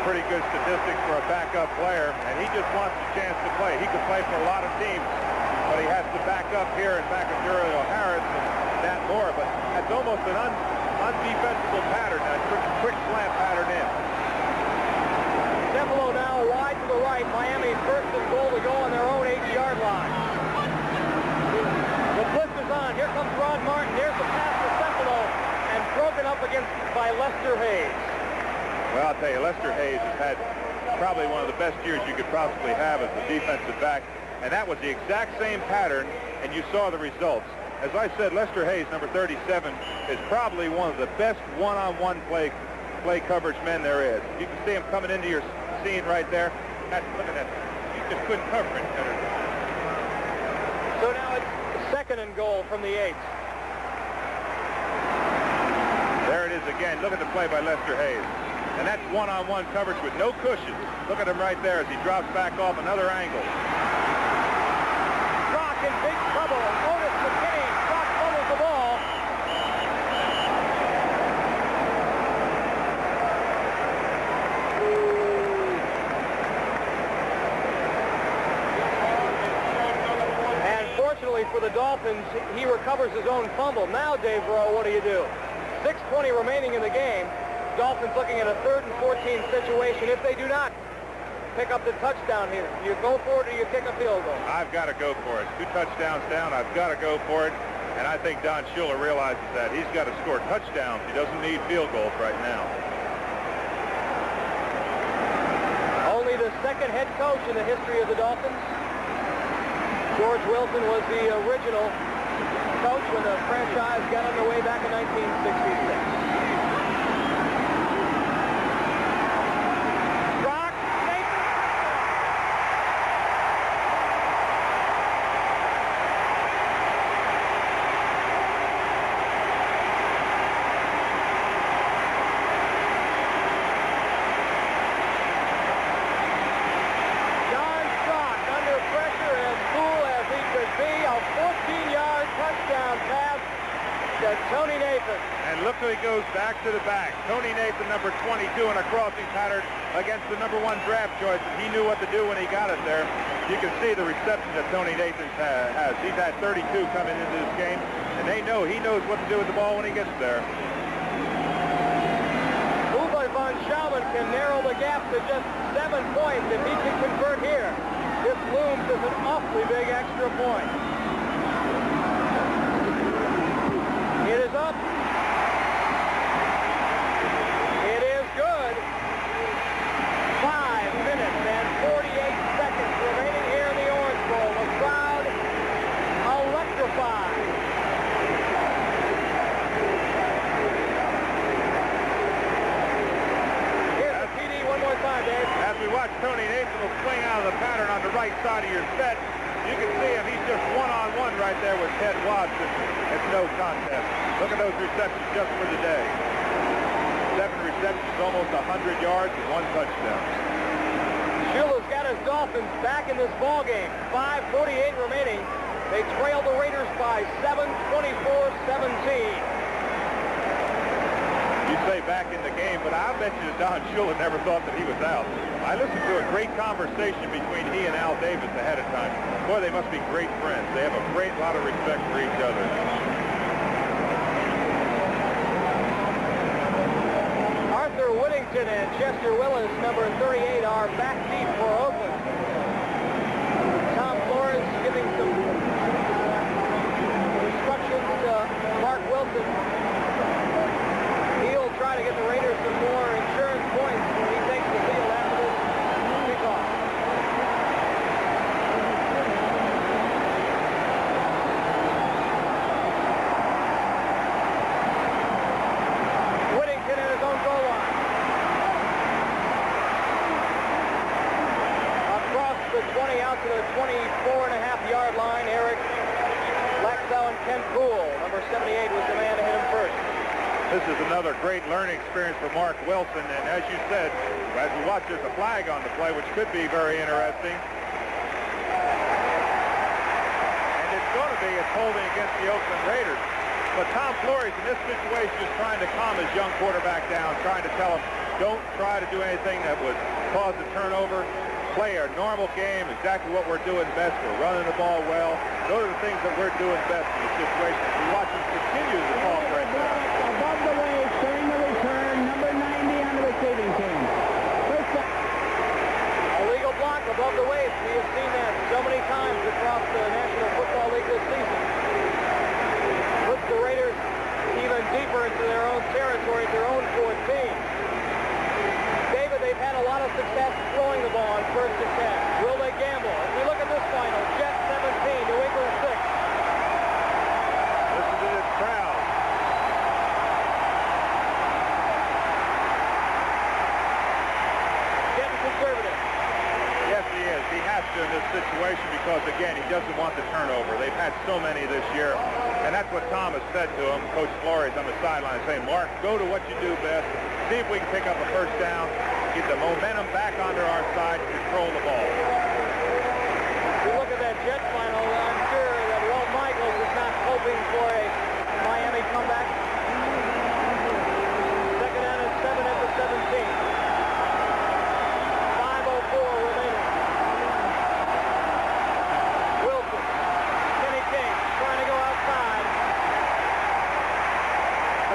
Pretty good statistics for a backup player, and he just wants a chance to play. He could play for a lot of teams, but he has to back up here and back up Duriel Harris and Nat Moore, but that's almost an undefensible pattern, that quick slant pattern in. Stefano now wide to the right. Miami first and goal to go on their own 8-yard line. The blitz is on. Here comes Rod Martin. Here's the pass to Stefano, and broken up against by Lester Hayes. Well, I'll tell you, Lester Hayes has had probably one of the best years you could possibly have as a defensive back, and that was the exact same pattern, and you saw the results. As I said, Lester Hayes, number 37, is probably one of the best one-on-one play coverage men there is. You can see him coming into your scene right there. Look at that. You just couldn't cover it better. So now it's second and goal from the 8. There it is again. Look at the play by Lester Hayes. And that's one-on-one coverage with no cushion. Look at him right there as he drops back off another angle. Strock in big trouble. Otis McKinney. Strock fumbles the ball. And fortunately for the Dolphins, he recovers his own fumble. Now, Dave Rowe, what do you do? 6:20 remaining in the game. Dolphins looking at a 3rd and 14 situation. If they do not pick up the touchdown here. You go for it or you kick a field goal? I've got to go for it. 2 touchdowns down. I've got to go for it. And I think Don Shula realizes that. He's got to score touchdowns. He doesn't need field goals right now. Only the second head coach in the history of the Dolphins. George Wilson was the original coach when the franchise got underway back in 1966. And look who he goes back to the back. Tony Nathan, number 22, in a crossing pattern against the number 1 draft choice. And he knew what to do when he got it there. You can see the reception that Tony Nathan has. He's had 32 coming into this game, and he knows what to do with the ball when he gets there. Uwe von Schaumann can narrow the gap to just 7 points if he can convert here. This looms as an awfully big extra point. It is up. It is good. 5 minutes and 48 seconds remaining here in the Orange Bowl. The crowd electrified. Here's the TD one more time, Dave. As we watch Tony Nathan will swing out of the pattern on the right side of your set, you can see him. He's just one-on-one right there with Ted Watson. It's no contest. Look at those receptions just for the day. 7 receptions, almost 100 yards, and 1 touchdown. Shula's got his Dolphins back in this ball game. 5:48 remaining. They trail the Raiders by 7, 24-17. You say back in the game, but I bet you Don Shula never thought that he was out. I listened to a great conversation between he and Al Davis ahead of time. Boy, they must be great friends. They have a great lot of respect for each other. Arthur Whittington and Chester Willis, number 38, are back deep for Oakland. Tom Flores giving some instructions to Marc Wilson. He'll try to get the Raiders some more insurance points when he takes the field after this kickoff. Whittington at his own goal line. Across the 20 out to the 24.5-yard line, Eric Laxell and Ken Poole. Number 78 was the man to hit him first. This is another great learning experience for Marc Wilson, and as you said, as we watch, there's a flag on the play, which could be very interesting. And it's going to be a holding against the Oakland Raiders. But Tom Flores in this situation is trying to calm his young quarterback down, trying to tell him, don't try to do anything that would cause a turnover. Play our normal game, exactly what we're doing best. We're running the ball well. Those are the things that we're doing best in this situation. We watch him continue to talk right now. Above the waist, during the return, number 90 on the receiving team. First down. Illegal block above the waist. We have seen that so many times across the National Football League this season. Puts the Raiders even deeper into their own territory, their own 14. David, they've had a lot of success throwing the ball on 1st and 10. Will they gamble? As we look at this final, Jets 17, New England 6. Listen to this crowd. Getting conservative. Yes, he is. He has to in this situation because, again, he doesn't want the turnover. They've had so many this year, and that's what Tom has said to him, Coach Flores on the sideline, saying, Mark, go to what you do best. See if we can pick up a first down, get the momentum back onto our side, and control the ball. If you look at that Jet final, I'm sure that Walt Michaels is not hoping for a Miami comeback. Second down and 7 at the 17. 5:04 remaining. Wilson, Kenny King trying to go outside.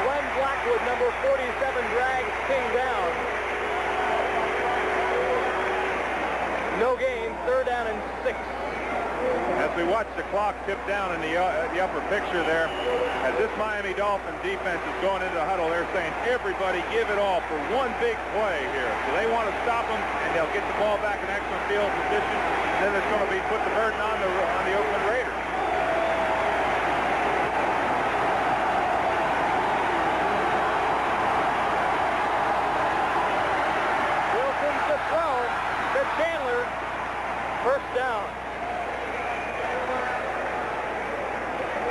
Glenn Blackwood, number 47, drags King down. As we watch the clock tip down in the upper picture there, as this Miami Dolphin defense is going into the huddle, they're saying, everybody give it all for one big play here. So they want to stop them, and they'll get the ball back in excellent field position. And then it's going to be put the burden on the Oakland Raiders. Wilson to throw to Chandler. First down.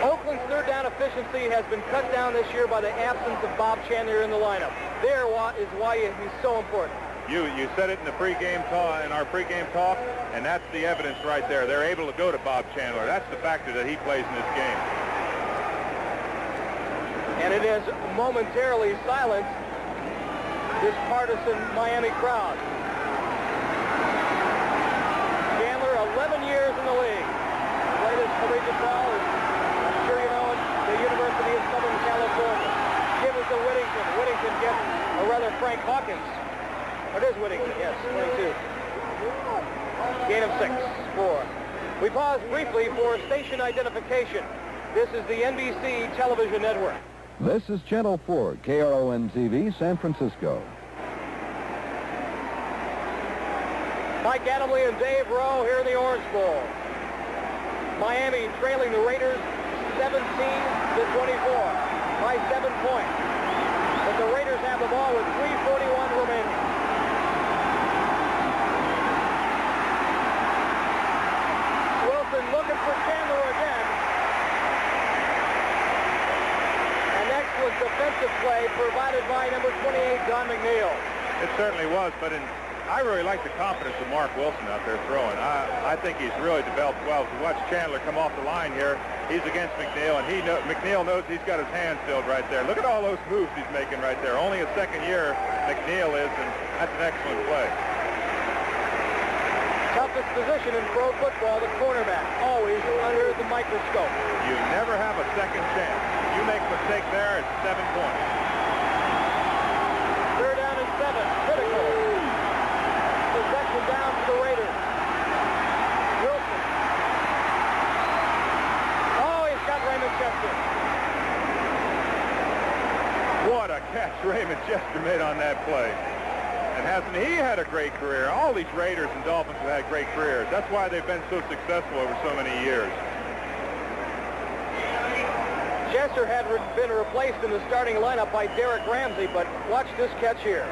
Oakland's third down efficiency has been cut down this year by the absence of Bob Chandler in the lineup. There is why he's so important. You said it in the pregame talk, in our pregame talk, and that's the evidence right there. They're able to go to Bob Chandler. That's the factor that he plays in this game. And it has momentarily silenced this partisan Miami crowd. Chandler, 11 years in the league. Played his collegiate ball, I'm sure you know it, the University of Southern California. Give it to Whittington. Whittington gets a rather Frank Hawkins. It is Whittington, yes, 22. Gain of 6, 4. We pause briefly for station identification. This is the NBC television network. This is Channel 4, KRON-TV, San Francisco. Mike Adamle and Dave Rowe here in the Orange Bowl. Miami trailing the Raiders 17-24 by 7 points. But the Raiders have the ball with 3:41 remaining. Wilson looking for Chandler again. And next was defensive play provided by number 28, Don McNeil. It certainly was, but I really like the confidence of Marc Wilson out there throwing. I think he's really developed well. If you watch Chandler come off the line here, he's against McNeil, and McNeil knows he's got his hands filled right there. Look at all those moves he's making right there. Only a second year, McNeil is, and that's an excellent play. Toughest position in pro football, the cornerback, always under the microscope. You never have a second chance. If you make a mistake there, it's 7 points. Third down and 7, critical. Possession down to the Raiders. Wilson. Oh, he's got Raymond Chester. What a catch Raymond Chester made on that play. And hasn't he had a great career? All these Raiders and Dolphins have had great careers. That's why they've been so successful over so many years. Chester had been replaced in the starting lineup by Derek Ramsey, but watch this catch here.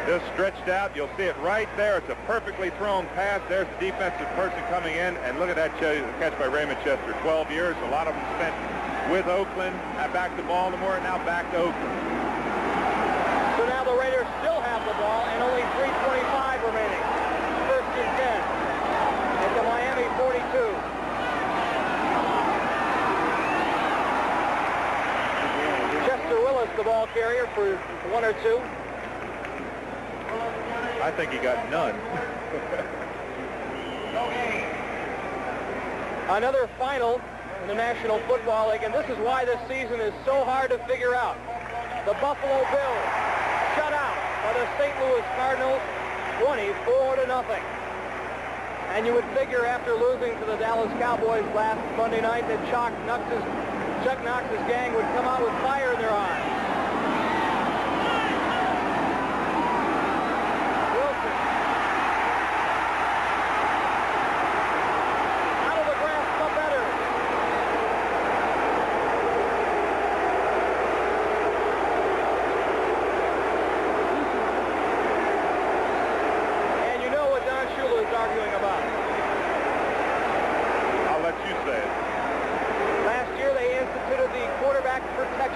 Just stretched out. You'll see it right there. It's a perfectly thrown pass. There's the defensive person coming in, and look at that catch by Raymond Chester. 12 years. A lot of them spent with Oakland, back to Baltimore, and now back to Oakland. So now the Raiders still have the ball, and only 3:25 remaining. First and 10 at the Miami 42. Chester Willis, the ball carrier, for 1 or 2. I think he got none. Another final in the National Football League, and this is why this season is so hard to figure out. The Buffalo Bills shut out by the St. Louis Cardinals 24-0. And you would figure after losing to the Dallas Cowboys last Monday night that Chuck Knox's gang would come out with fire in their eyes.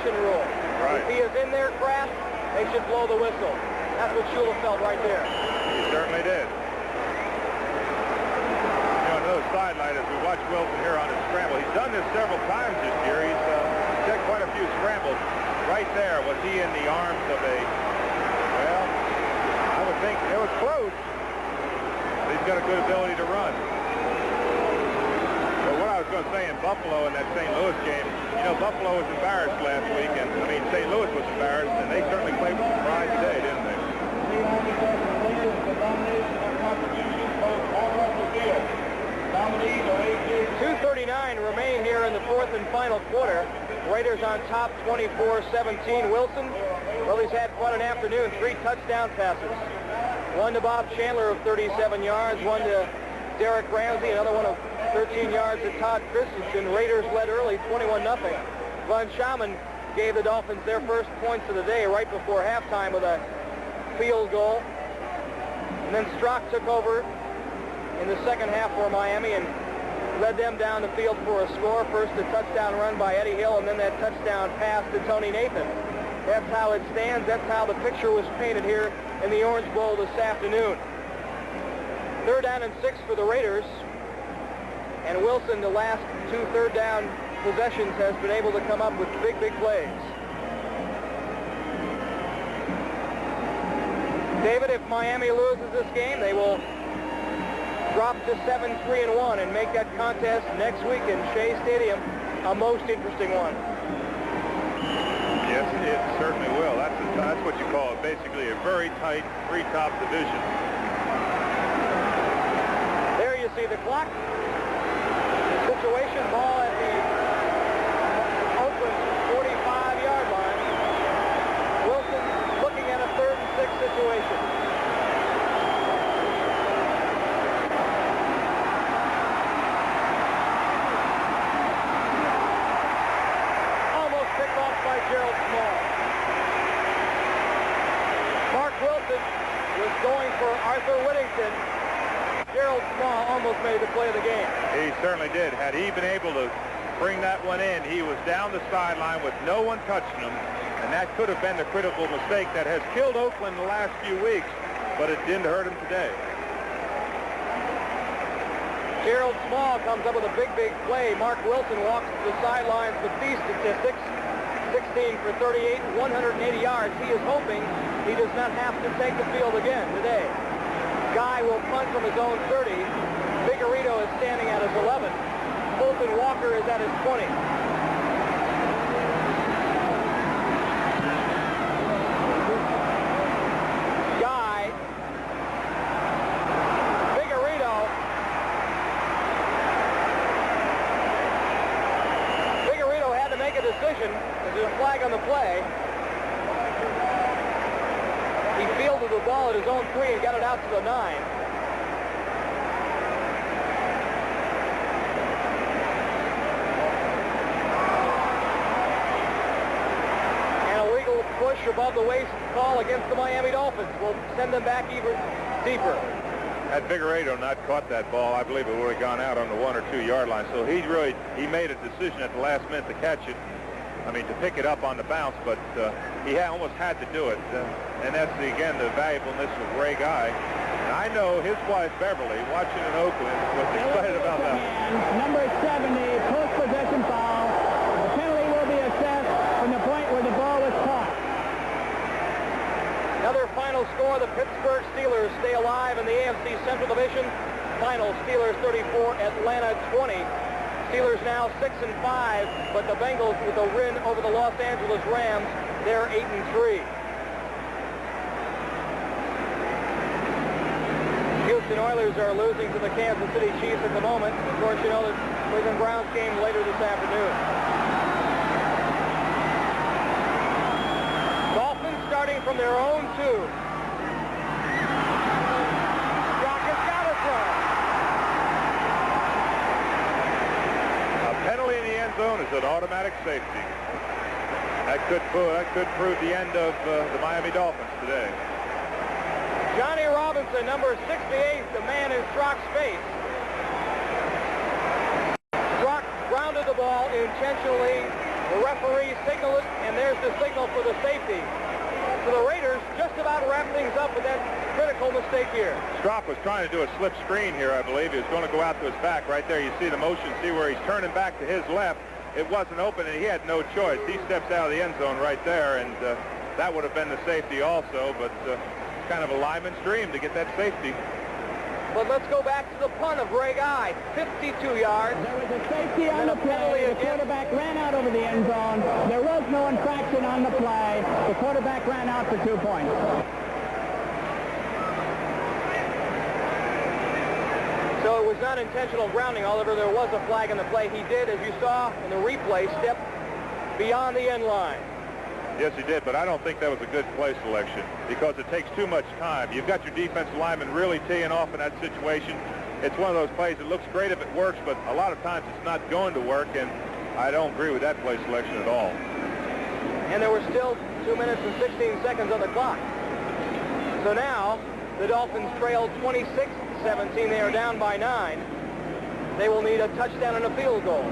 Rule. Right. If he is in their grasp, they should blow the whistle. That's what Shula felt right there. He certainly did. You know, another sidelight as we watch Wilson here on his scramble. He's done this several times this year. He's checked quite a few scrambles. Right there, was he in the arms of a, well, I would think it was close. But he's got a good ability to run. But what I was going to say in Buffalo in that St. Louis game, you know, Buffalo was embarrassed last week, and I mean, St. Louis was embarrassed, and they certainly played with some pride today, didn't they? quarter. Raiders on top 24-17. Wilson, well, he's had quite an afternoon. 3 touchdown passes. One to Bob Chandler of 37 yards, one to Derek Ramsey, another one of 13 yards to Todd Christensen. Raiders led early, 21-0. Von Schaman gave the Dolphins their first points of the day right before halftime with a field goal. And then Strock took over in the second half for Miami and led them down the field for a score. First a touchdown run by Eddie Hill, and then that touchdown pass to Tony Nathan. That's how it stands. That's how the picture was painted here in the Orange Bowl this afternoon. 3rd down and 6 for the Raiders. And Wilson, the last 2 third down possessions, has been able to come up with big, big plays. David, if Miami loses this game, they will drop to 7-3-1 and make that contest next week in Shea Stadium a most interesting one. Yes, it certainly will. That's what you call it, basically a very tight 3-top division. There you see the clock. Situation, ball at the Oakland 45-yard line. Wilson looking at a 3rd and 6 situation. Almost picked off by Gerald Small. Mark Wilson was going for Arthur Whittington. Gerald Small almost made the play of the game. He certainly did. Had he been able to bring that one in, he was down the sideline with no one touching him, and that could have been the critical mistake that has killed Oakland the last few weeks, but it didn't hurt him today. Gerald Small comes up with a big, big play. Mark Wilson walks to the sidelines with these statistics. 16 for 38, 180 yards. He is hoping he does not have to take the field again today. Guy will punt from his own 30. Vigorito is standing at his 11. Fulton Walker is at his 20. Guy, Vigorito had to make a decision. There's a flag on the play. He fielded the ball at his own 3 and got it out to the 9. An illegal push above the waist call against the Miami Dolphins will send them back even deeper. Had Vigorito not caught that ball, I believe it would have gone out on the 1 or 2 yard line. So he made a decision at the last minute to catch it. I mean, to pick it up on the bounce, but he almost had to do it. And that's, again, the valuableness of Ray Guy. And I know his wife, Beverly, watching in Oakland, was excited about that. Number 70, post-possession foul. The penalty will be assessed from the point where the ball was caught. Another final score, the Pittsburgh Steelers stay alive in the AFC Central Division. Final, Steelers 34, Atlanta 20. Steelers now 6-5, but the Bengals with a win over the Los Angeles Rams, they're 8-3. Houston Oilers are losing to the Kansas City Chiefs at the moment. Of course, you know the Cleveland Browns game later this afternoon. Dolphins starting from their own 2. Brock has got it wrong. Penalty in the end zone is an automatic safety. That could prove the end of the Miami Dolphins today. Johnny Robinson, number 68, the man in Strock's face. Strock grounded the ball intentionally. The referee signaled it, and there's the signal for the safety. So the Raiders just about wrap things up with that critical mistake here. Strock was trying to do a slip screen here, I believe. He was going to go out to his back right there. You see the motion, see where he's turning back to his left. It wasn't open, and he had no choice. He steps out of the end zone right there, and that would have been the safety also, but kind of a lineman's dream to get that safety. But let's go back to the punt of Ray Guy, 52 yards. There was a safety on the play. The quarterback ran out over the end zone. There was no infraction on the play. The quarterback ran out for 2 points. So it was not intentional grounding. However, there was a flag in the play. He did, as you saw in the replay, step beyond the end line. Yes, he did, but I don't think that was a good play selection because it takes too much time. You've got your defensive lineman really teeing off in that situation. It's one of those plays that looks great if it works, but a lot of times it's not going to work, and I don't agree with that play selection at all. And there were still 2 minutes and 16 seconds on the clock. So now the Dolphins trail 26-17. They are down by 9. They will need a touchdown and a field goal.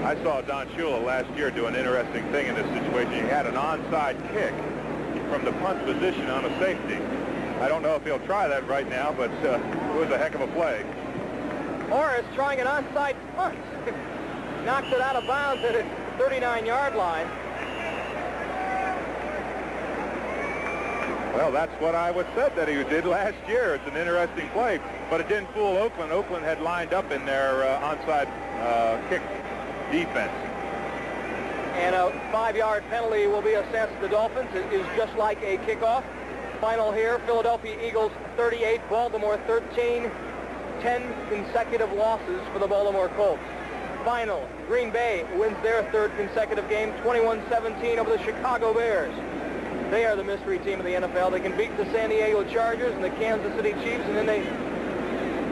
I saw Don Shula last year do an interesting thing in this situation. He had an onside kick from the punt position on a safety. I don't know if he'll try that right now, but it was a heck of a play. Morris trying an onside punt. Knocks it out of bounds at his 39-yard line. Well, that's what I would said that he did last year. It's an interesting play, but it didn't fool Oakland. Oakland had lined up in their onside kick defense. And a 5-yard penalty will be assessed to the Dolphins. It is just like a kickoff. Final here, Philadelphia Eagles 38, Baltimore 13. 10 consecutive losses for the Baltimore Colts. Final, Green Bay wins their 3rd consecutive game, 21-17 over the Chicago Bears. They are the mystery team of the NFL. They can beat the San Diego Chargers and the Kansas City Chiefs, and then they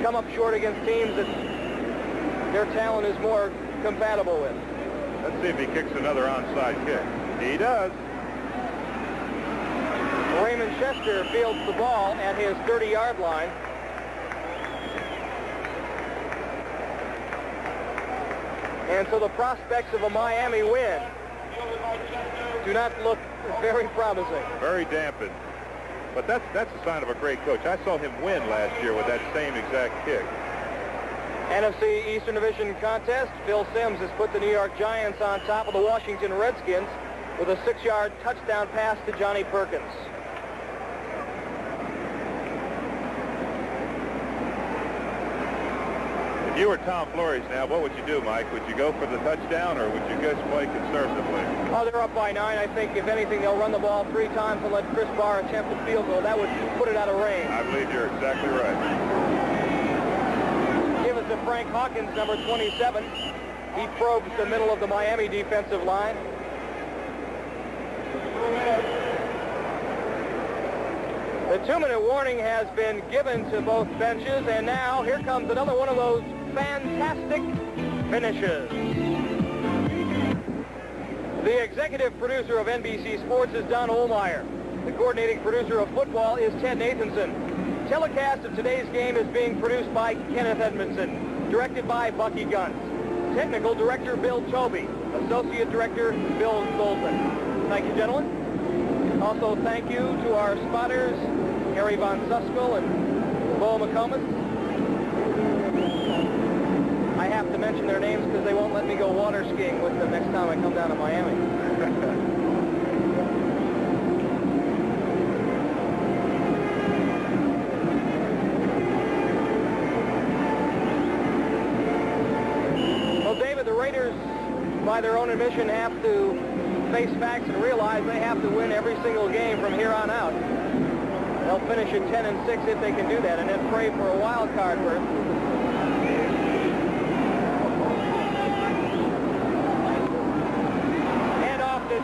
come up short against teams that their talent is more compatible with. Let's see if he kicks another onside kick. He does. Raymond Chester fields the ball at his 30-yard line. And so the prospects of a Miami win do not look very promising. Very dampened. But that's a sign of a great coach. I saw him win last year with that same exact kick. NFC Eastern Division contest. Phil Simms has put the New York Giants on top of the Washington Redskins with a 6-yard touchdown pass to Johnny Perkins. If you were Tom Flores now, what would you do, Mike? Would you go for the touchdown, or would you just play conservatively? Oh, they're up by 9. I think, if anything, they'll run the ball 3 times and let Chris Barr attempt a field goal. That would put it out of range. I believe you're exactly right. Give it to Frank Hawkins, number 27. He probes the middle of the Miami defensive line. The 2-minute warning has been given to both benches, and now here comes another one of those fantastic finishes. The executive producer of NBC Sports is Don Ohlmeyer. The coordinating producer of football is Ted Nathanson. Telecast of today's game is being produced by Kenneth Edmondson, directed by Bucky Guntz. Technical director Bill Tobey, associate director Bill Zoltan. Thank you, gentlemen. Also, thank you to our spotters, Harry Von Suskel and Bo McComas. I have to mention their names because they won't let me go water skiing with them next time I come down to Miami. Well, David, the Raiders, by their own admission, have to face facts and realize they have to win every single game from here on out. They'll finish at 10-6 if they can do that, and then pray for a wild card berth.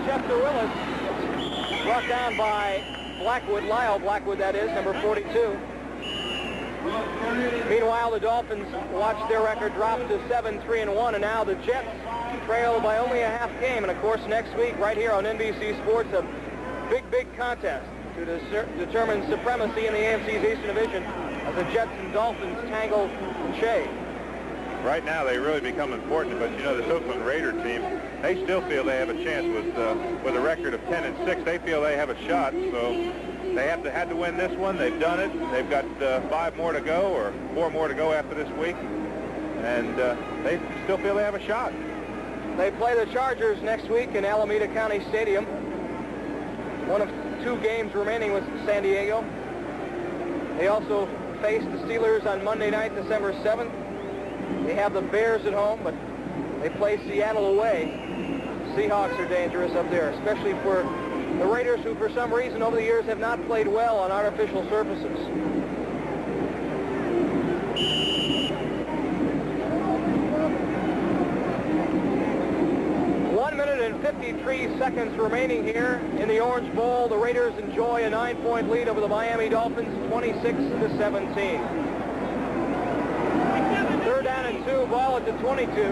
Chester Willis, brought down by Blackwood, Lyle Blackwood, that is, number 42. Meanwhile, the Dolphins watched their record drop to 7-3-1, and now the Jets trail by only a half game. And, of course, next week, right here on NBC Sports, a big contest to determine supremacy in the AFC's Eastern Division as the Jets and Dolphins tangle and shade. Right now, they really become important, but you know, this Oakland Raider team, they still feel they have a chance with a record of 10-6. They feel they have a shot, so they had to win this one. They've done it. They've got 5 more to go, or 4 more to go after this week, and they still feel they have a shot. They play the Chargers next week in Alameda County Stadium. One of 2 games remaining with San Diego. They also face the Steelers on Monday night, December 7th. They have the Bears at home, but they play Seattle away. Seahawks are dangerous up there, especially for the Raiders, who for some reason over the years have not played well on artificial surfaces. 153 seconds remaining here in the Orange Bowl. The Raiders enjoy a 9-point lead over the Miami Dolphins, 26-17. Third down and 2, ball at the 22.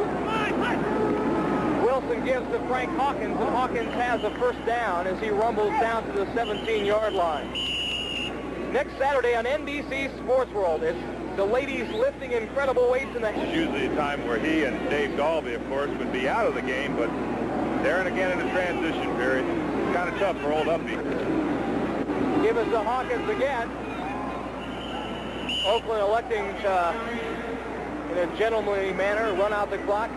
Wilson gives to Frank Hawkins, and Hawkins has a first down as he rumbles down to the 17-yard line. Next Saturday on NBC Sports World, it's the ladies lifting incredible weights in the... It's usually a time where he and Dave Dalby, of course, would be out of the game, but they're in again in a transition period. It's kind of tough for old Uppy. Give us to Hawkins again. Oakland electing to, in a gentlemanly manner, run out the clock.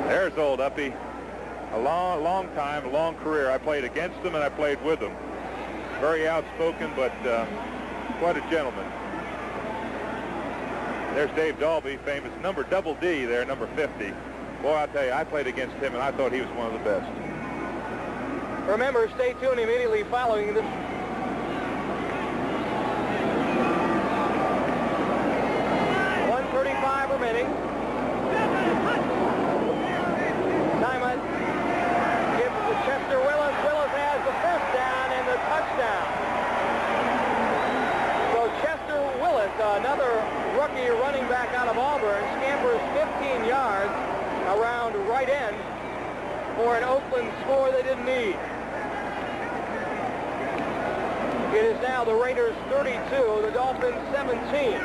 There's old Uppy. A long time, a long career. I played against him and I played with him. Very outspoken, but quite a gentleman. There's Dave Dalby, famous number double D there, number 50. Boy, I'll tell you, I played against him and I thought he was one of the best. Remember, stay tuned immediately following this. Remaining. Timeout. Gives it to Chester Willis. Willis has the first down and the touchdown. So Chester Willis, another rookie running back out of Auburn, scampers 15 yards around right end for an Oakland score they didn't need. It is now the Raiders 32, the Dolphins 17.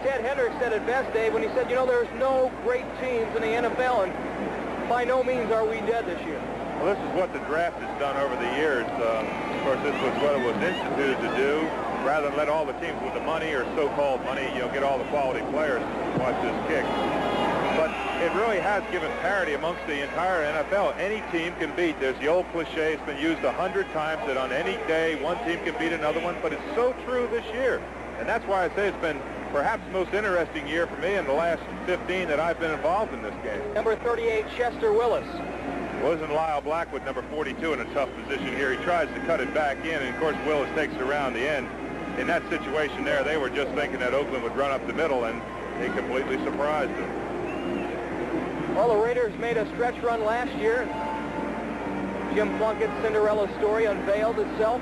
Ted Hendricks said it best, Dave, when he said, you know, there's no great teams in the NFL, and by no means are we dead this year. Well, this is what the draft has done over the years. Of course, this was what it was instituted to do. Rather than let all the teams with the money or so-called money, you know, get all the quality players to watch this kick. But it really has given parity amongst the entire NFL. Any team can beat. There's the old cliche, it's been used 100 times, that on any day one team can beat another one, but it's so true this year. And that's why I say it's been perhaps the most interesting year for me in the last 15 that I've been involved in this game. Number 38, Chester Willis. Wasn't Lyle Blackwood, number 42, in a tough position here. He tries to cut it back in, and of course Willis takes it around the end. In that situation there, they were just thinking that Oakland would run up the middle, and they completely surprised them. Well, the Raiders made a stretch run last year. Jim Plunkett's Cinderella story unveiled itself.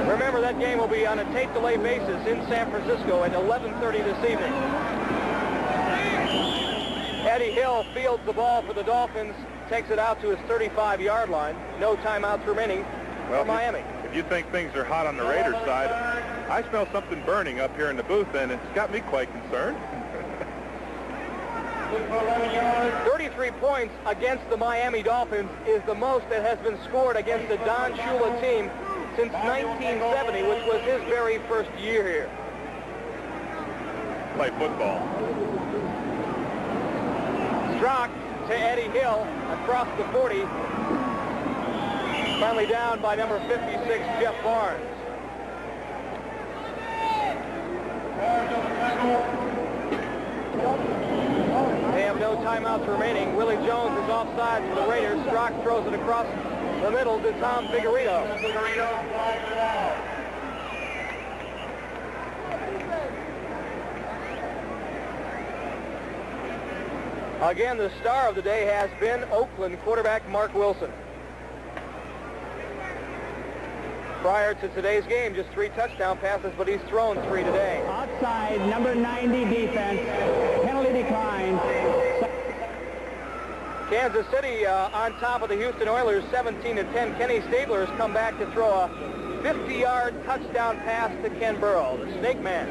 Remember, that game will be on a tape delay basis in San Francisco at 11:30 this evening. Eddie Hill fields the ball for the Dolphins, takes it out to his 35-yard line. No timeouts remaining for Miami. If you think things are hot on the Raiders side, I smell something burning up here in the booth, and it's got me quite concerned. 33 points against the Miami Dolphins is the most that has been scored against the Don Shula team since 1970, which was his very first year here. Play football. Strock to Eddie Hill across the 40. Finally down by number 56, Jeff Barnes. They have no timeouts remaining. Willie Jones is offside for the Raiders. Strock throws it across the middle to Tom Figueredo. Again, the star of the day has been Oakland quarterback Marc Wilson. Prior to today's game, just 3 touchdown passes, but he's thrown 3 today. Outside, number 90 defense. Penalty declined. Kansas City on top of the Houston Oilers, 17-10. Kenny Stabler has come back to throw a 50-yard touchdown pass to Ken Burrow, the Snake Man.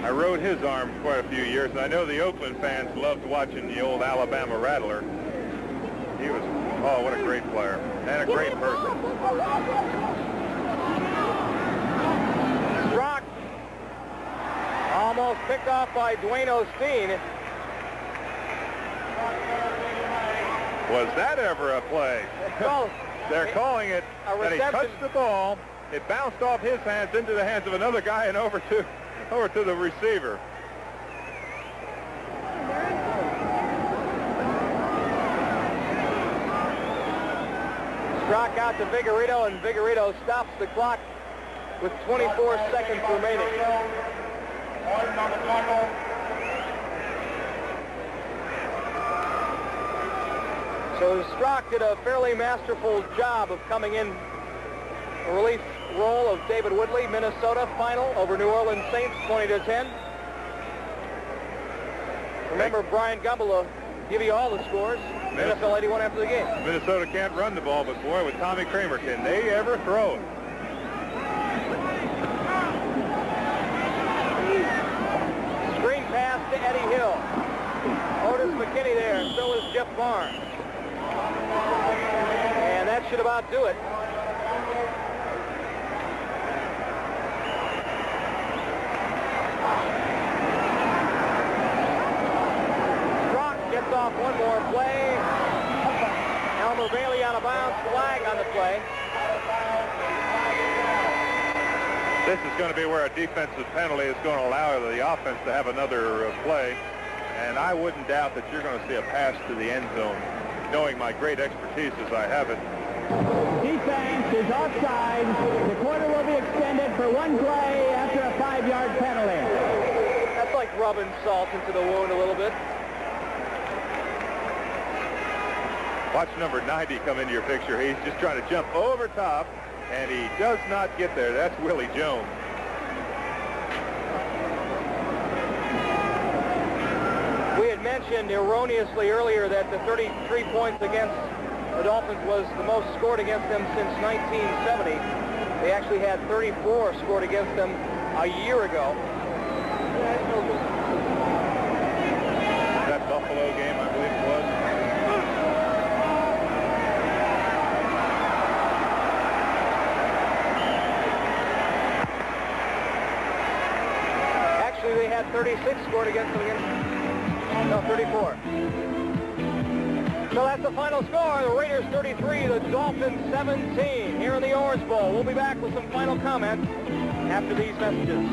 I rode his arm quite a few years, and I know the Oakland fans loved watching the old Alabama Rattler. He was, oh, what a great player, and a great person. Strock almost picked off by Dwayne Osteen. Was that ever a play? Well, they're calling it that he touched the ball, it bounced off his hands into the hands of another guy and over to the receiver. Strock out to Vigorito, and Vigorito stops the clock with 24 seconds remaining. So Strock did a fairly masterful job of coming in a relief role of David Woodley. Minnesota final over New Orleans Saints 20-10. Remember, Brian Gumble will give you all the scores. NFL 81 after the game. Minnesota can't run the ball, but boy, with Tommy Kramer, can they ever throw it? Screen pass to Eddie Hill. Otis McKinney there, so is Jeff Barnes. And that should about do it. Strock gets off one more play. Elmer Bailey out of bounds, flag on the play. This is going to be where a defensive penalty is going to allow the offense to have another play. And I wouldn't doubt that you're going to see a pass to the end zone, knowing my great expertise as I have it. Defense is offside. The quarter will be extended for one play after a 5-yard penalty. That's like rubbing salt into the wound a little bit. Watch number 90 come into your picture. He's just trying to jump over top, and he does not get there. That's Willie Jones. We had mentioned erroneously earlier that the 33 points against the Dolphins was the most scored against them since 1970. They actually had 34 scored against them a year ago. That Buffalo game, I believe it was. Actually, they had 36 scored against them against. No, 34. So that's the final score. The Raiders 33, the Dolphins 17 here in the Orange Bowl. We'll be back with some final comments after these messages.